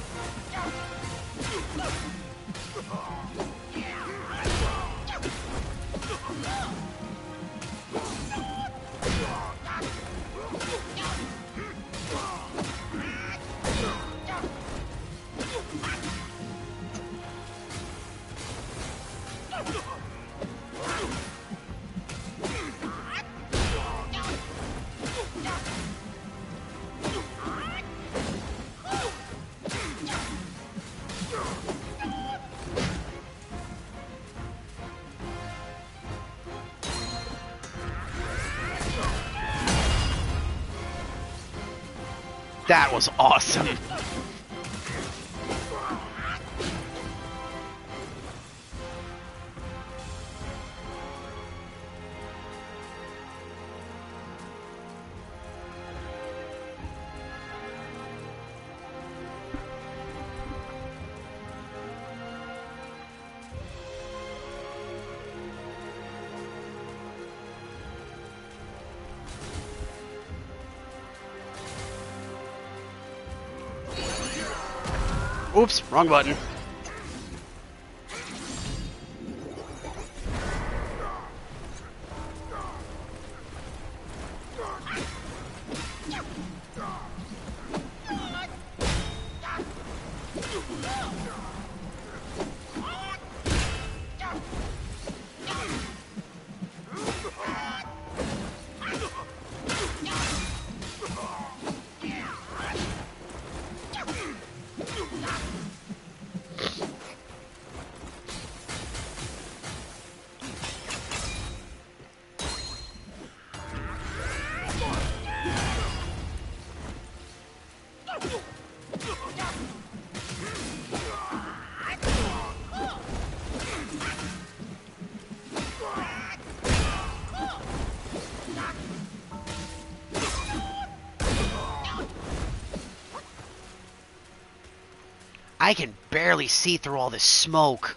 That was awesome. Oops, wrong button. I can barely see through all this smoke.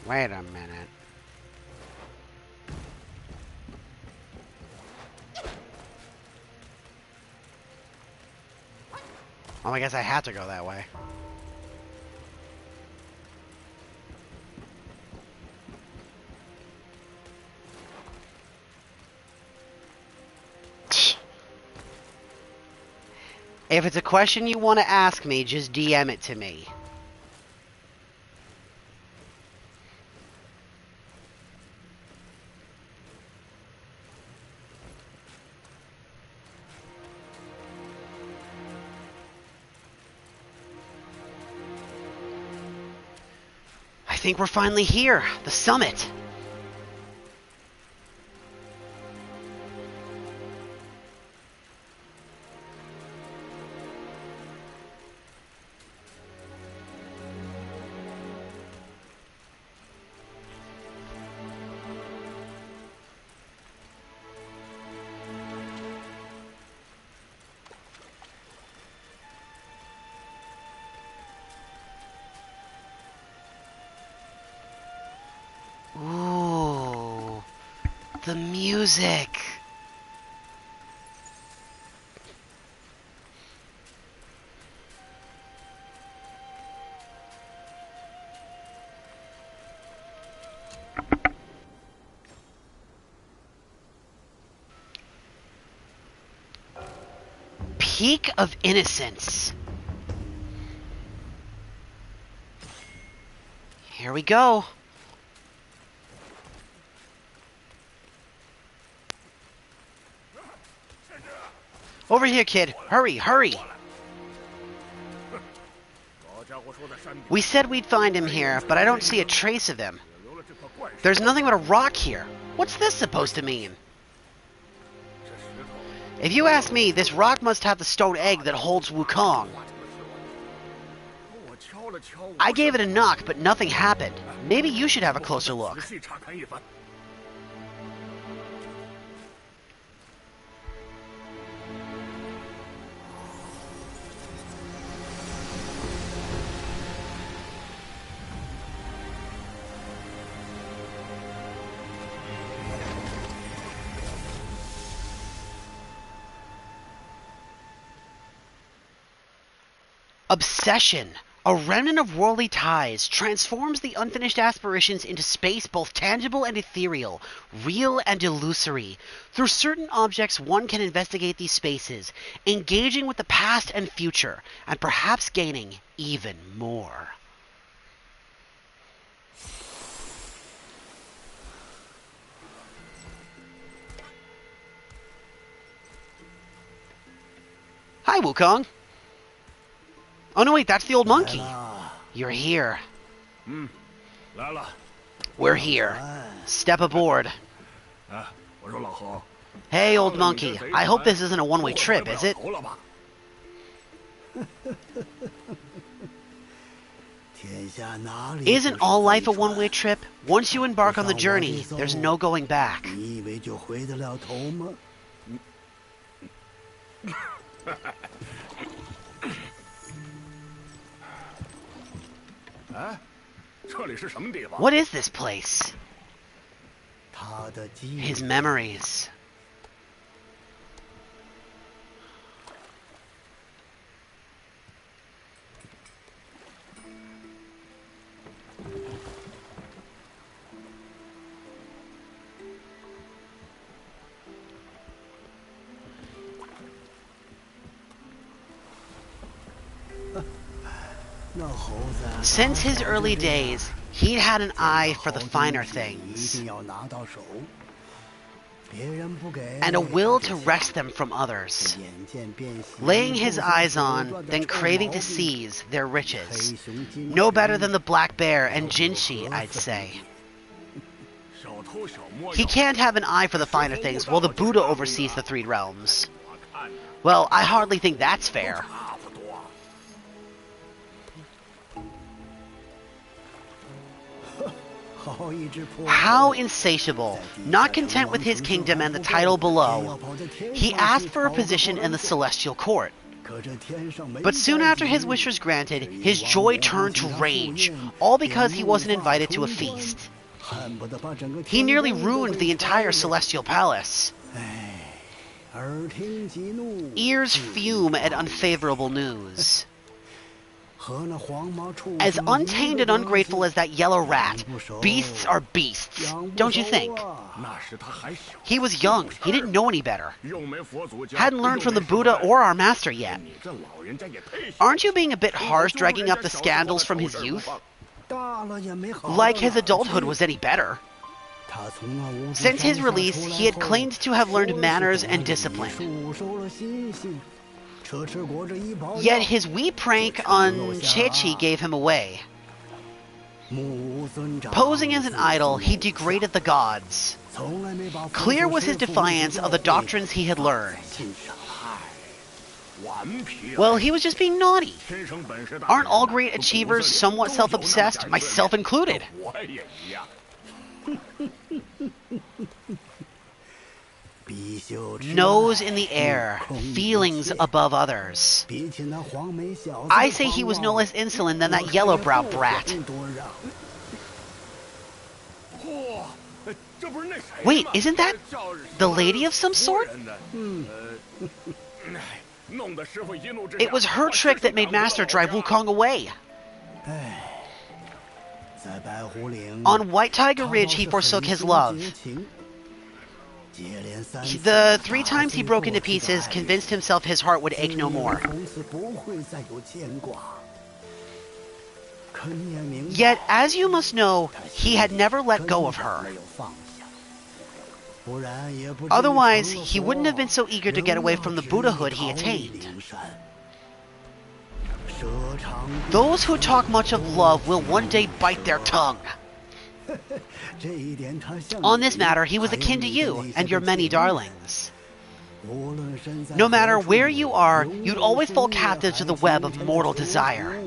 Wait a minute. Well, I guess I had to go that way. If it's a question you want to ask me, just DM it to me. I think we're finally here. The summit. The music. Peak of innocence. Here we go. Over here, kid. Hurry, hurry. We said we'd find him here, but I don't see a trace of him. There's nothing but a rock here. What's this supposed to mean? If you ask me, this rock must have the stone egg that holds Wukong. I gave it a knock, but nothing happened. Maybe you should have a closer look. Obsession, a remnant of worldly ties, transforms the unfinished aspirations into space both tangible and ethereal, real and illusory. Through certain objects, one can investigate these spaces, engaging with the past and future, and perhaps gaining even more. Hi, Wukong. Oh, no, wait, that's the old monkey. You're here. We're here. Step aboard. Hey, old monkey. I hope this isn't a one-way trip, is it? Isn't all life a one-way trip? Once you embark on the journey, there's no going back. What is this place? His memories. Since his early days, he'd had an eye for the finer things, and a will to wrest them from others, laying his eyes on, then craving to seize their riches. No better than the black bear and Jinshi, I'd say. He can't have an eye for the finer things while the Buddha oversees the three realms. Well, I hardly think that's fair. How insatiable, not content with his kingdom and the title below, he asked for a position in the celestial court. But soon after his wish was granted, his joy turned to rage, all because he wasn't invited to a feast. He nearly ruined the entire celestial palace. Ears fume at unfavorable news. As untamed and ungrateful as that yellow rat, beasts are beasts, don't you think? He was young. He didn't know any better. Hadn't learned from the Buddha or our master yet. Aren't you being a bit harsh dragging up the scandals from his youth? Like his adulthood was any better. Since his release, he had claimed to have learned manners and discipline. Yet his wee prank on Chechi gave him away. Posing as an idol, he degraded the gods. Clear was his defiance of the doctrines he had learned. Well, he was just being naughty. Aren't all great achievers somewhat self-obsessed, myself included? Nose in the air, feelings above others. I say he was no less insolent than that yellow-browed brat. Wait, isn't that the lady of some sort? It was her trick that made Master drive Wukong away. On White Tiger Ridge, he forsook his love. The 3 times he broke into pieces convinced himself his heart would ache no more. Yet, as you must know, he had never let go of her. Otherwise, he wouldn't have been so eager to get away from the Buddhahood he attained. Those who talk much of love will one day bite their tongue. On this matter, he was akin to you and your many darlings. No matter where you are, you'd always fall captive to the web of mortal desire.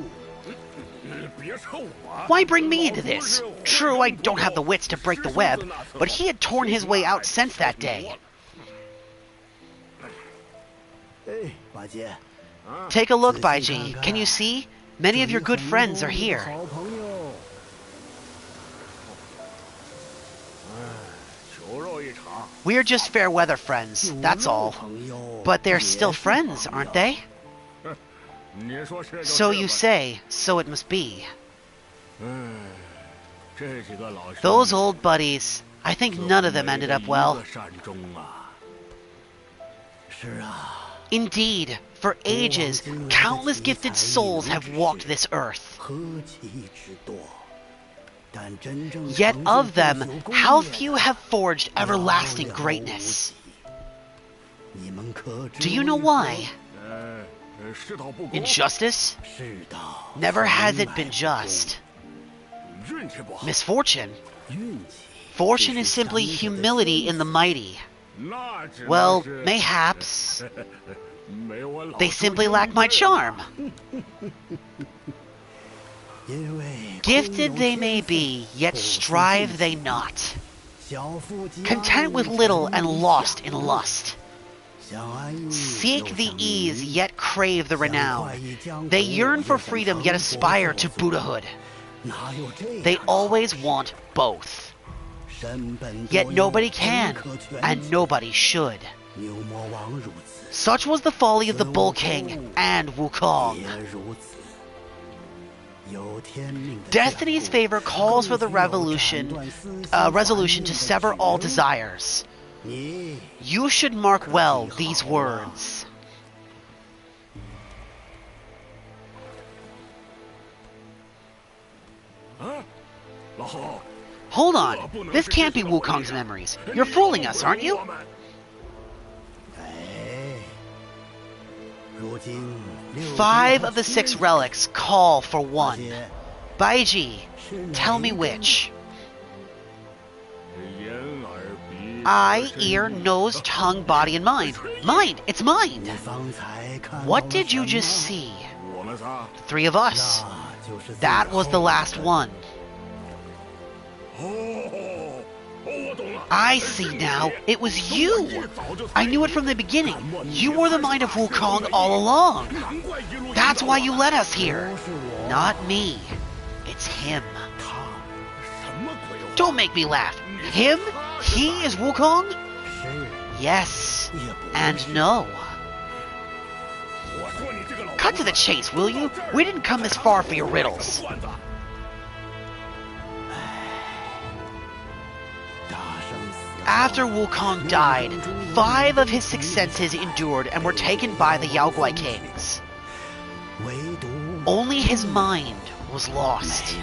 Why bring me into this? True, I don't have the wits to break the web, but he had torn his way out since that day. Take a look, Baiji. Can you see? Many of your good friends are here. We're just fair weather friends, that's all. But they're still friends, aren't they? So you say, so it must be. Those old buddies, I think none of them ended up well. Indeed, for ages, countless gifted souls have walked this earth. Yet of them, how few have forged everlasting greatness? Do you know why? Injustice? Never has it been just. Misfortune? Fortune is simply humility in the mighty. Well, mayhaps. They simply lack my charm. Gifted they may be, yet strive they not. Content with little and lost in lust. Seek the ease, yet crave the renown. They yearn for freedom, yet aspire to Buddhahood. They always want both. Yet nobody can, and nobody should. Such was the folly of the Bull King and Wukong. Destiny's favor calls for the resolution to sever all desires. You should mark well these words. Hold on, this can't be Wukong's memories. You're fooling us, aren't you? Five of the 6 relics call for one. Baiji, tell me which. Eye, ear, nose, tongue, body, and mind. Mind! It's mind! What did you just see? 3 of us. That was the last one. I see now. It was you. I knew it from the beginning. You were the mind of Wukong all along. That's why you led us here. Not me. It's him. Don't make me laugh. Him? He is Wukong? Yes. And no. Cut to the chase, will you? We didn't come this far for your riddles. After Wukong died, 5 of his 6 senses endured and were taken by the Yaoguai kings. Only his mind was lost.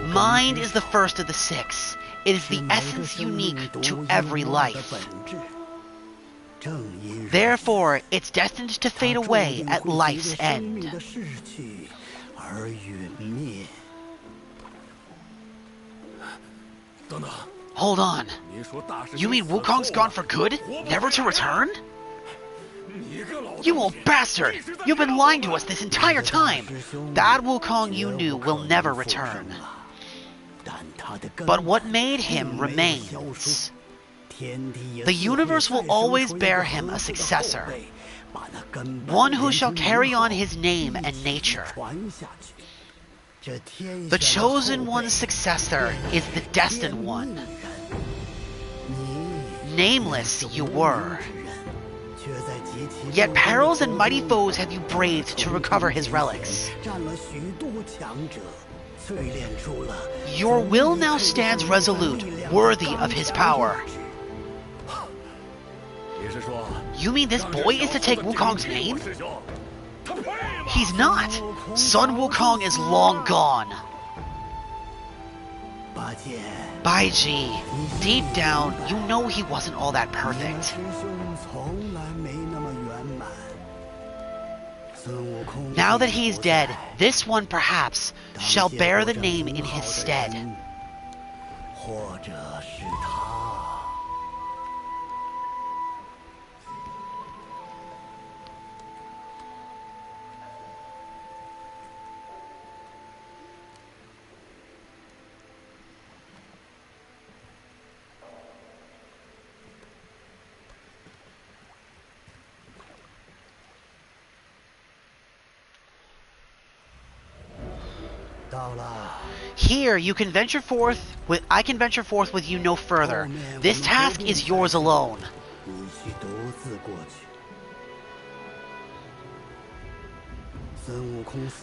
Mind is the first of the 6. It is the essence unique to every life. Therefore, it's destined to fade away at life's end. Hold on. You mean Wukong's gone for good? Never to return? You old bastard! You've been lying to us this entire time! That Wukong you knew will never return. But what made him remains. The universe will always bear him a successor. One who shall carry on his name and nature. The chosen one's successor is the destined one. Nameless you were. Yet perils and mighty foes have you braved to recover his relics. Your will now stands resolute, worthy of his power. You mean this boy is to take Wukong's name? He's not. Son Wukong is long gone. Baiji, deep down, you know he wasn't all that perfect. Now that he is dead, this one perhaps shall bear the name in his stead. Here you can venture forth with I can venture forth with you no further. This task is yours alone.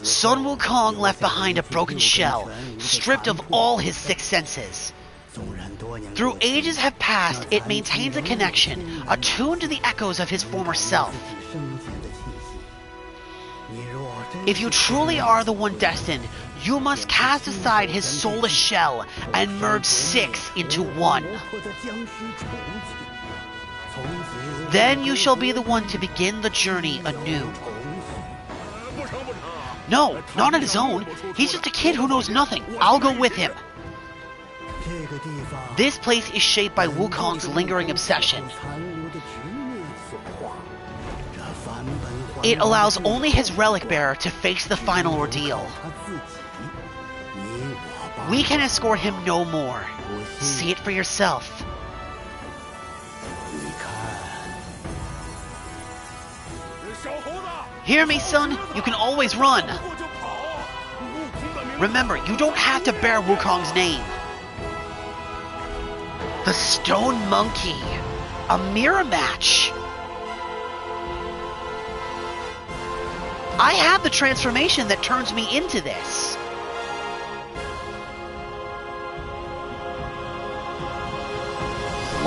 Sun Wukong left behind a broken shell, stripped of all his six senses. Through ages have passed, it maintains a connection, attuned to the echoes of his former self. If you truly are the one destined, you must cast aside his soulless shell and merge six into one. Then you shall be the one to begin the journey anew. No, not on his own. He's just a kid who knows nothing. I'll go with him. This place is shaped by Wukong's lingering obsession. It allows only his relic bearer to face the final ordeal. We can escort him no more. See it for yourself. Hear me, son? You can always run. Remember, you don't have to bear Wukong's name. The Stone Monkey. A mirror match. I have the transformation that turns me into this.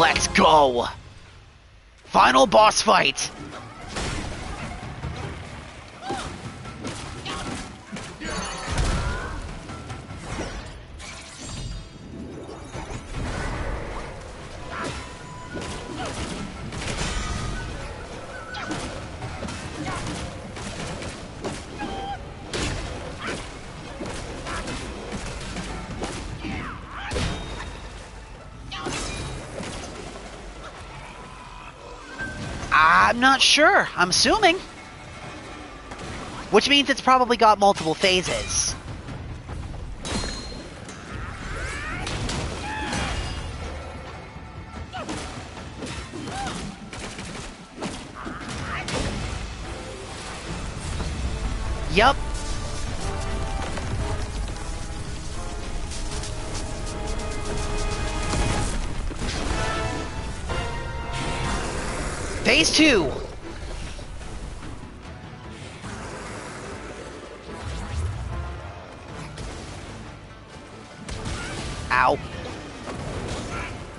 Let's go. Final boss fight. I'm not sure. I'm assuming. Which means it's probably got multiple phases. Yup. Phase 2. Ow.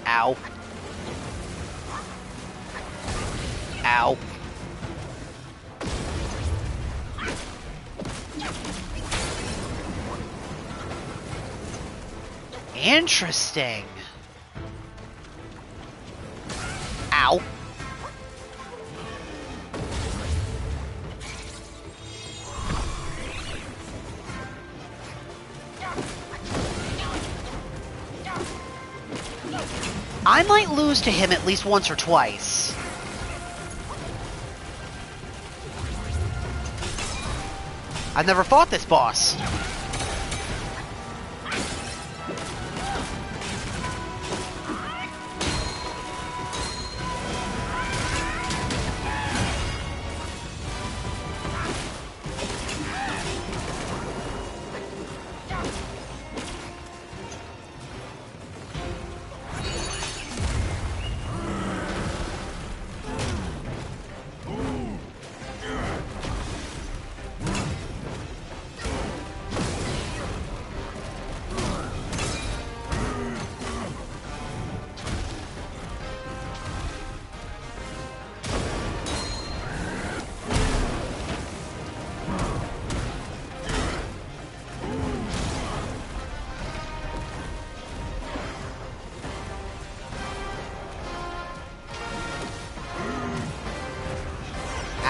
Ow. Ow. Interesting. Ow. I might lose to him at least once or twice. I've never fought this boss.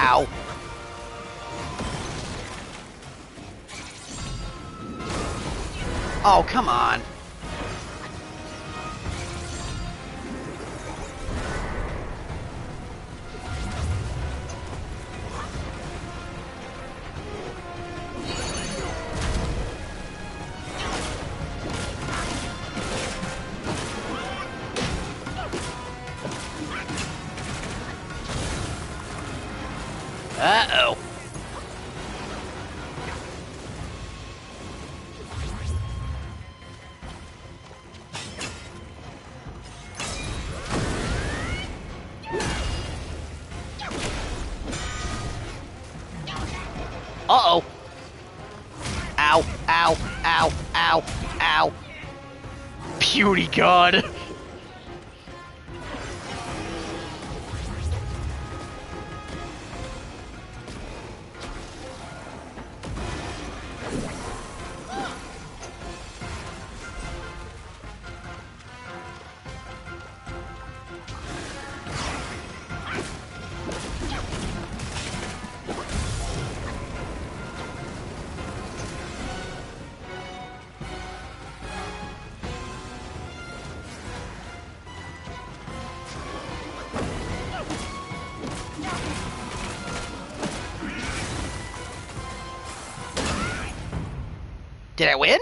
Ow. Oh, come on. Uh-oh. Uh-oh. Ow, ow, ow, ow, ow. Beauty God. Did I win?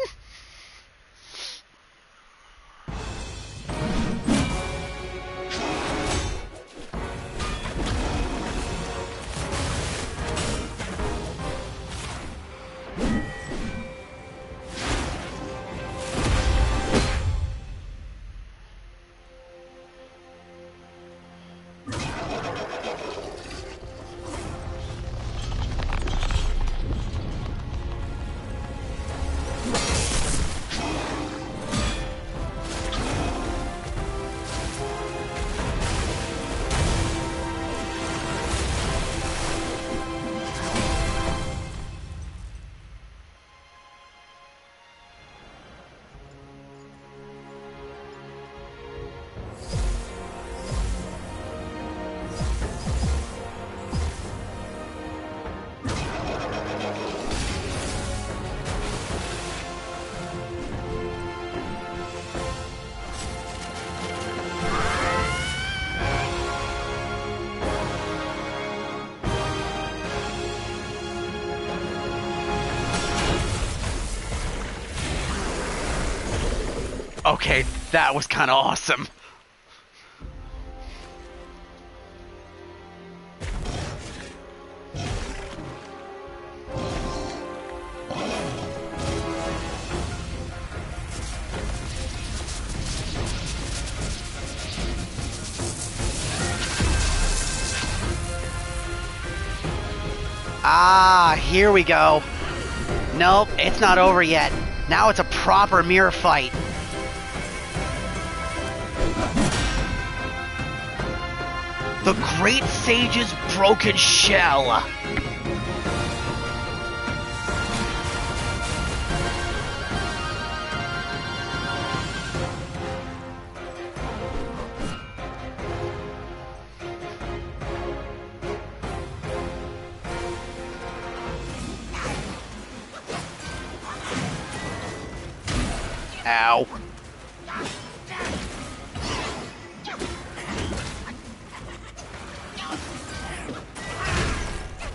Okay, that was kind of awesome. Ah, here we go. Nope, it's not over yet. Now it's a proper mirror fight. The Great Sage's broken shell. Ow.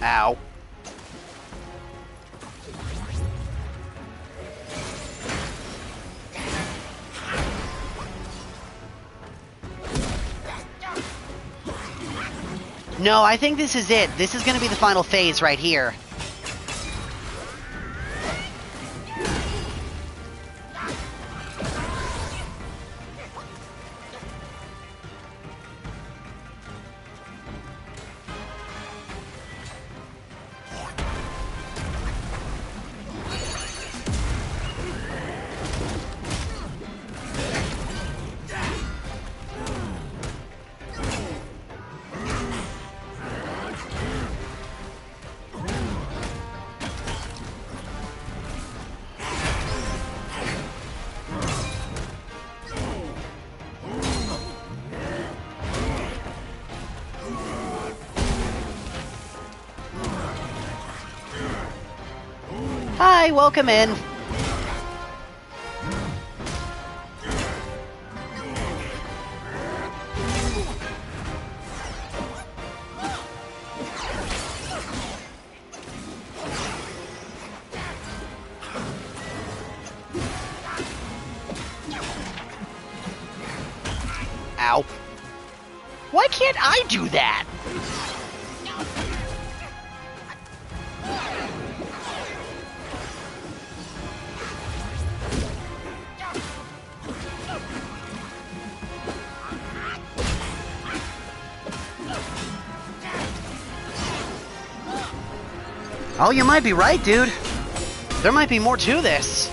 Ow. No, I think this is it. This is going to be the final phase right here. Hi, welcome in. Ow. Why can't I do that? Oh, you might be right, dude. There might be more to this.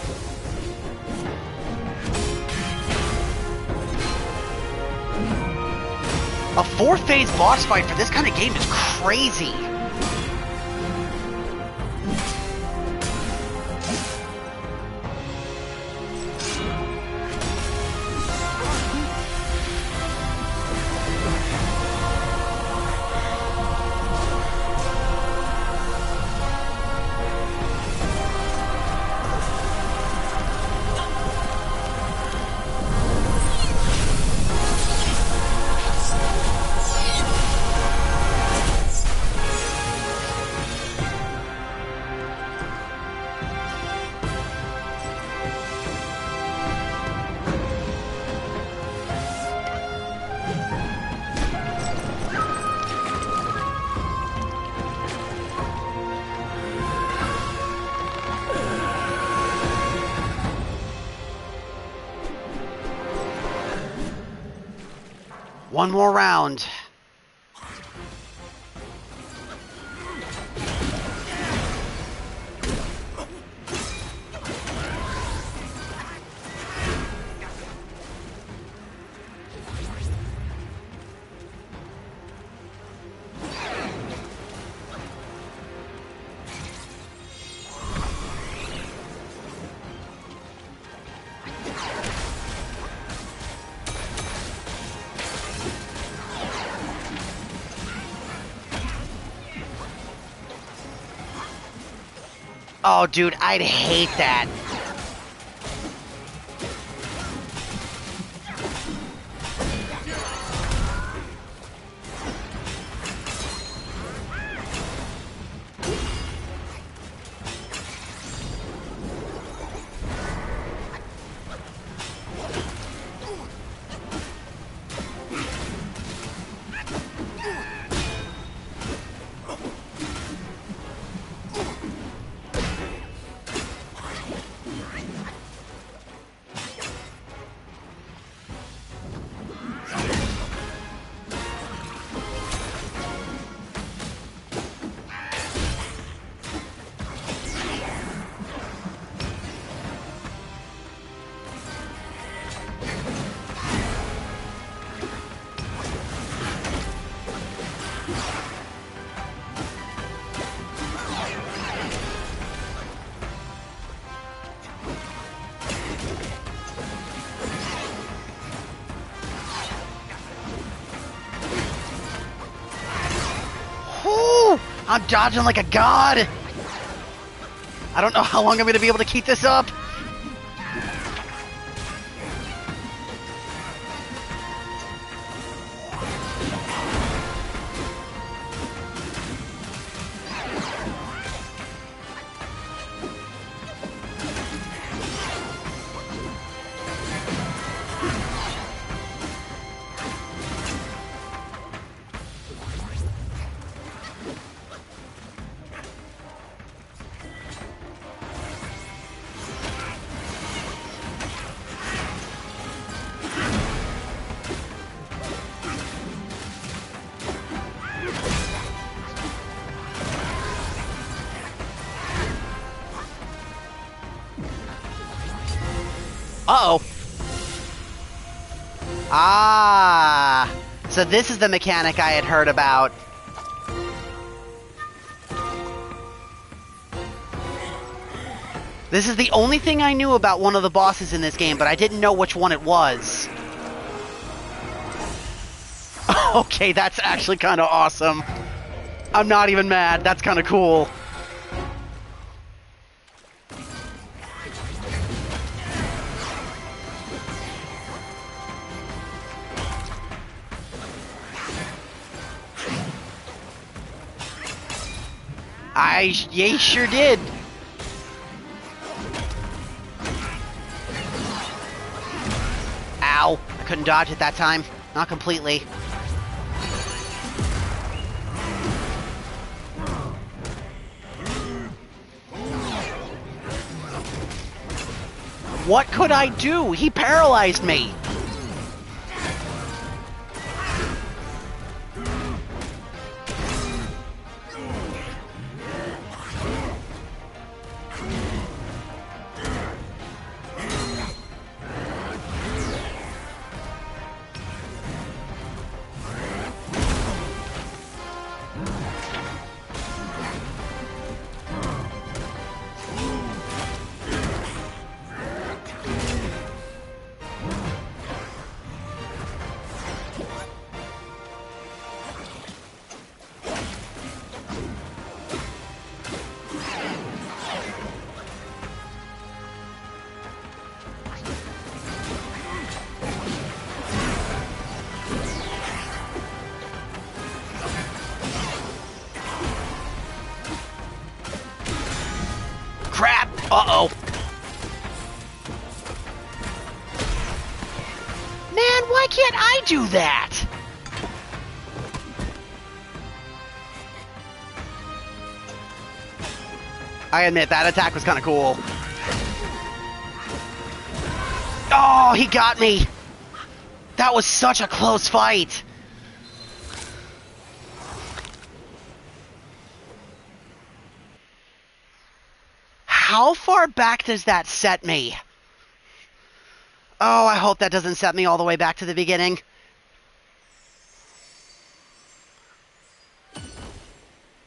A 4-phase boss fight for this kind of game is crazy. One more round. Oh, dude, I'd hate that. Whoo! I'm dodging like a god. I don't know how long I'm going to be able to keep this up. Uh-oh. Ah. So this is the mechanic I had heard about. This is the only thing I knew about one of the bosses in this game, but I didn't know which one it was. Okay, that's actually kind of awesome. I'm not even mad. That's kind of cool. Yeah, he sure did. Ow. I couldn't dodge it that time. Not completely. What could I do? He paralyzed me. Crap! Uh-oh. Man, why can't I do that? I admit, that attack was kind of cool. Oh, he got me! That was such a close fight! How far back does that set me? Oh, I hope that doesn't set me all the way back to the beginning.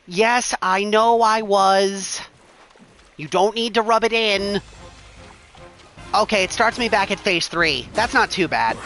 Yes, I know I was. You don't need to rub it in. Okay, it starts me back at phase 3. That's not too bad.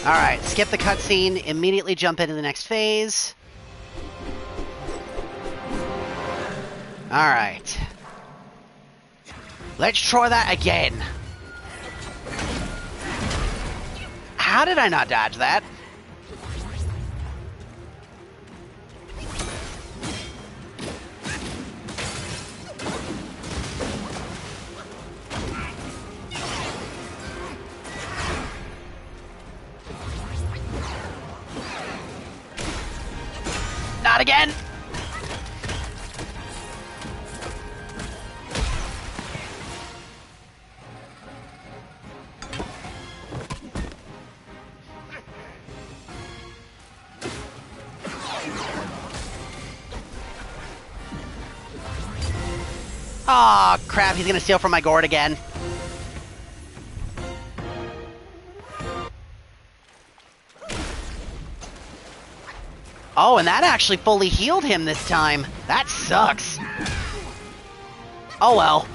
Alright, skip the cutscene, immediately jump into the next phase. Alright. Let's try that again. How did I not dodge that? Not again! Aw, oh, crap, he's gonna steal from my gourd again. Oh, and that actually fully healed him this time. That sucks. Oh well.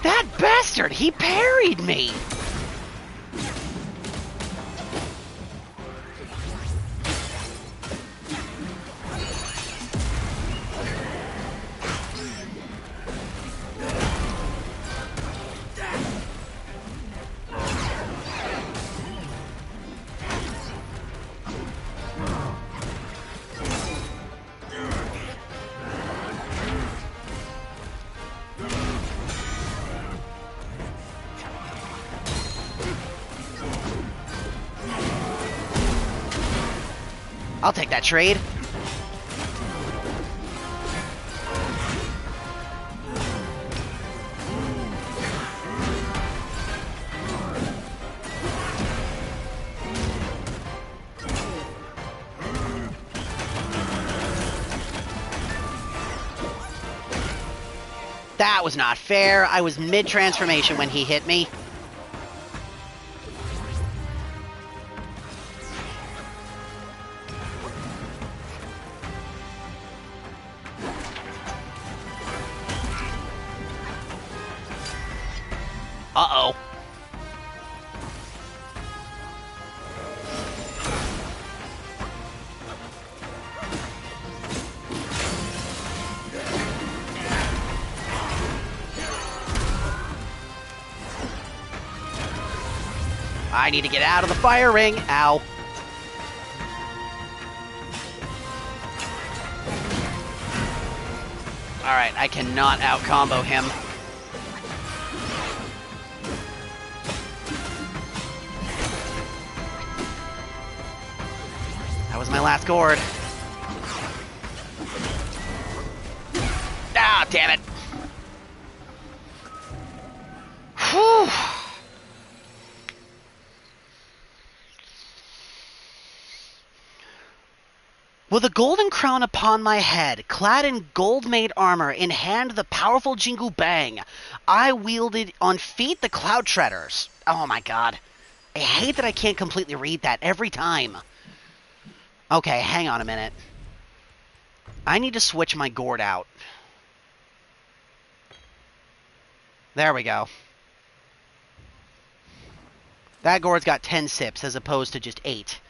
That bastard! He parried me! I'll take that trade. That was not fair. I was mid-transformation when he hit me. Uh-oh. I need to get out of the fire ring. Ow. Alright, I cannot out-combo him. That was my last gourd. Ah, damn it. Whew. With a golden crown upon my head, clad in gold-made armor, in hand the powerful Jingu Bang, I wielded on feet the Cloud Treaders. Oh my god. I hate that I can't completely read that every time. Okay, hang on a minute. I need to switch my gourd out. There we go. That gourd's got 10 sips as opposed to just 8.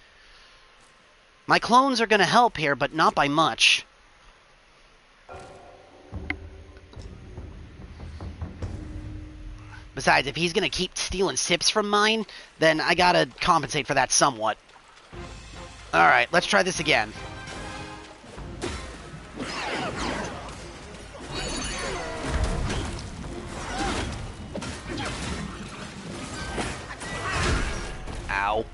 My clones are going to help here, but not by much. Besides, if he's going to keep stealing sips from mine, then I got to compensate for that somewhat. Alright, let's try this again. Ow.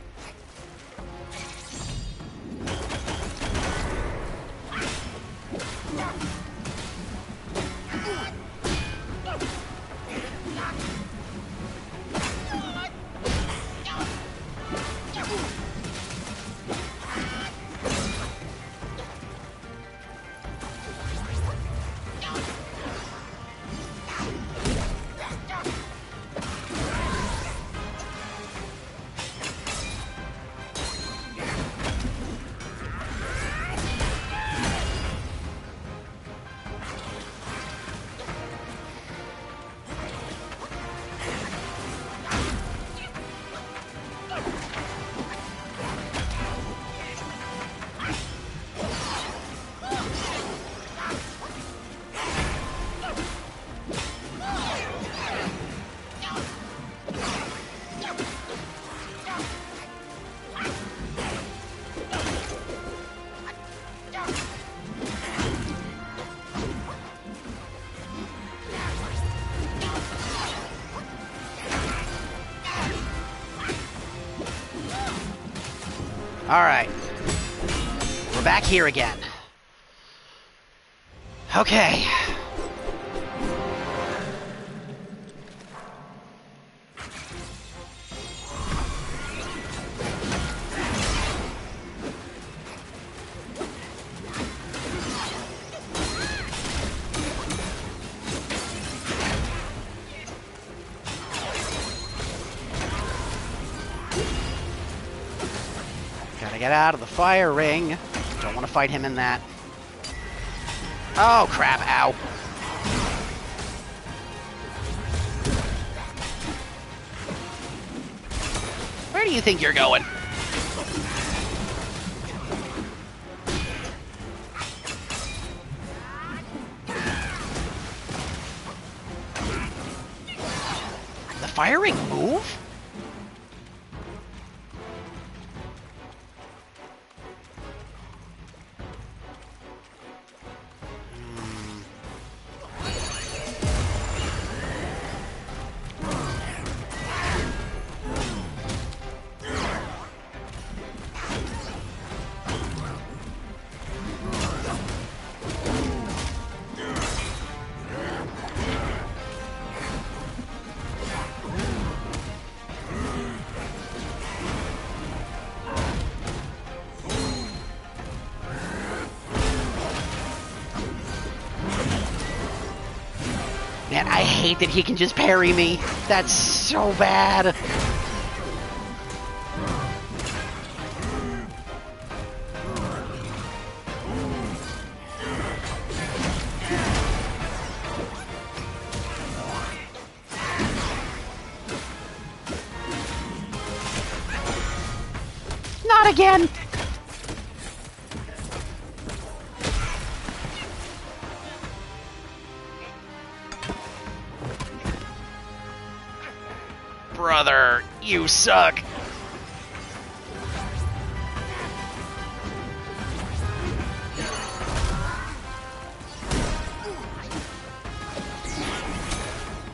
Alright. We're back here again. Okay. Gotta get out of the fire ring. Don't want to fight him in that. Oh, crap. Ow. Where do you think you're going? The fire ring move? Man, I hate that he can just parry me. That's so bad. Not again! Brother, you suck.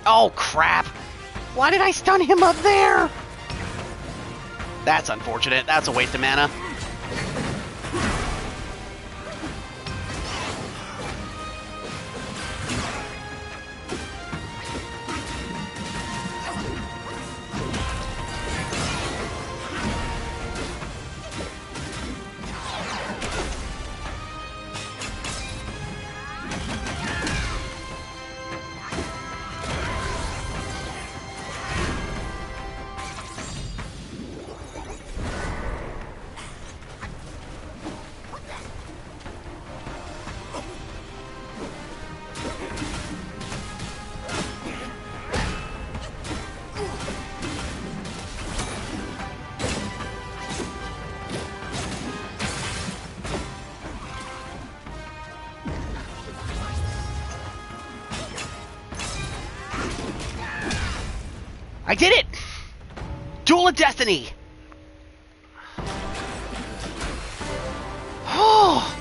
Oh, crap. Why did I stun him up there? That's unfortunate. That's a waste of mana. I did it! Duel of Destiny! Oh!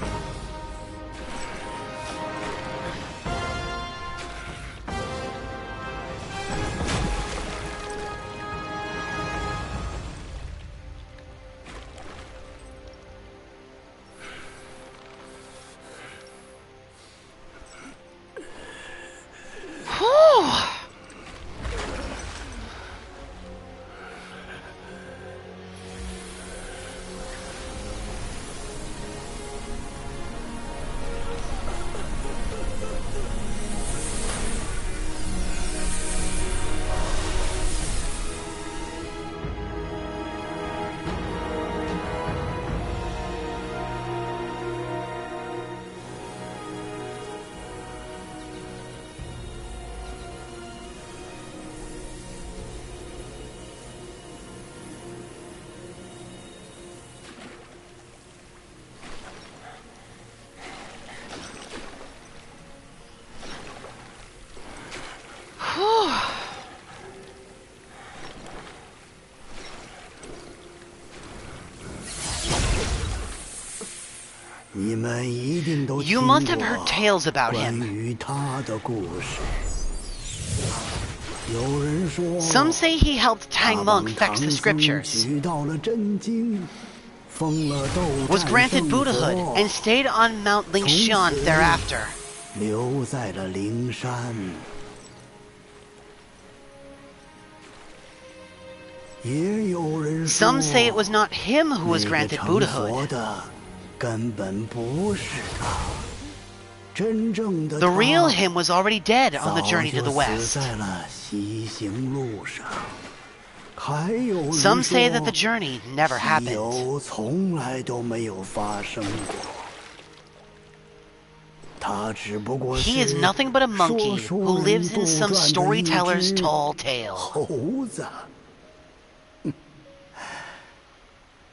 You must have heard tales about him. Some say he helped Tang Monk fetch the scriptures, was granted Buddhahood, and stayed on Mount Lingshan thereafter. Some say it was not him who was granted Buddhahood. The real him was already dead on the journey to the west. Some say that the journey never happened. He is nothing but a monkey who lives in some storyteller's tall tale.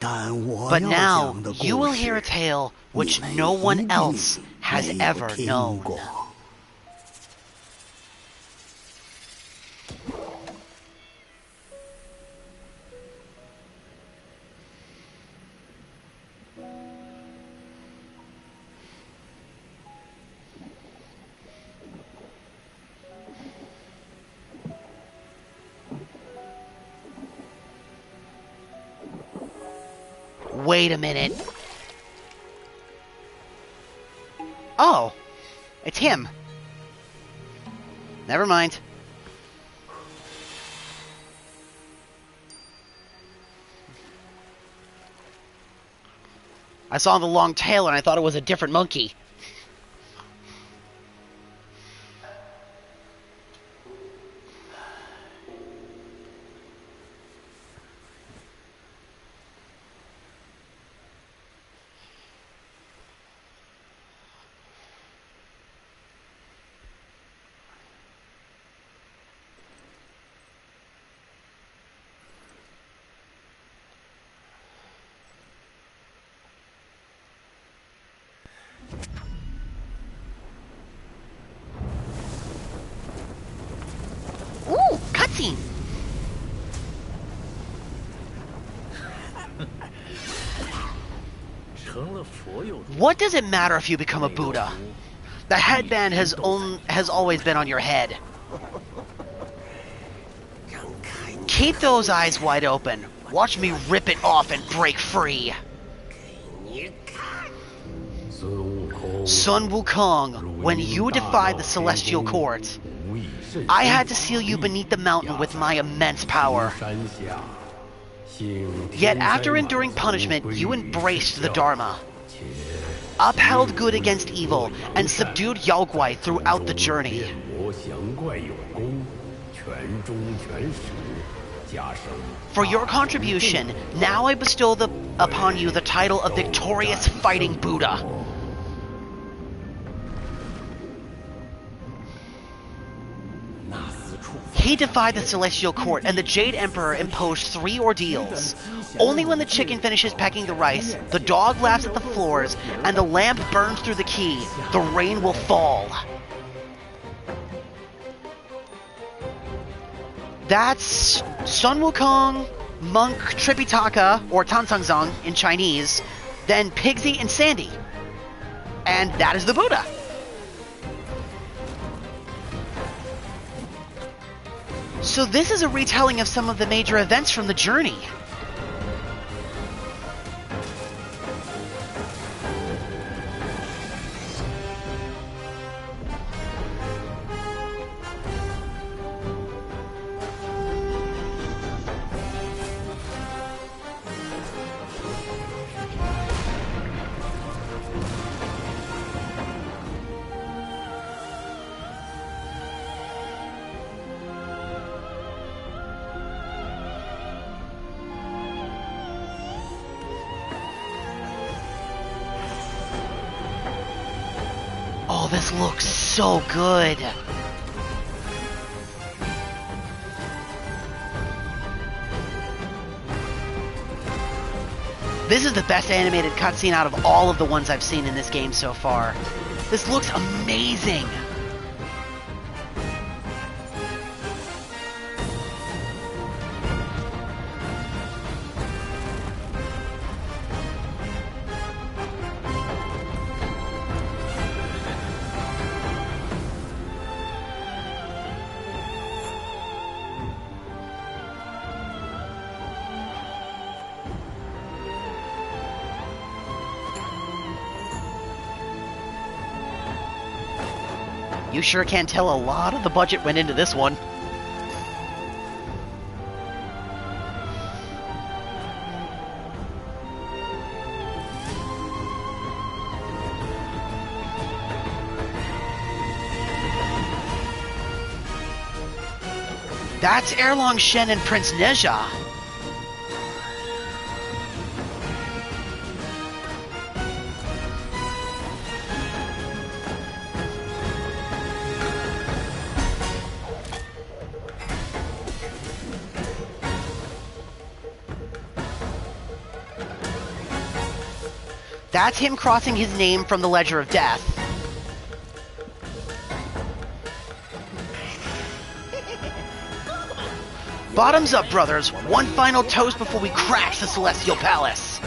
But now, you will hear a tale which no one else has ever known. Wait a minute. Oh, it's him. Never mind. I saw the long tail and I thought it was a different monkey. cutscene. What does it matter if you become a Buddha? The headband has always been on your head. Keep those eyes wide open. Watch me rip it off and break free. Sun Wukong, when you defied the Celestial Court, I had to seal you beneath the mountain with my immense power. Yet after enduring punishment, you embraced the Dharma, upheld good against evil, and subdued Yaoguai throughout the journey. For your contribution, now I bestow upon you the title of Victorious Fighting Buddha. He defied the Celestial Court, and the Jade Emperor imposed 3 ordeals. Only when the chicken finishes pecking the rice, the dog laughs at the floors, and the lamp burns through the key, the rain will fall. That's Sun Wukong, Monk Tripitaka, or Tansangzang in Chinese, then Pigsy and Sandy. And that is the Buddha. So this is a retelling of some of the major events from the journey. Oh, this looks so good. This is the best animated cutscene out of all of the ones I've seen in this game so far. This looks amazing. You sure can tell a lot of the budget went into this one. That's Erlong Shen and Prince Neja. That's him crossing his name from the Ledger of Death. Bottoms up, brothers. One final toast before we crash the Celestial Palace.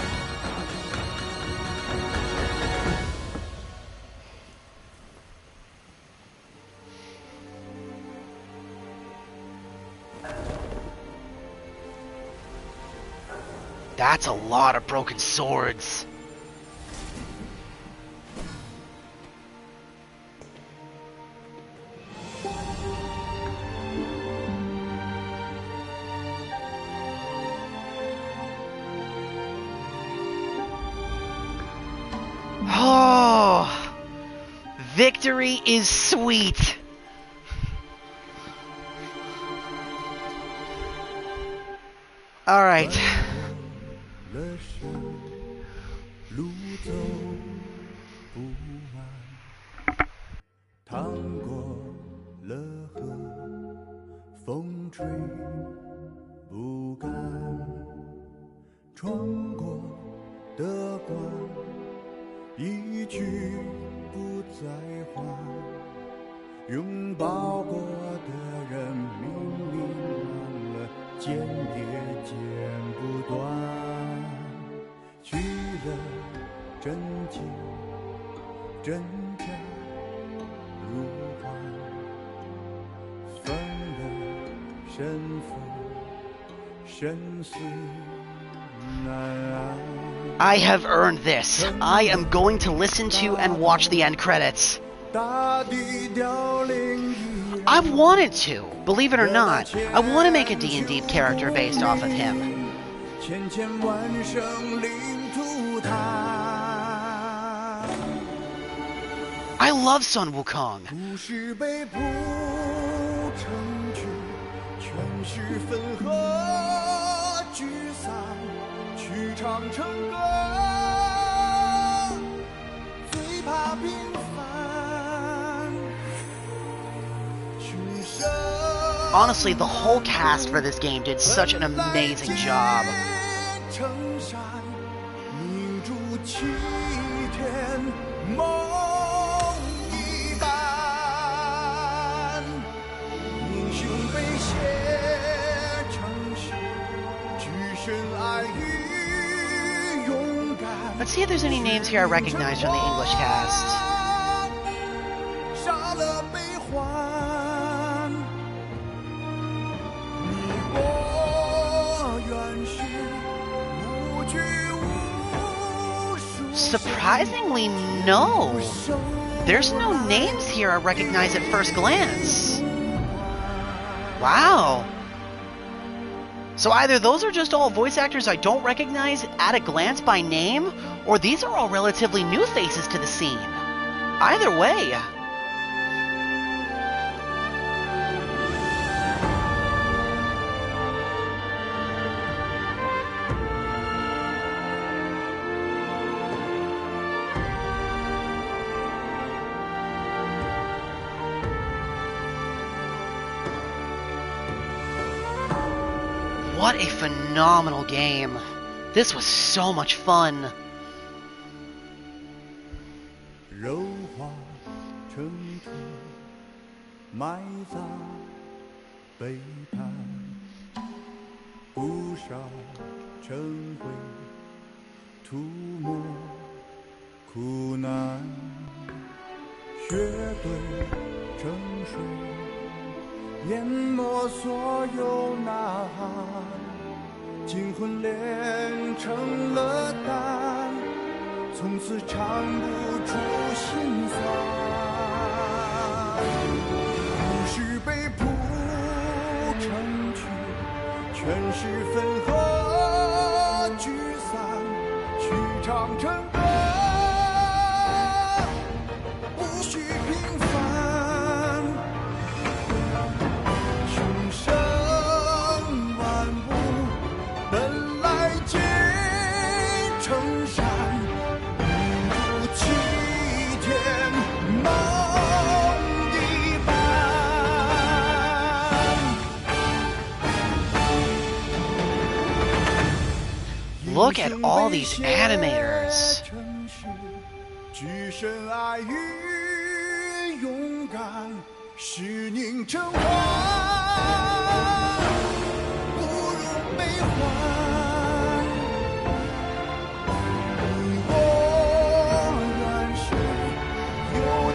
That's a lot of broken swords. Oh, victory is sweet. All right. 了山，路走不完，趟过了河，风吹不干，穿过的关，一去不再还，拥抱过的人，明明间也剪不断，去了真情真假如幻，分了身份生死难安。 I have earned this. I am going to listen to and watch the end credits. 大地凋零依然 I've wanted to, believe it or not. I want to make a D&D character based off of him. 千千万生灵涂炭， I love Sun Wukong. 故事被谱成曲，全是分合聚散，曲唱成歌，最怕平凡。群生 Honestly, the whole cast for this game did such an amazing job. 成山，明珠齐天，梦一般。英雄被写成诗，只剩爱与勇敢。 Let's see if there's any names here I recognize from the English cast. 杀了悲欢，你我原是无拘无束。 Surprisingly, no. There's no names here I recognize at first glance. Wow. So either those are just all voice actors I don't recognize at a glance by name, or these are all relatively new faces to the scene. Either way. What a phenomenal game. This was so much fun. 柔化成土，埋葬背叛，不烧成灰，涂抹苦难，血兑成水，淹没所有呐喊，精魂炼成了丹。 从此唱不出心酸，故事被谱成曲，全是分合聚散，曲唱成歌，不需平凡，众生万物本来皆成山。 齐天梦一般。Look at all these animators. 只剩爱与勇敢，是凝成花，不容悲欢。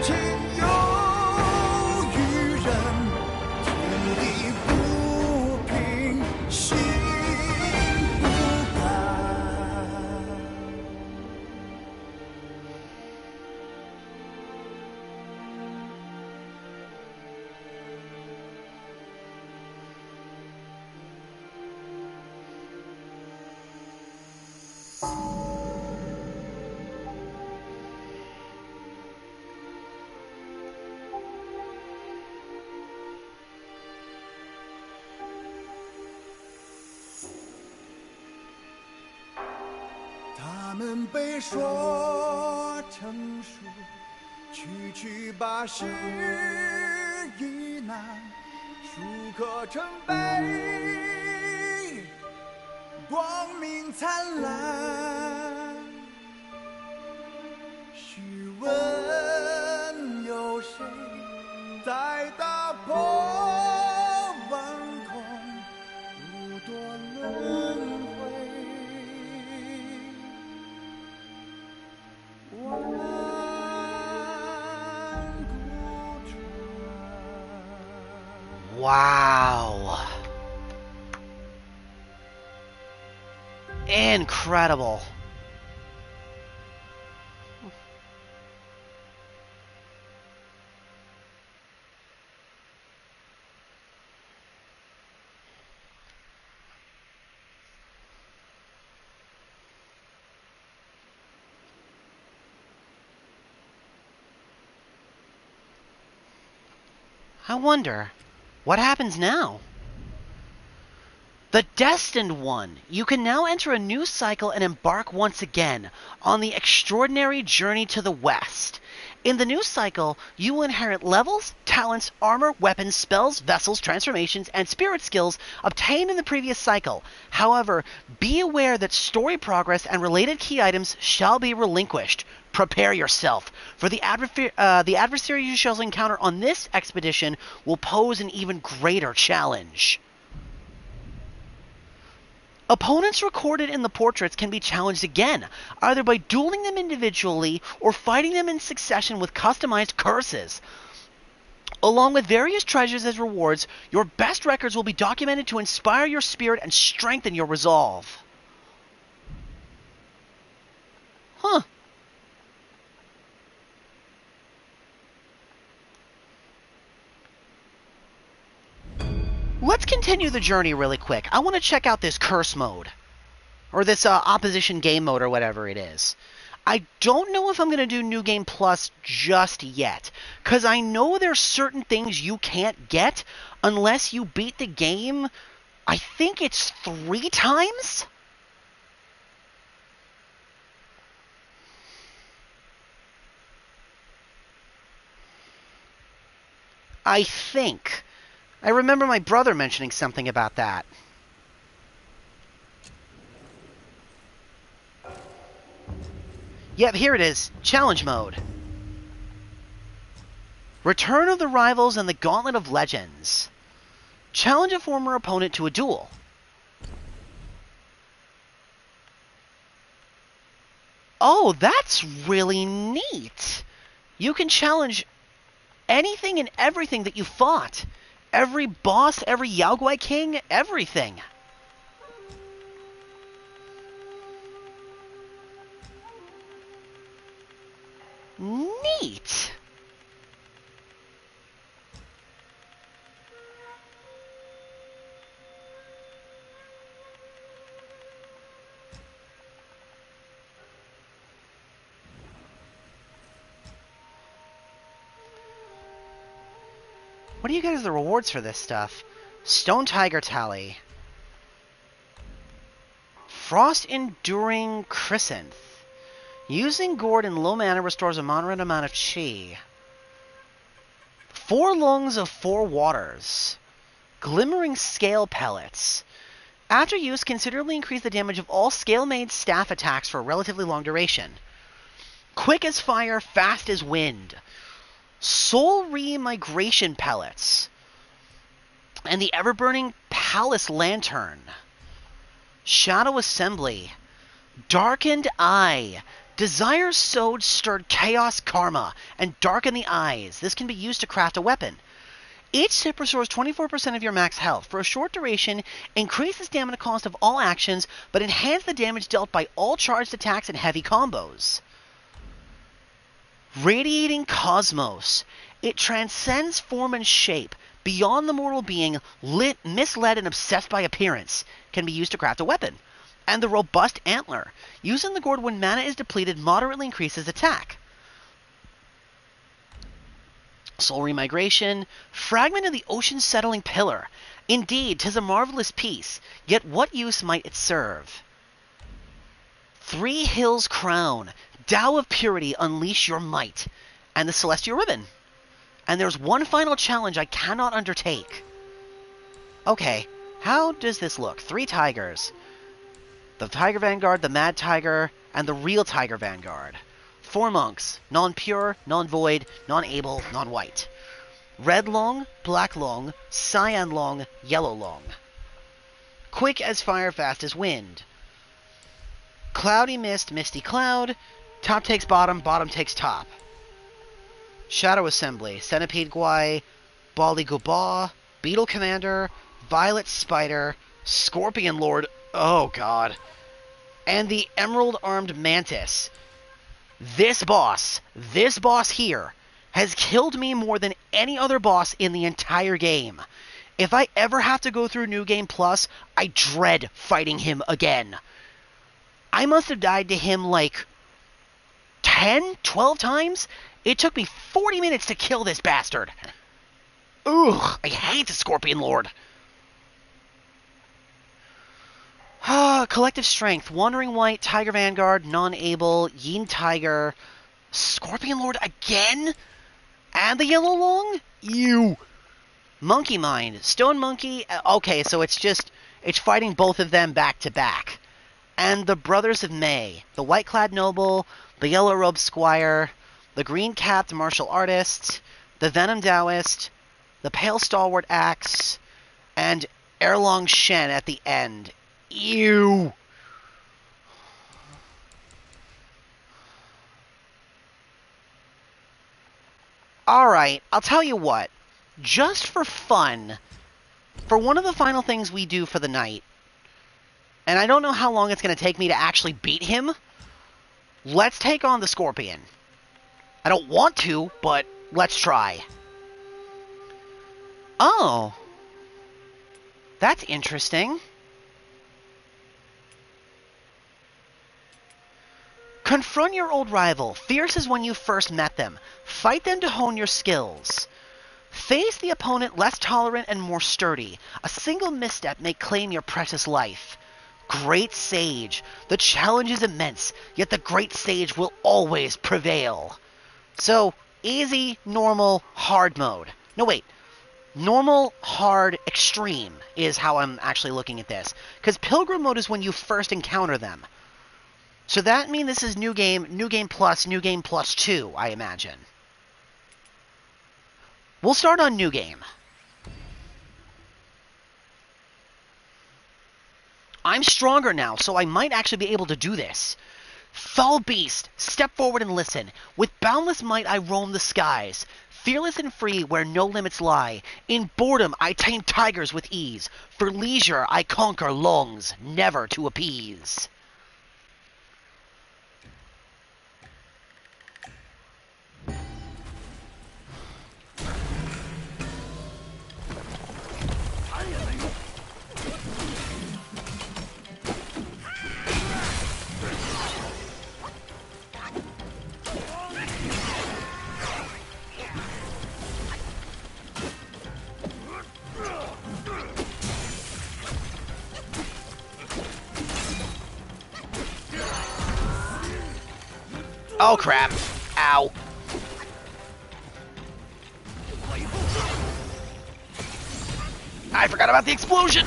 情有于人，天地不平，心不甘。他们被说成书，区区八十一难，书刻成碑，光明灿烂。试问有谁在打破万空？如 Wow. Incredible. I wonder, what happens now? The Destined One! You can now enter a new cycle and embark once again on the extraordinary journey to the West. In the new cycle, you will inherit levels, talents, armor, weapons, spells, vessels, transformations, and spirit skills obtained in the previous cycle. However, be aware that story progress and related key items shall be relinquished. Prepare yourself, for the adversary you shall encounter on this expedition will pose an even greater challenge. Opponents recorded in the portraits can be challenged again, either by dueling them individually or fighting them in succession with customized curses. Along with various treasures as rewards, your best records will be documented to inspire your spirit and strengthen your resolve. Huh. Let's continue the journey really quick. I want to check out this curse mode. Or this opposition game mode or whatever it is. I don't know if I'm going to do New Game Plus just yet. Because I know there's certain things you can't get unless you beat the game, I think it's 3 times? I think. I remember my brother mentioning something about that. Yep, here it is. Challenge mode. Return of the Rivals and the Gauntlet of Legends. Challenge a former opponent to a duel. Oh, that's really neat. You can challenge anything and everything that you fought. Every boss, every Yaoguai King, everything. Neat. What do you get as the rewards for this stuff? Stone Tiger Tally. Frost Enduring Chrysanth. Using gourd in low mana restores a moderate amount of chi. 4 lungs of 4 waters. Glimmering Scale Pellets. After use, considerably increase the damage of all scale-made staff attacks for a relatively long duration. Quick as fire, fast as wind. Soul Re-Migration Pellets. And the ever-burning Palace Lantern. Shadow Assembly. Darkened Eye. Desire sowed stirred chaos karma and darken the eyes. This can be used to craft a weapon. Each sip restores 24% of your max health. For a short duration, increase the stamina cost of all actions, but enhance the damage dealt by all charged attacks and heavy combos. Radiating Cosmos. It transcends form and shape, beyond the mortal being, misled and obsessed by appearance. Can be used to craft a weapon. And the Robust Antler. Using the gourd when mana is depleted moderately increases attack. Soul Remigration. Fragment of the Ocean Settling Pillar. Indeed, 'tis a marvelous piece, yet what use might it serve? 3 Hills Crown. Tao of Purity, unleash your might. And the Celestial Ribbon. And there's one final challenge I cannot undertake. Okay, how does this look? 3 tigers. The Tiger Vanguard, the Mad Tiger, and the Real Tiger Vanguard. 4 monks. Non-pure, non-void, non-able, non-white. Red long, black long, cyan long, yellow long. Quick as fire, fast as wind. Cloudy mist, misty cloud. Top takes bottom, bottom takes top. Shadow Assembly. Centipede Guai, Bali Guba, Beetle Commander, Violet Spider, Scorpion Lord, oh god, and the Emerald Armed Mantis. This boss here, has killed me more than any other boss in the entire game. If I ever have to go through New Game Plus, I dread fighting him again. I must have died to him like 10, 12 times? It took me 40 minutes to kill this bastard. Ugh, I hate the Scorpion Lord. Collective Strength, Wandering White, Tiger Vanguard, Non-Able, Yin Tiger, Scorpion Lord again? And the Yellow Long? Ew. Monkey Mind, Stone Monkey, okay, so it's fighting both of them back to back. And the Brothers of May, the White-Clad Noble, the Yellow-Robed Squire, the Green-Capped Martial Artist, the Venom Taoist, the Pale Stalwart Axe, and Erlong Shen at the end. Ew! Alright, I'll tell you what. Just for fun, for one of the final things we do for the night, and I don't know how long it's going to take me to actually beat him, let's take on the Scorpion. I don't want to, but let's try. Oh. That's interesting. Confront your old rival, fierce as when you first met them. Fight them to hone your skills. Face the opponent less tolerant and more sturdy. A single misstep may claim your precious life. Great Sage. The challenge is immense, yet the Great Sage will always prevail. So, easy, normal, hard mode. No, wait. Normal, hard, extreme is how I'm actually looking at this. Because Pilgrim mode is when you first encounter them. So that means this is New Game Plus 2, I imagine. We'll start on New Game. I'm stronger now, so I might actually be able to do this. Foul Beast, step forward and listen. With boundless might I roam the skies. Fearless and free where no limits lie. In boredom I tame tigers with ease. For leisure I conquer lungs, never to appease. Oh crap. Ow. I forgot about the explosion!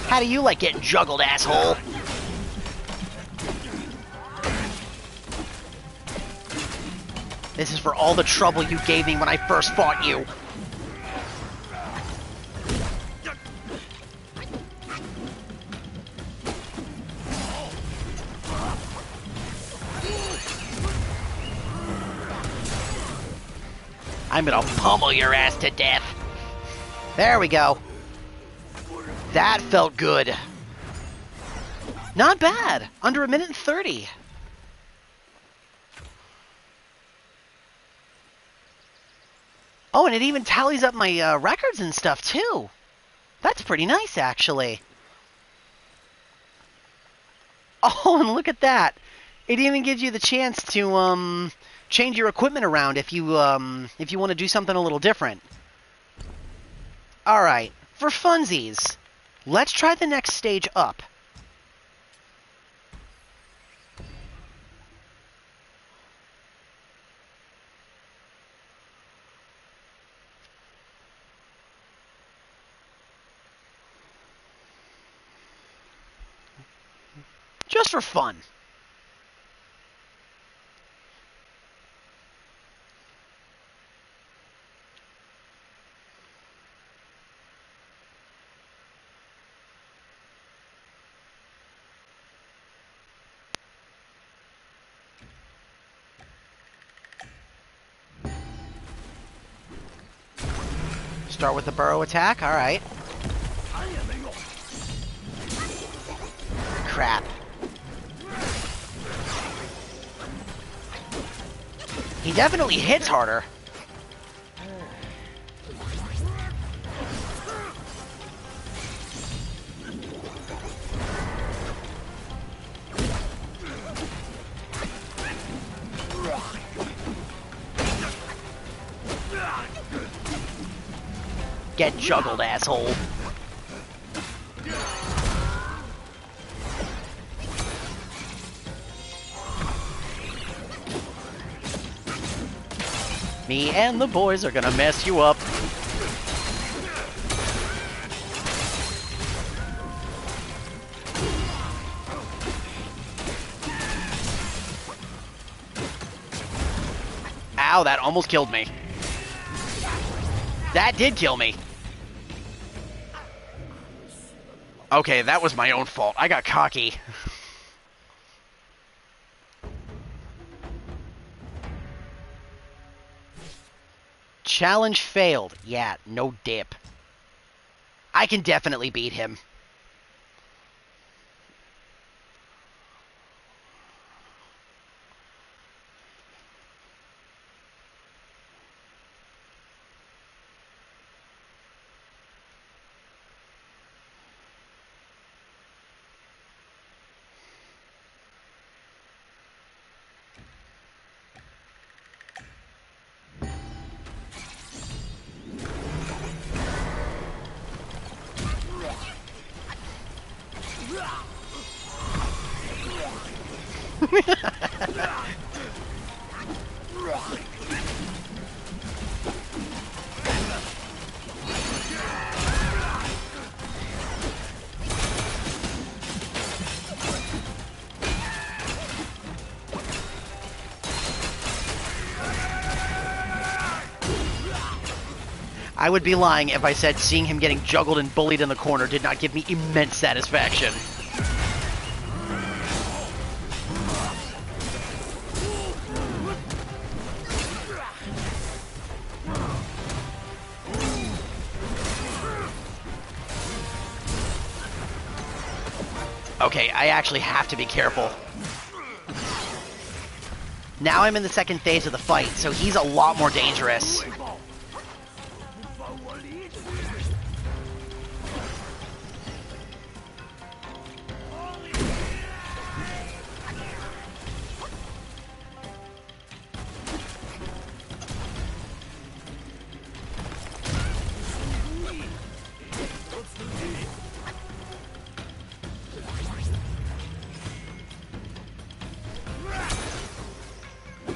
How do you like getting juggled, asshole? This is for all the trouble you gave me when I first fought you. I'm gonna pummel your ass to death. There we go. That felt good. Not bad. Under 1 minute and 30. Oh, and it even tallies up my records and stuff, too. That's pretty nice, actually. Oh, and look at that. It even gives you the chance to change your equipment around if you want to do something a little different. All right, for funsies, let's try the next stage up. Just for fun. Start with the burrow attack. All right. Crap. He definitely hits harder. Get juggled, asshole. Me and the boys are gonna mess you up. Ow, that almost killed me. That did kill me. Okay, that was my own fault. I got cocky. Challenge failed. Yeah, no dip. I can definitely beat him. I would be lying if I said seeing him getting juggled and bullied in the corner did not give me immense satisfaction. Okay, I actually have to be careful. Now I'm in the second phase of the fight, so he's a lot more dangerous.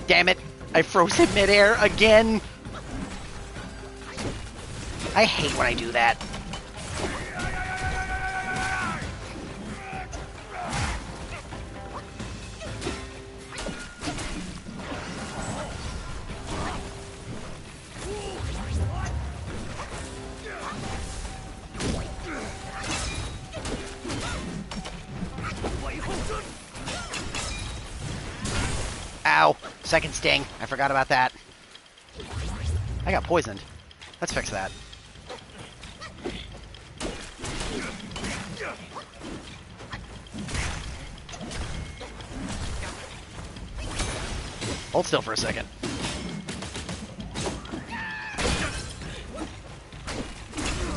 Damn it! I froze him midair again! I hate when I do that. Ow! Second sting. I forgot about that. I got poisoned. Let's fix that. Hold still for a second.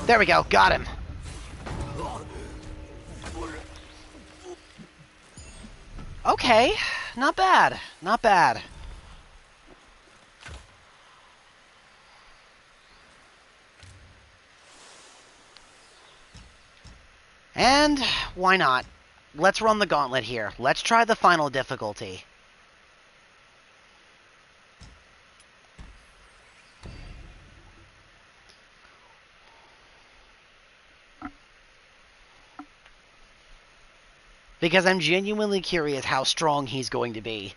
There we go. Got him. Okay. Not bad. Not bad. And why not? Let's run the gauntlet here. Let's try the final difficulty. Because I'm genuinely curious how strong he's going to be.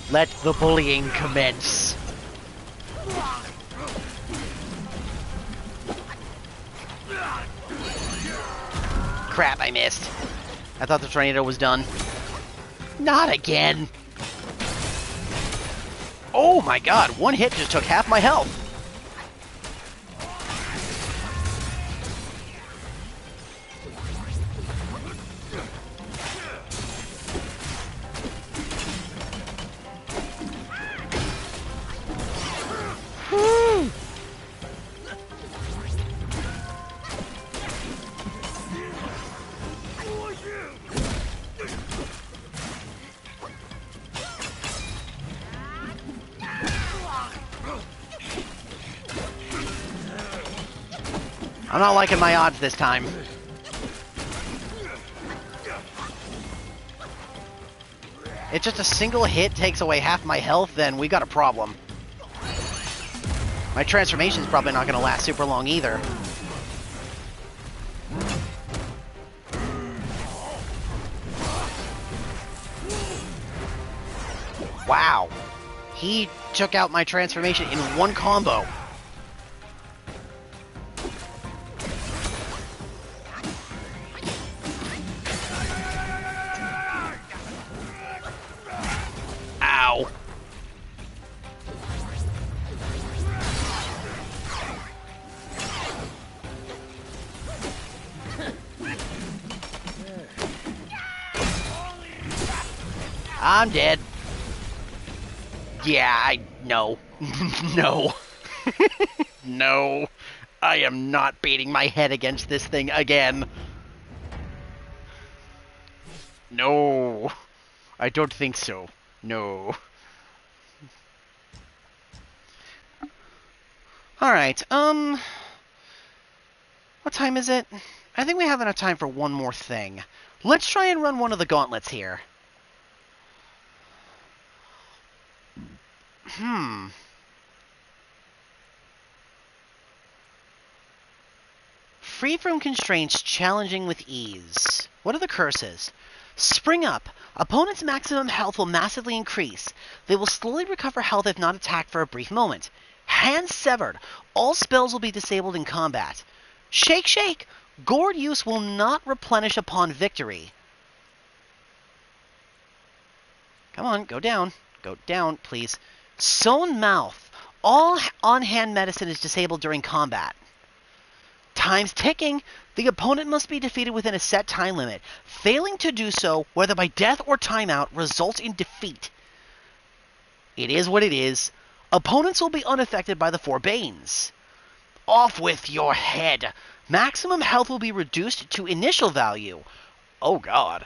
Let the bullying commence. Crap, I missed. I thought the tornado was done. Not again. Oh my god, one hit just took half my health. I'm not liking my odds this time. It's just a single hit takes away half my health, then we got a problem. My transformation's probably not going to last super long either. Wow. He took out my transformation in one combo. Ow. I'm dead. Yeah, no. No. No. I am not beating my head against this thing again. No. I don't think so. No. Alright, what time is it? I think we have enough time for one more thing. Let's try and run one of the gauntlets here. Free from constraints, challenging with ease. What are the curses? Spring up. Opponent's maximum health will massively increase. They will slowly recover health if not attacked for a brief moment. Hand severed. All spells will be disabled in combat. Shake, shake. Gourd use will not replenish upon victory. Come on, go down. Go down, please. Sewn mouth. All on-hand medicine is disabled during combat. Time's ticking. The opponent must be defeated within a set time limit. Failing to do so, whether by death or timeout, results in defeat. It is what it is. Opponents will be unaffected by the four banes. Off with your head. Maximum health will be reduced to initial value. Oh god.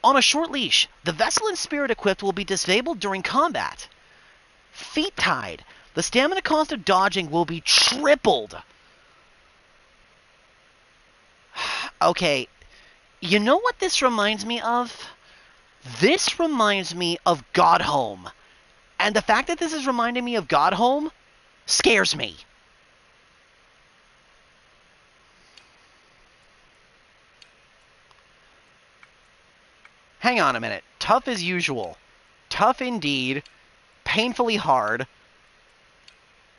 On a short leash, the vessel and spirit equipped will be disabled during combat. Feet tied. The stamina cost of dodging will be tripled. Okay, you know what this reminds me of? This reminds me of God Home. And the fact that this is reminding me of God Home scares me. Hang on a minute. Tough as usual. Tough indeed. Painfully hard.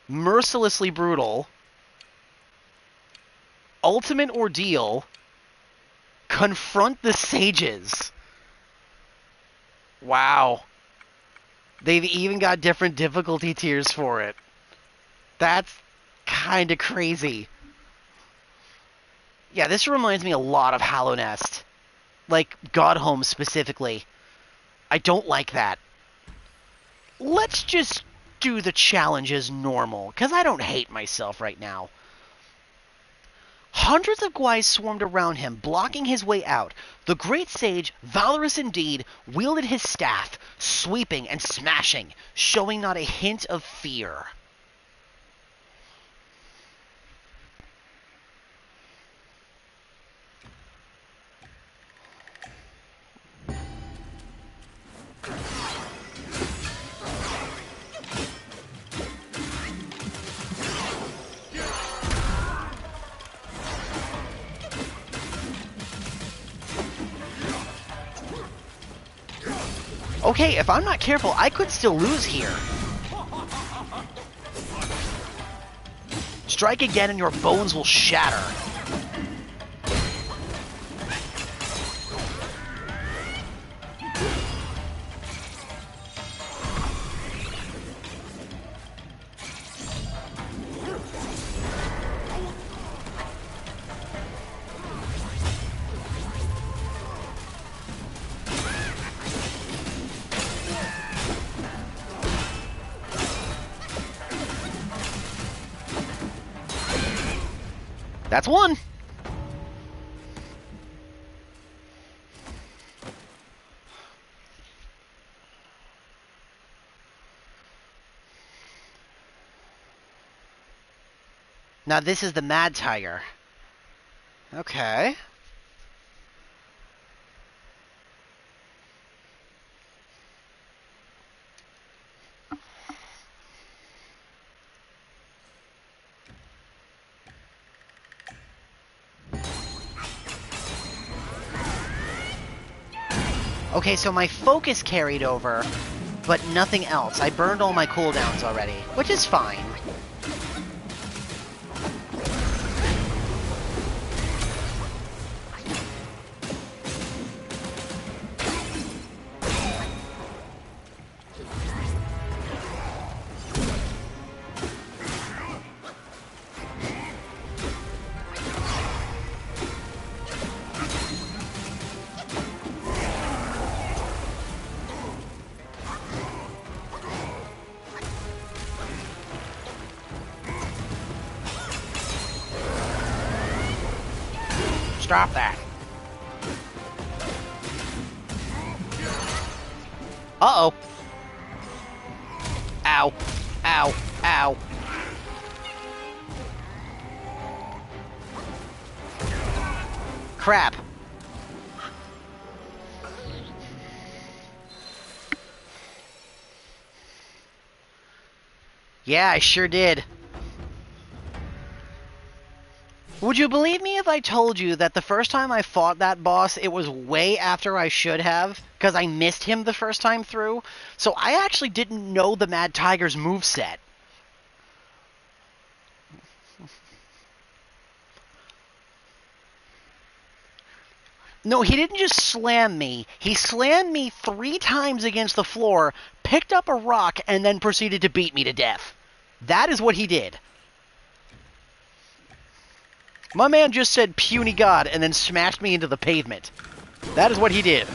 Mercilessly brutal. Ultimate ordeal. Confront the sages. Wow. They've even got different difficulty tiers for it. That's kind of crazy. Yeah, this reminds me a lot of Hallow Nest. Like, God Home specifically. I don't like that. Let's just do the challenge as normal, because I don't hate myself right now. Hundreds of guys swarmed around him, blocking his way out. The great sage, valorous indeed, wielded his staff, sweeping and smashing, showing not a hint of fear. Okay, if I'm not careful, I could still lose here. Strike again and your bones will shatter. That's one. Now this is the Mad Tiger. Okay. Okay, so my focus carried over, but nothing else. I burned all my cooldowns already, which is fine. Stop that. Uh-oh. Ow. Ow. Ow. Crap. Yeah, I sure did. Would you believe me if I told you that the first time I fought that boss, it was way after I should have, because I missed him the first time through? So I actually didn't know the Mad Tiger's moveset. No, he didn't just slam me. He slammed me 3 times against the floor, picked up a rock, and then proceeded to beat me to death. That is what he did. My man just said puny god and then smashed me into the pavement. That is what he did.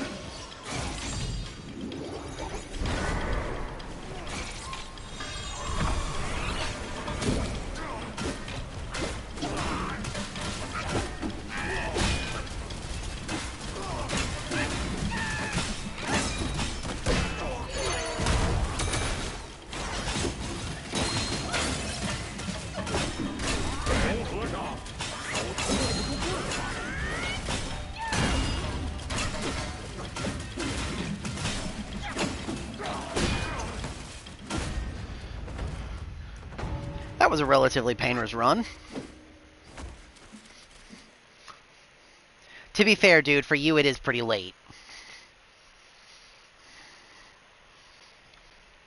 That was a relatively painless run. To be fair, dude, for you it is pretty late.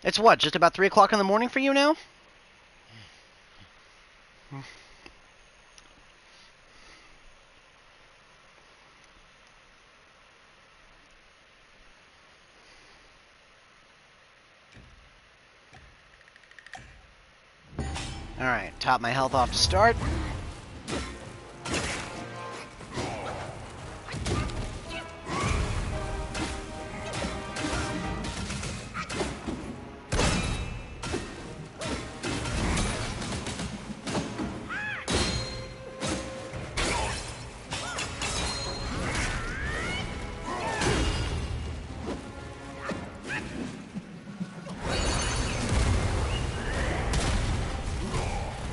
It's what, just about 3 o'clock in the morning for you now? Alright, top my health off to start.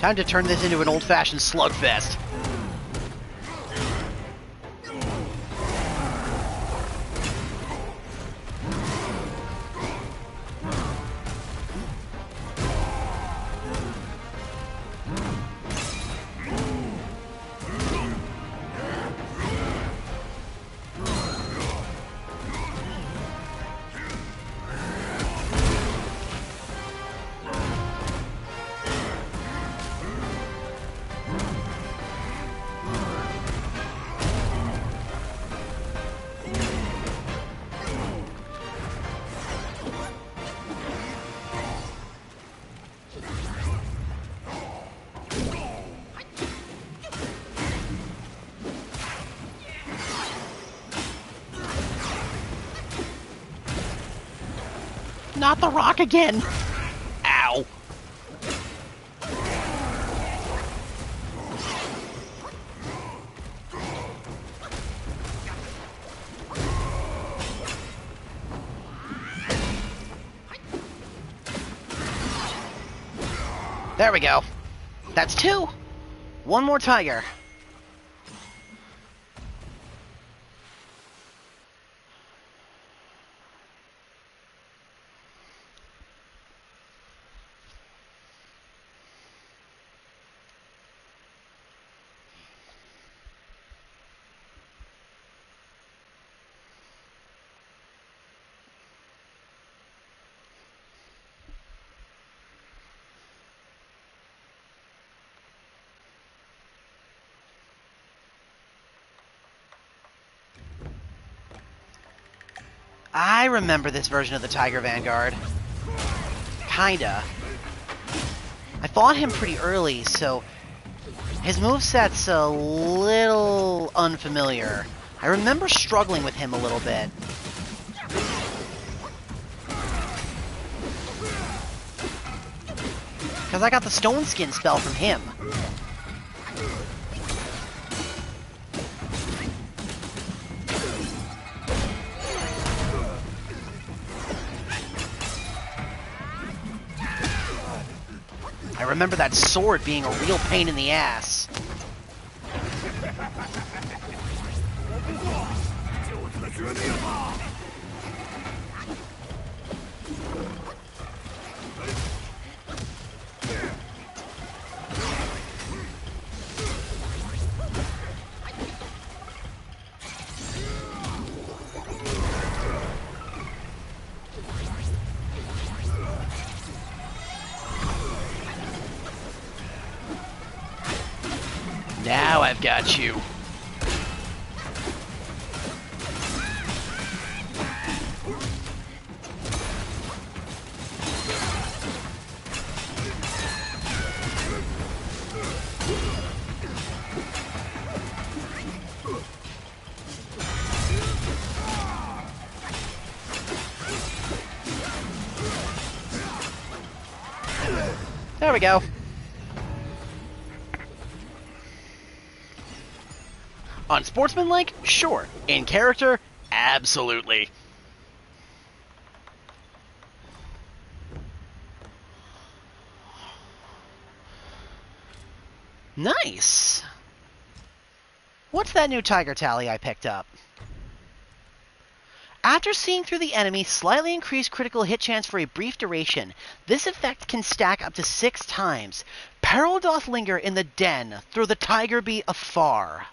Time to turn this into an old-fashioned slugfest. Not the rock again! Ow! There we go. That's 2. One more tiger. I remember this version of the Tiger Vanguard. Kinda. I fought him pretty early, so his moveset's a little unfamiliar. I remember struggling with him a little bit. Because I got the Stone Skin spell from him. I remember that sword being a real pain in the ass. Now I've got you. There we go. Unsportsmanlike? Sure. In character? Absolutely. Nice. What's that new tiger tally I picked up? After seeing through the enemy, slightly increased critical hit chance for a brief duration. This effect can stack up to 6 times. Peril doth linger in the den, though the tiger be afar.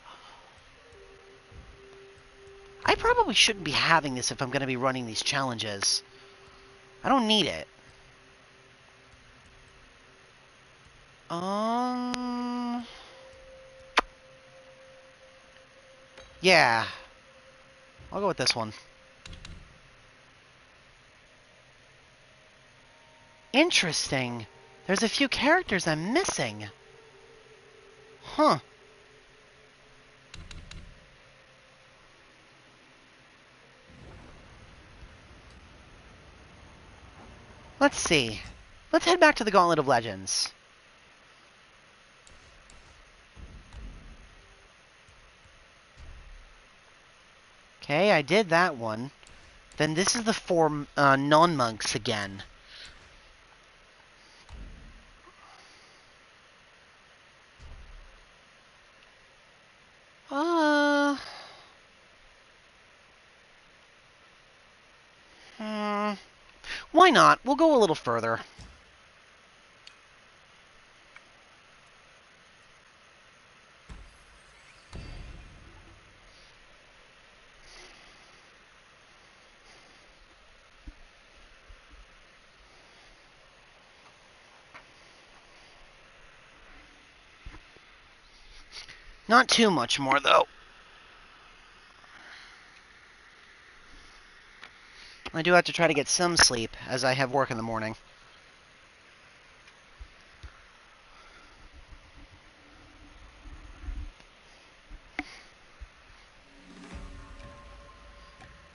I probably shouldn't be having this if I'm going to be running these challenges. I don't need it. Yeah. I'll go with this one. Interesting. There's a few characters I'm missing. Huh. Let's see. Let's head back to the Gauntlet of Legends. Okay, I did that one. Then this is the 4 non-monks again. Why not? We'll go a little further. Not too much more, though. I do have to try to get some sleep, as I have work in the morning.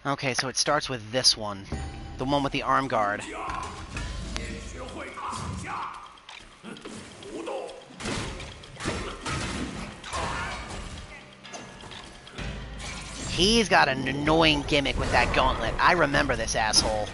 Okay, so it starts with this one. The one with the arm guard. He's got an annoying gimmick with that gauntlet. I remember this asshole.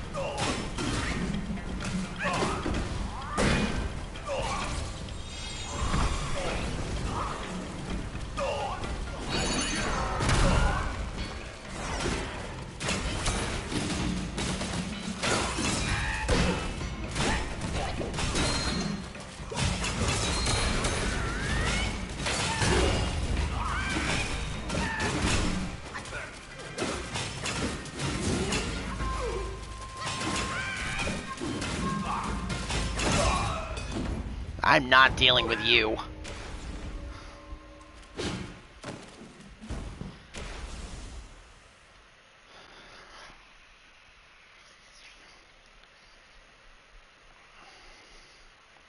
I'm not dealing with you.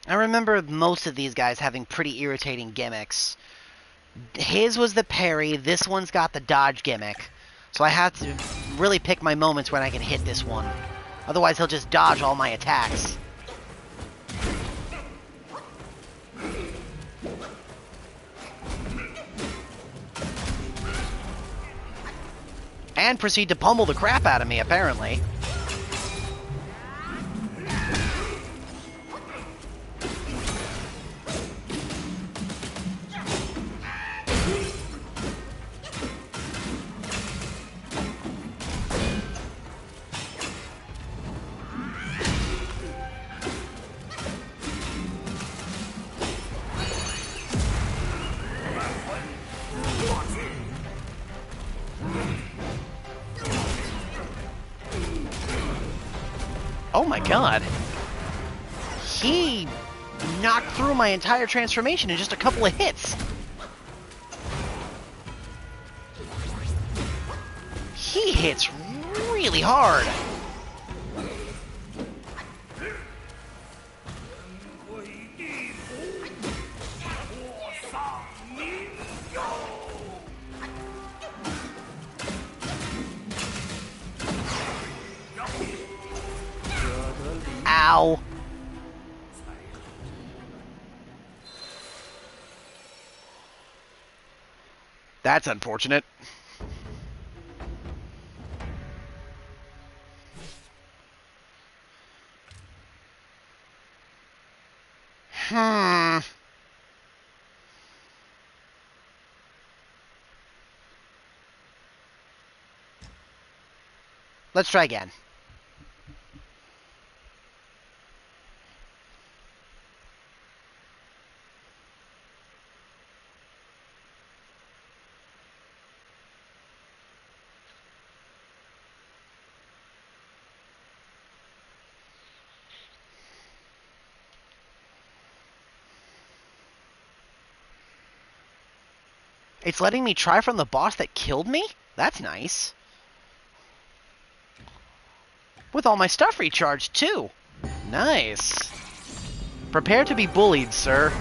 I remember most of these guys having pretty irritating gimmicks. His was the parry, this one's got the dodge gimmick. So I have to really pick my moments when I can hit this one. Otherwise he'll just dodge all my attacks. And proceed to pummel the crap out of me, apparently. Oh my god. He knocked through my entire transformation in just a couple of hits. He hits really hard. Ow. That's unfortunate. Let's try again. It's letting me try from the boss that killed me? That's nice. With all my stuff recharged, too. Nice. Prepare to be bullied, sir.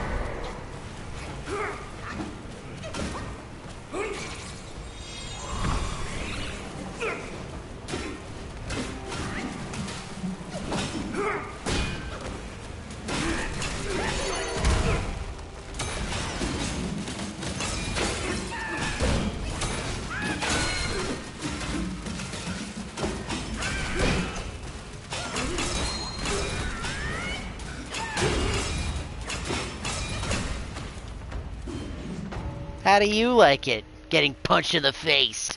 How do you like it, getting punched in the face?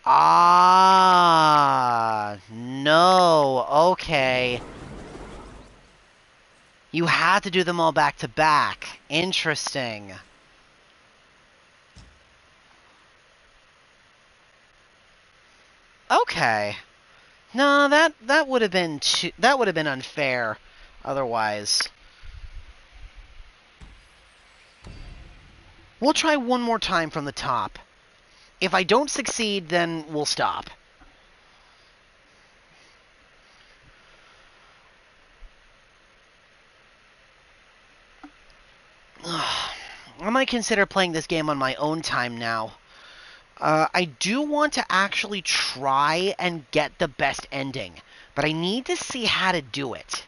Ah, no. Okay. You had to do them all back to back. Interesting. Okay. No, that would have been unfair otherwise. We'll try one more time from the top. If I don't succeed, then we'll stop. I might consider playing this game on my own time now. I do want to actually try and get the best ending, but I need to see how to do it.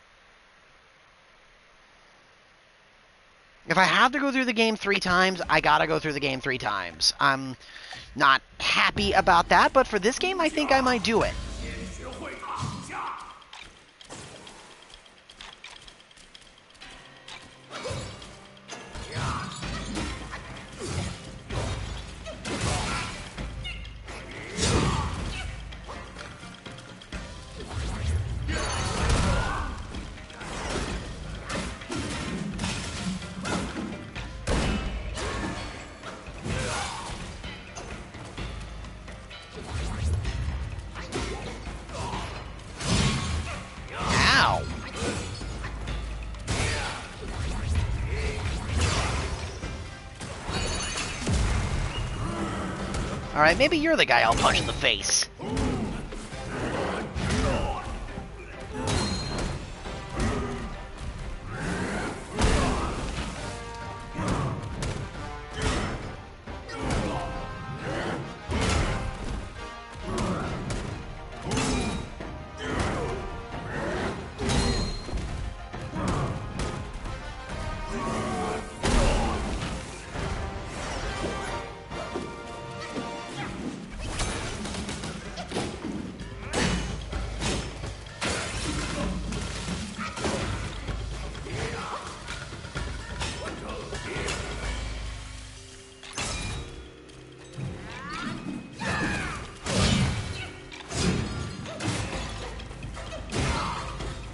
If I have to go through the game 3 times, I gotta go through the game 3 times. I'm not happy about that, but for this game, I think I might do it. Alright, maybe you're the guy I'll punch in the face.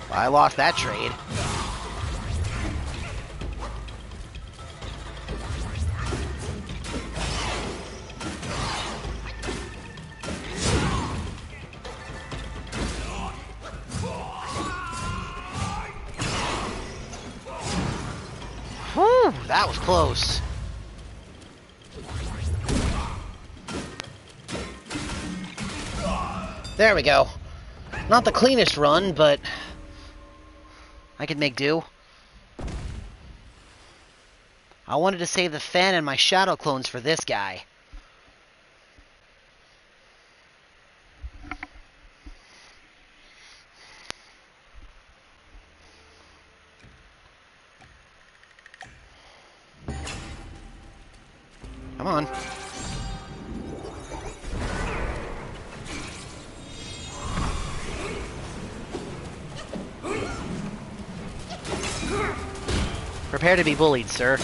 I lost that trade. Whew, that was close. There we go. Not the cleanest run, but I could make do. I wanted to save the fan and my shadow clones for this guy. Come on. Prepare to be bullied, sir.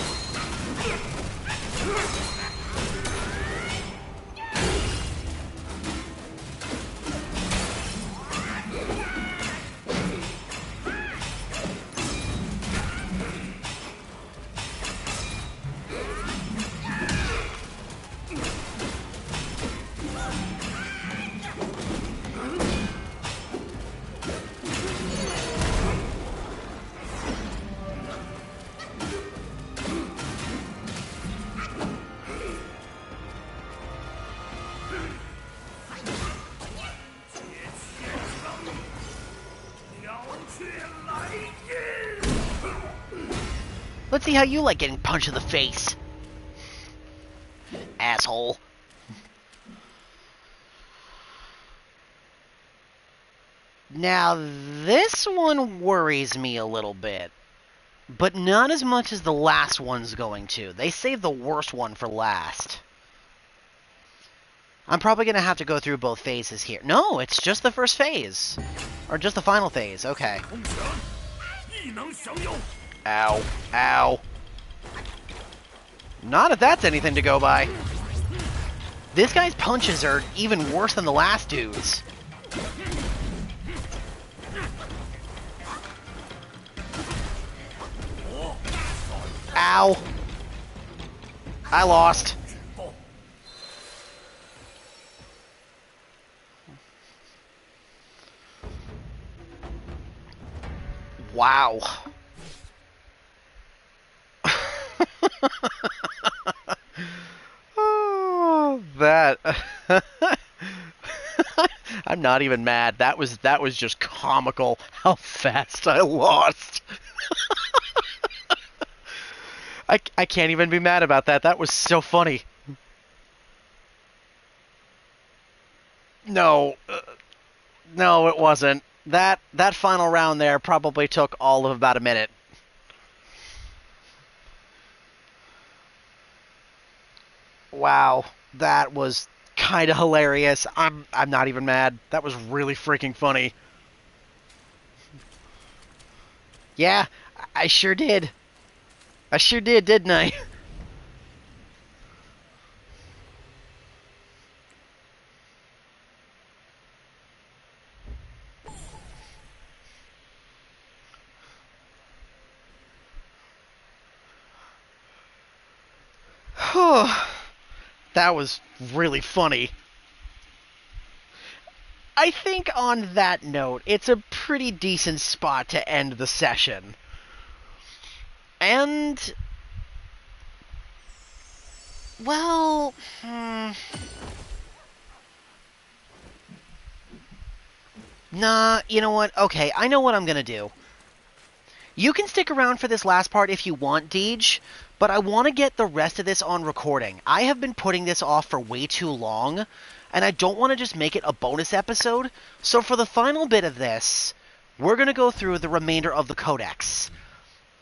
Let's see how you like getting punched in the face. Asshole. Now, this one worries me a little bit. But not as much as the last one's going to. They saved the worst one for last. I'm probably going to have to go through both phases here. No, it's just the first phase. Or just the final phase. Okay. Ow. Ow. Not if that's anything to go by. This guy's punches are even worse than the last dude's. Ow. I lost. Wow. Oh, that. I'm not even mad. That was just comical how fast I lost. I can't even be mad about that. That was so funny. No. No, it wasn't. That final round there probably took all of about a minute. Wow. That was kind of hilarious. I'm not even mad. That was really freaking funny. Yeah, I sure did. I sure did, didn't I? That was really funny. I think on that note, it's a pretty decent spot to end the session. And, well, nah, you know what? Okay, I know what I'm gonna do. You can stick around for this last part if you want, Deej, but I want to get the rest of this on recording. I have been putting this off for way too long, and I don't want to just make it a bonus episode. So for the final bit of this, we're going to go through the remainder of the codex.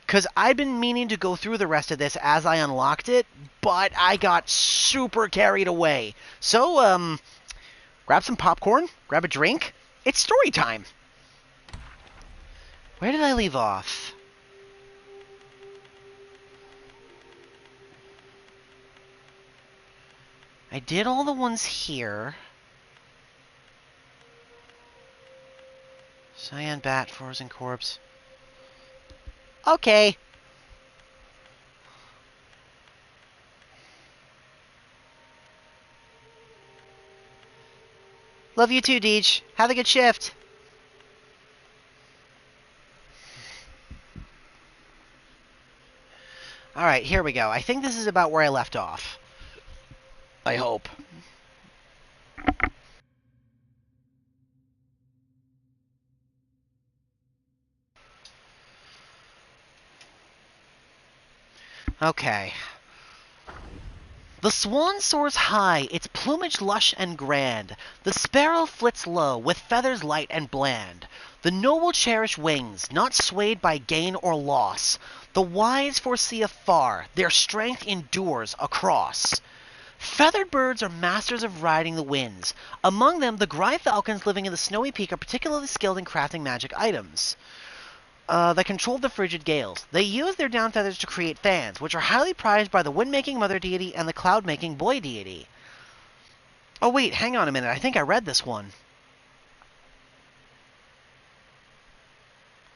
Because I've been meaning to go through the rest of this as I unlocked it, but I got super carried away. So, grab some popcorn, grab a drink. It's story time. Where did I leave off? I did all the ones here. Cyan Bat, Frozen Corpse. Okay. Love you too, Deej. Have a good shift. Alright, here we go. I think this is about where I left off. I hope. Okay. The swan soars high, its plumage lush and grand. The sparrow flits low, with feathers light and bland. The noble cherish wings, not swayed by gain or loss. The wise foresee afar, their strength endures across. Feathered birds are masters of riding the winds. Among them, the gray falcons living in the snowy peak are particularly skilled in crafting magic items that control the frigid gales. They use their down feathers to create fans, which are highly prized by the wind-making mother deity and the cloud-making boy deity. Oh wait, hang on a minute. I think I read this one.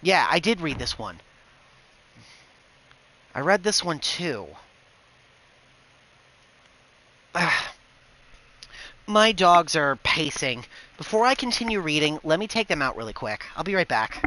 Yeah, I did read this one. I read this one too. My dogs are pacing. Before I continue reading, let me take them out really quick. I'll be right back.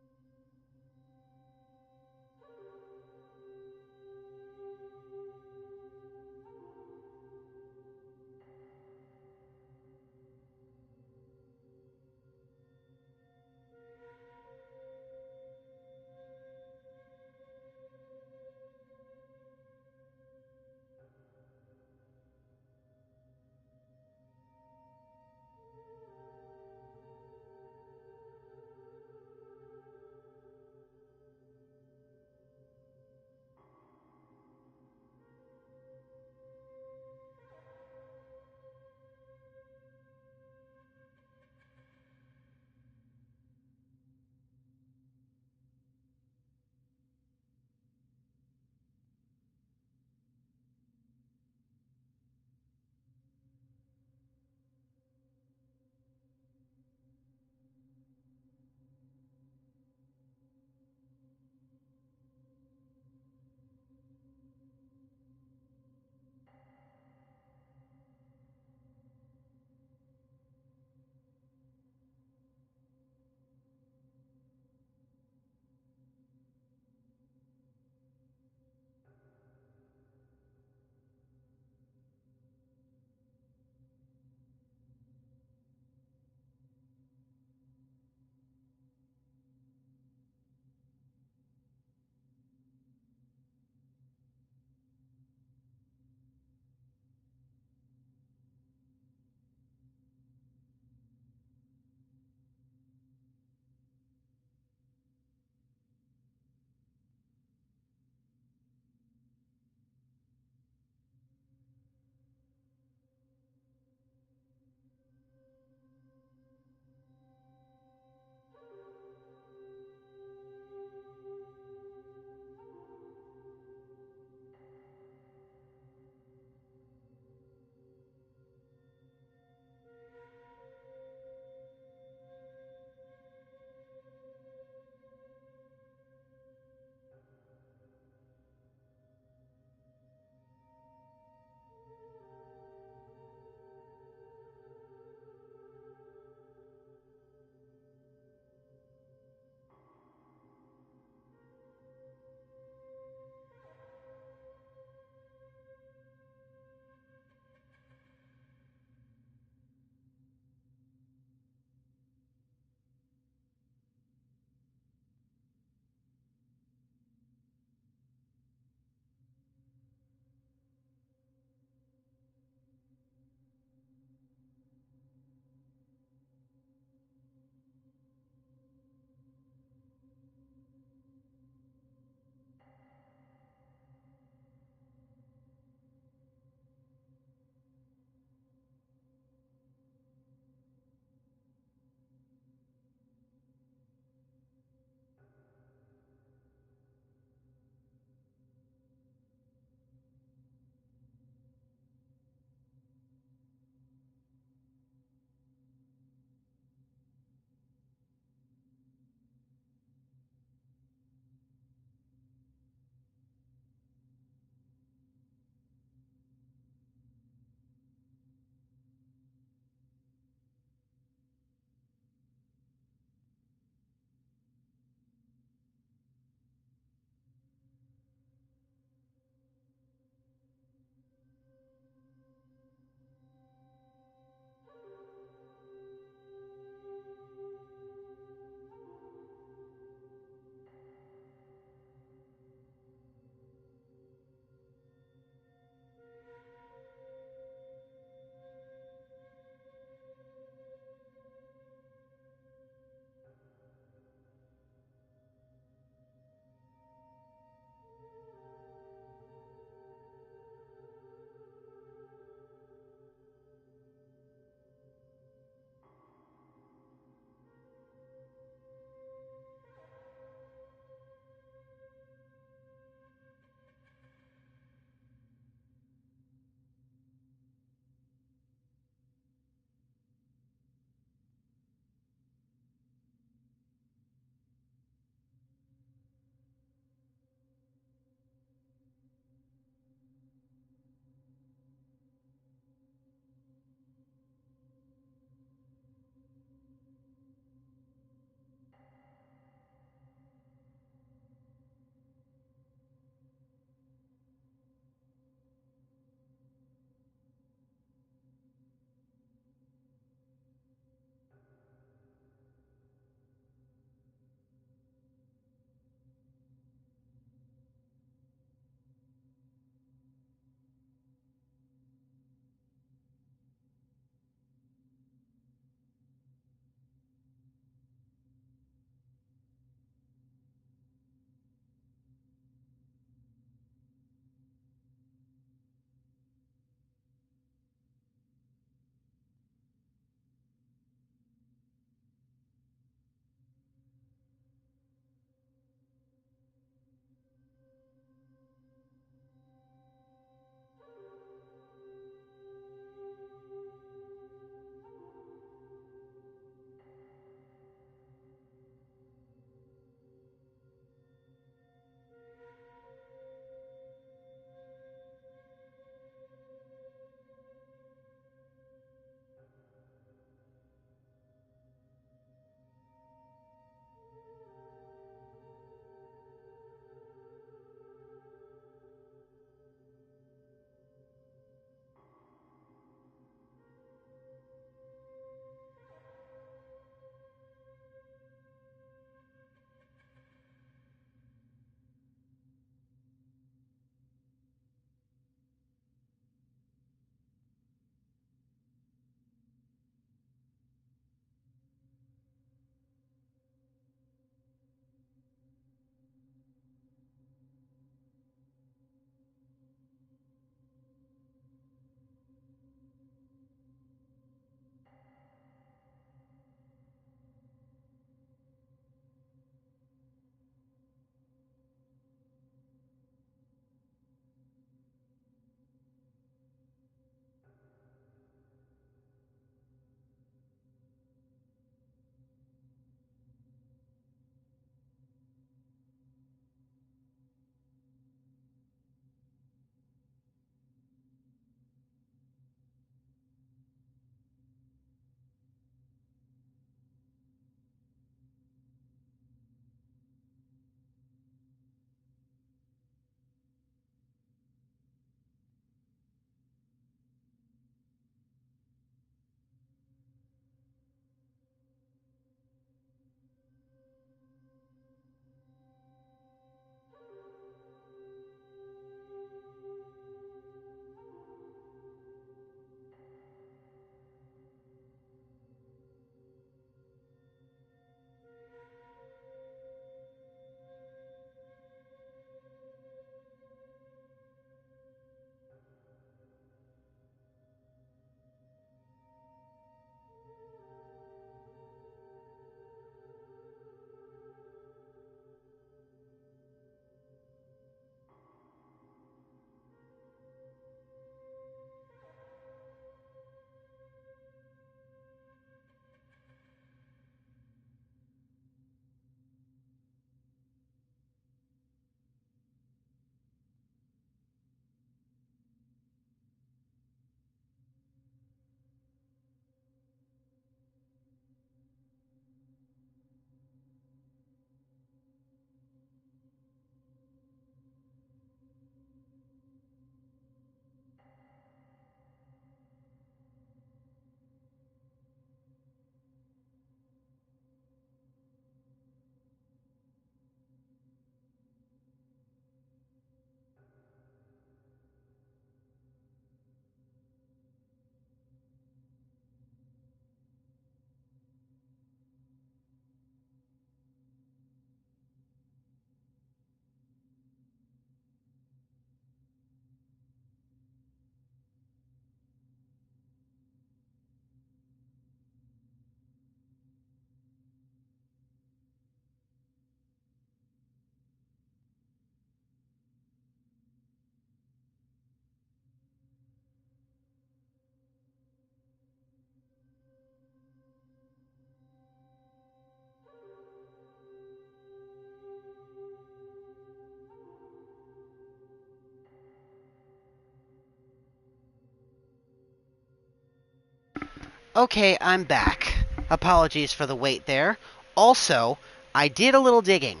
Okay, I'm back. Apologies for the wait there. Also, I did a little digging.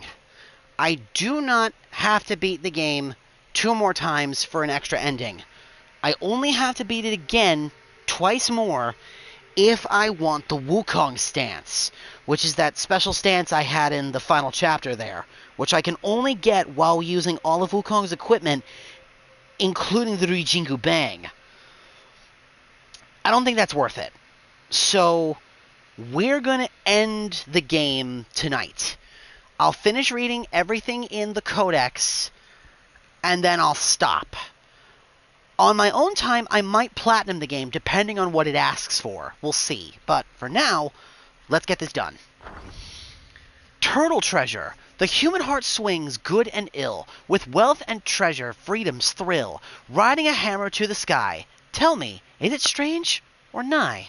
I do not have to beat the game 2 more times for an extra ending. I only have to beat it again twice more if I want the Wukong stance, which is that special stance I had in the final chapter there, which I can only get while using all of Wukong's equipment, including the Rijingu Bang. I don't think that's worth it. So, we're going to end the game tonight. I'll finish reading everything in the Codex, and then I'll stop. On my own time, I might platinum the game, depending on what it asks for. We'll see. But for now, let's get this done. Turtle treasure. The human heart swings good and ill. With wealth and treasure, freedom's thrill. Riding a hammer to the sky. Tell me, is it strange or nigh?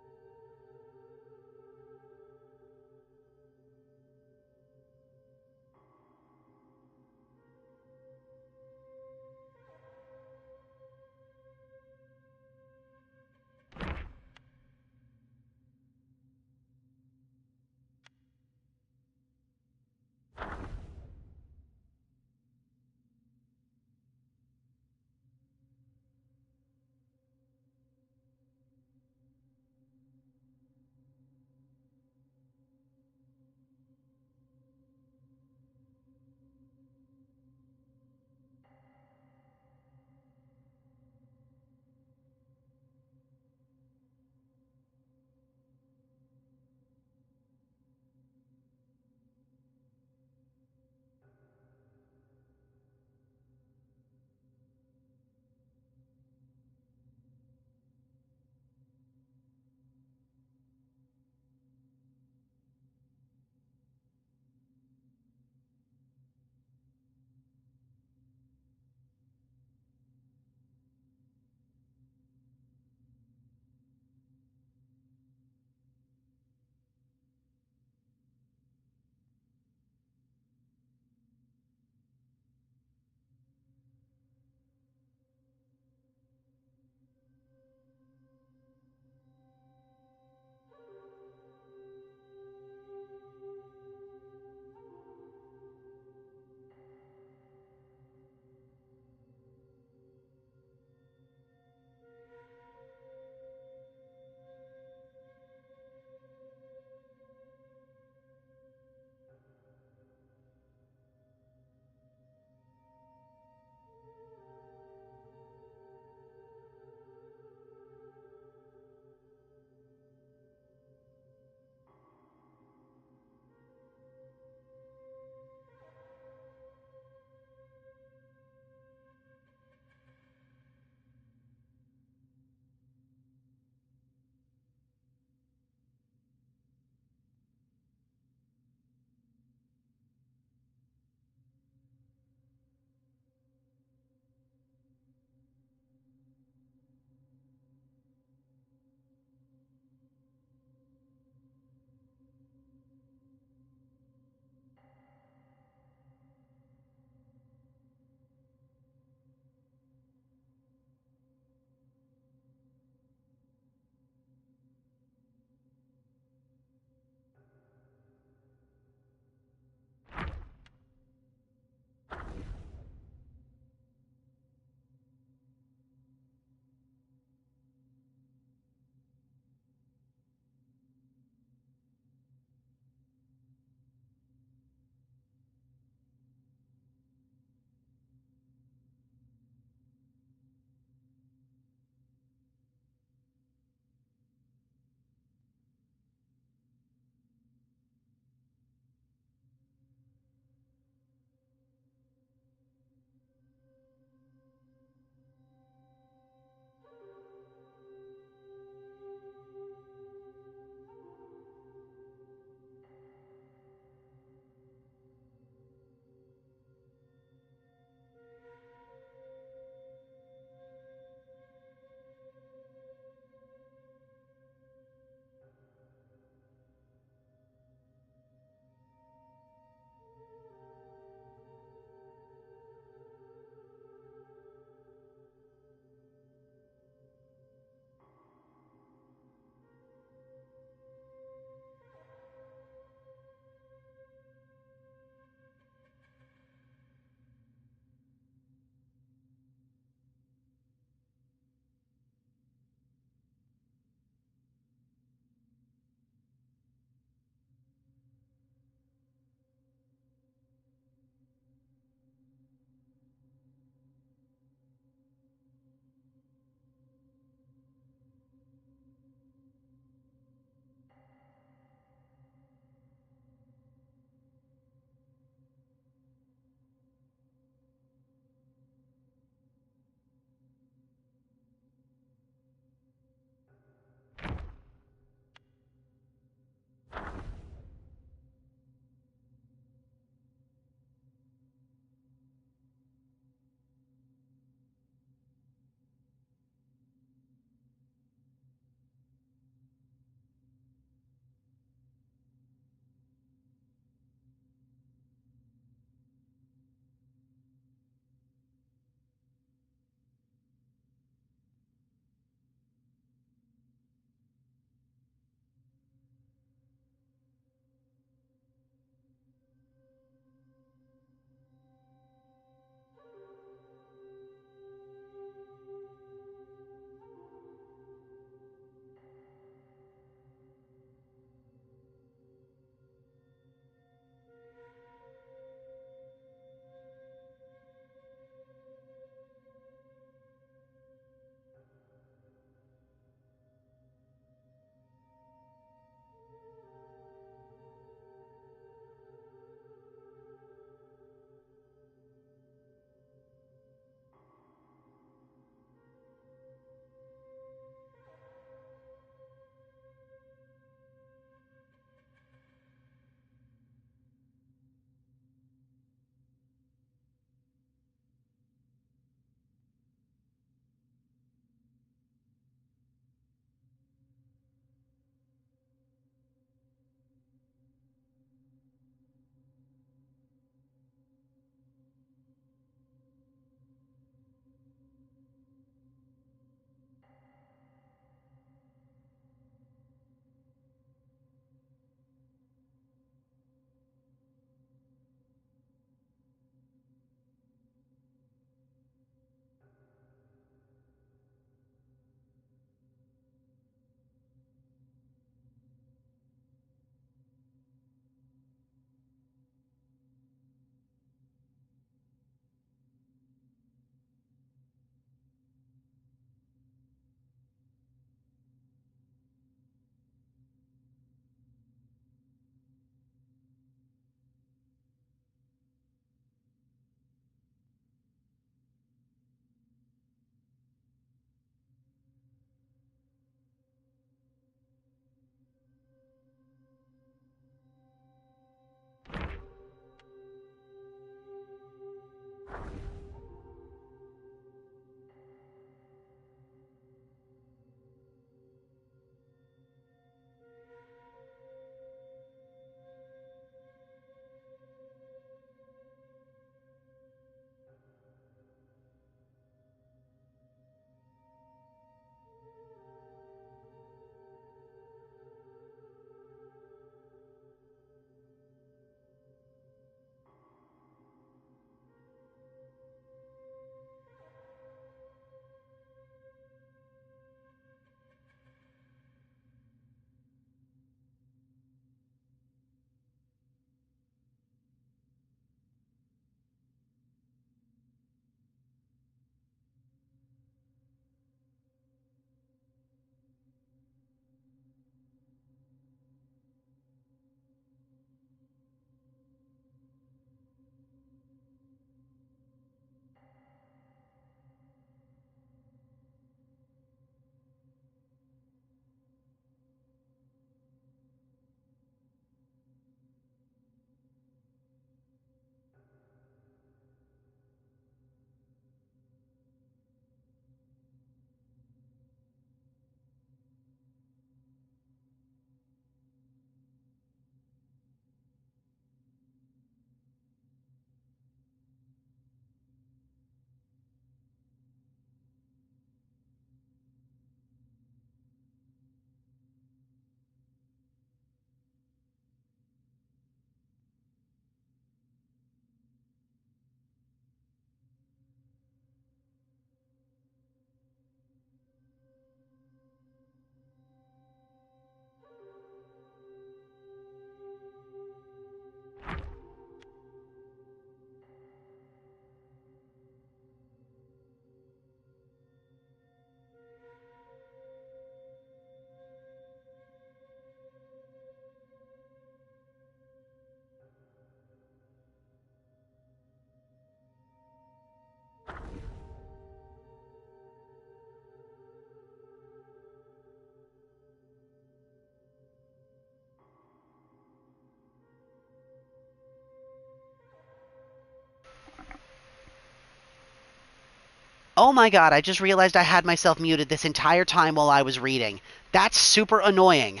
Oh my god, I just realized I had myself muted this entire time while I was reading. That's super annoying.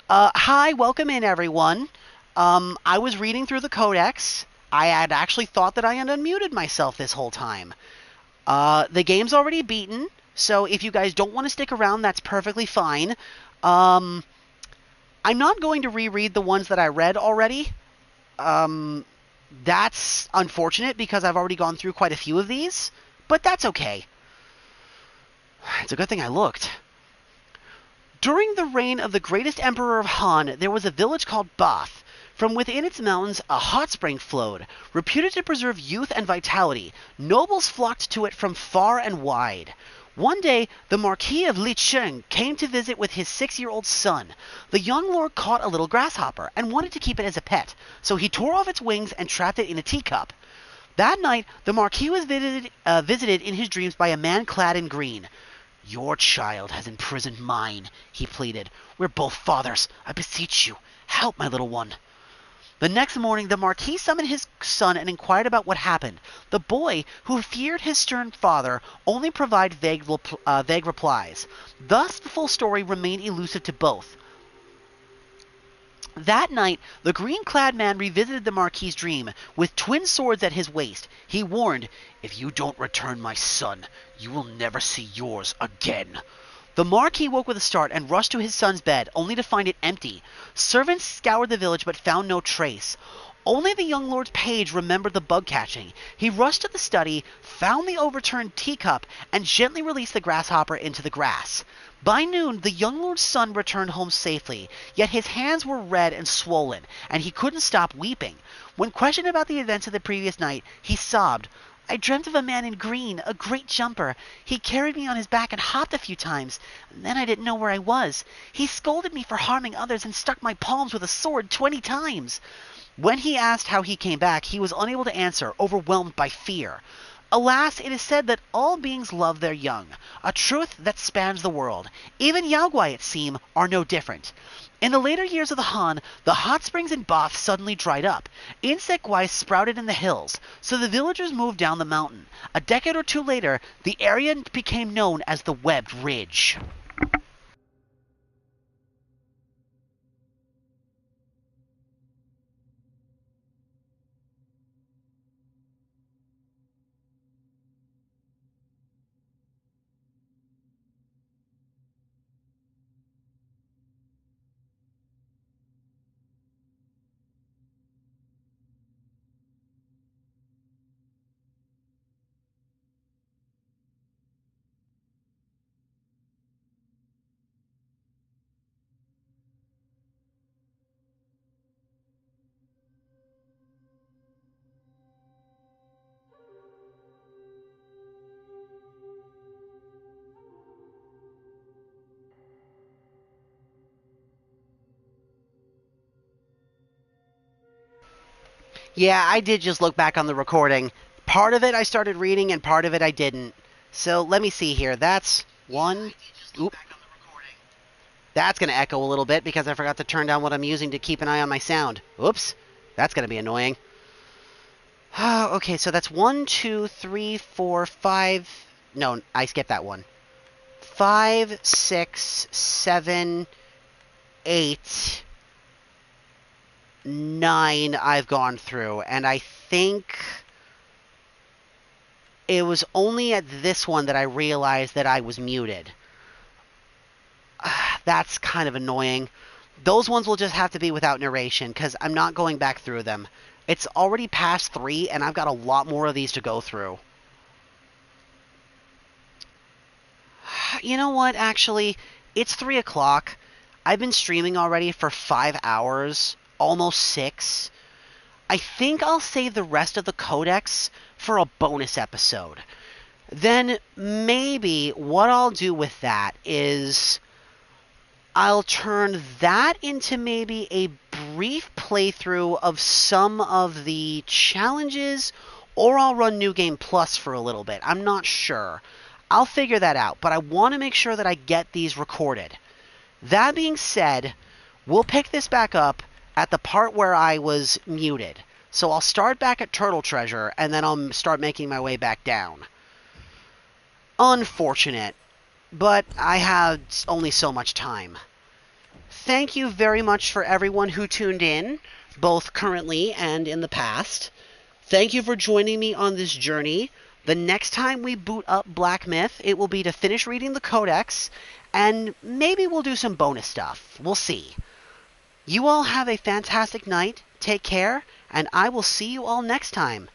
Hi, welcome in, everyone. I was reading through the codex. I had actually thought that I had unmuted myself this whole time. The game's already beaten, so if you guys don't want to stick around, that's perfectly fine. I'm not going to reread the ones that I read already. Um, that's unfortunate because I've already gone through quite a few of these, but that's okay. It's a good thing I looked. During the reign of the greatest emperor of Han, there was a village called Bath. From within its mountains, a hot spring flowed, reputed to preserve youth and vitality. Nobles flocked to it from far and wide. One day, the Marquis of Licheng came to visit with his 6-year-old son. The young lord caught a little grasshopper and wanted to keep it as a pet, so he tore off its wings and trapped it in a teacup. That night, the Marquis was visited in his dreams by a man clad in green. "Your child has imprisoned mine," he pleaded. "We're both fathers. I beseech you, help my little one." The next morning, the Marquis summoned his son and inquired about what happened. The boy, who feared his stern father, only provided vague replies. Thus, the full story remained elusive to both. That night, the green-clad man revisited the Marquis's dream. With twin swords at his waist, he warned, "If you don't return my son, you will never see yours again." The Marquis woke with a start and rushed to his son's bed, only to find it empty. Servants scoured the village but found no trace. Only the young lord's page remembered the bug catching. He rushed to the study, found the overturned teacup, and gently released the grasshopper into the grass. By noon, the young lord's son returned home safely, yet his hands were red and swollen, and he couldn't stop weeping. When questioned about the events of the previous night, he sobbed. "I dreamt of a man in green, a great jumper. He carried me on his back and hopped a few times. And then I didn't know where I was. He scolded me for harming others and struck my palms with a sword 20 times. When he asked how he came back, he was unable to answer, overwhelmed by fear. Alas, it is said that all beings love their young, a truth that spans the world. Even Yaogwai, it seems, are no different. In the later years of the Han, the hot springs in Bath suddenly dried up. Insect guai sprouted in the hills, so the villagers moved down the mountain. A decade or two later, the area became known as the Webbed Ridge. Yeah, I did just look back on the recording. Part of it I started reading and part of it I didn't. So let me see here. That's one. Oop. That's going to echo a little bit because I forgot to turn down what I'm using to keep an eye on my sound. Oops. That's going to be annoying. Okay, so that's 1, 2, 3, 4, 5. No, I skipped that one. 5, 6, 7, 8, 9 I've gone through. And I think it was only at this one that I realized that I was muted. That's kind of annoying. Those ones will just have to be without narration, because I'm not going back through them. It's already past 3, and I've got a lot more of these to go through. You know what, actually? It's 3 o'clock. I've been streaming already for 5 hours, almost 6. I think I'll save the rest of the codex for a bonus episode. Then maybe what I'll do with that is I'll turn that into maybe a brief playthrough of some of the challenges, or I'll run New Game Plus for a little bit. I'm not sure. I'll figure that out, but I want to make sure that I get these recorded. That being said, we'll pick this back up at the part where I was muted. So I'll start back at Turtle Treasure, and then I'll start making my way back down. Unfortunate, but I had only so much time. Thank you very much for everyone who tuned in, both currently and in the past. Thank you for joining me on this journey. The next time we boot up Black Myth, it will be to finish reading the Codex, and maybe we'll do some bonus stuff. We'll see. You all have a fantastic night, take care, and I will see you all next time.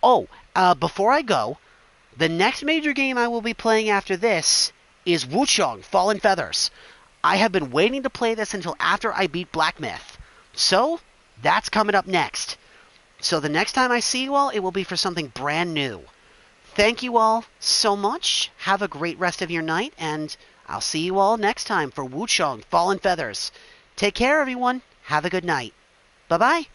Oh, before I go, the next major game I will be playing after this is Wukong, Fallen Feathers. I have been waiting to play this until after I beat Black Myth. So, that's coming up next. So the next time I see you all, it will be for something brand new. Thank you all so much. Have a great rest of your night, and I'll see you all next time for Wukong, Fallen Feathers. Take care, everyone. Have a good night. Bye-bye.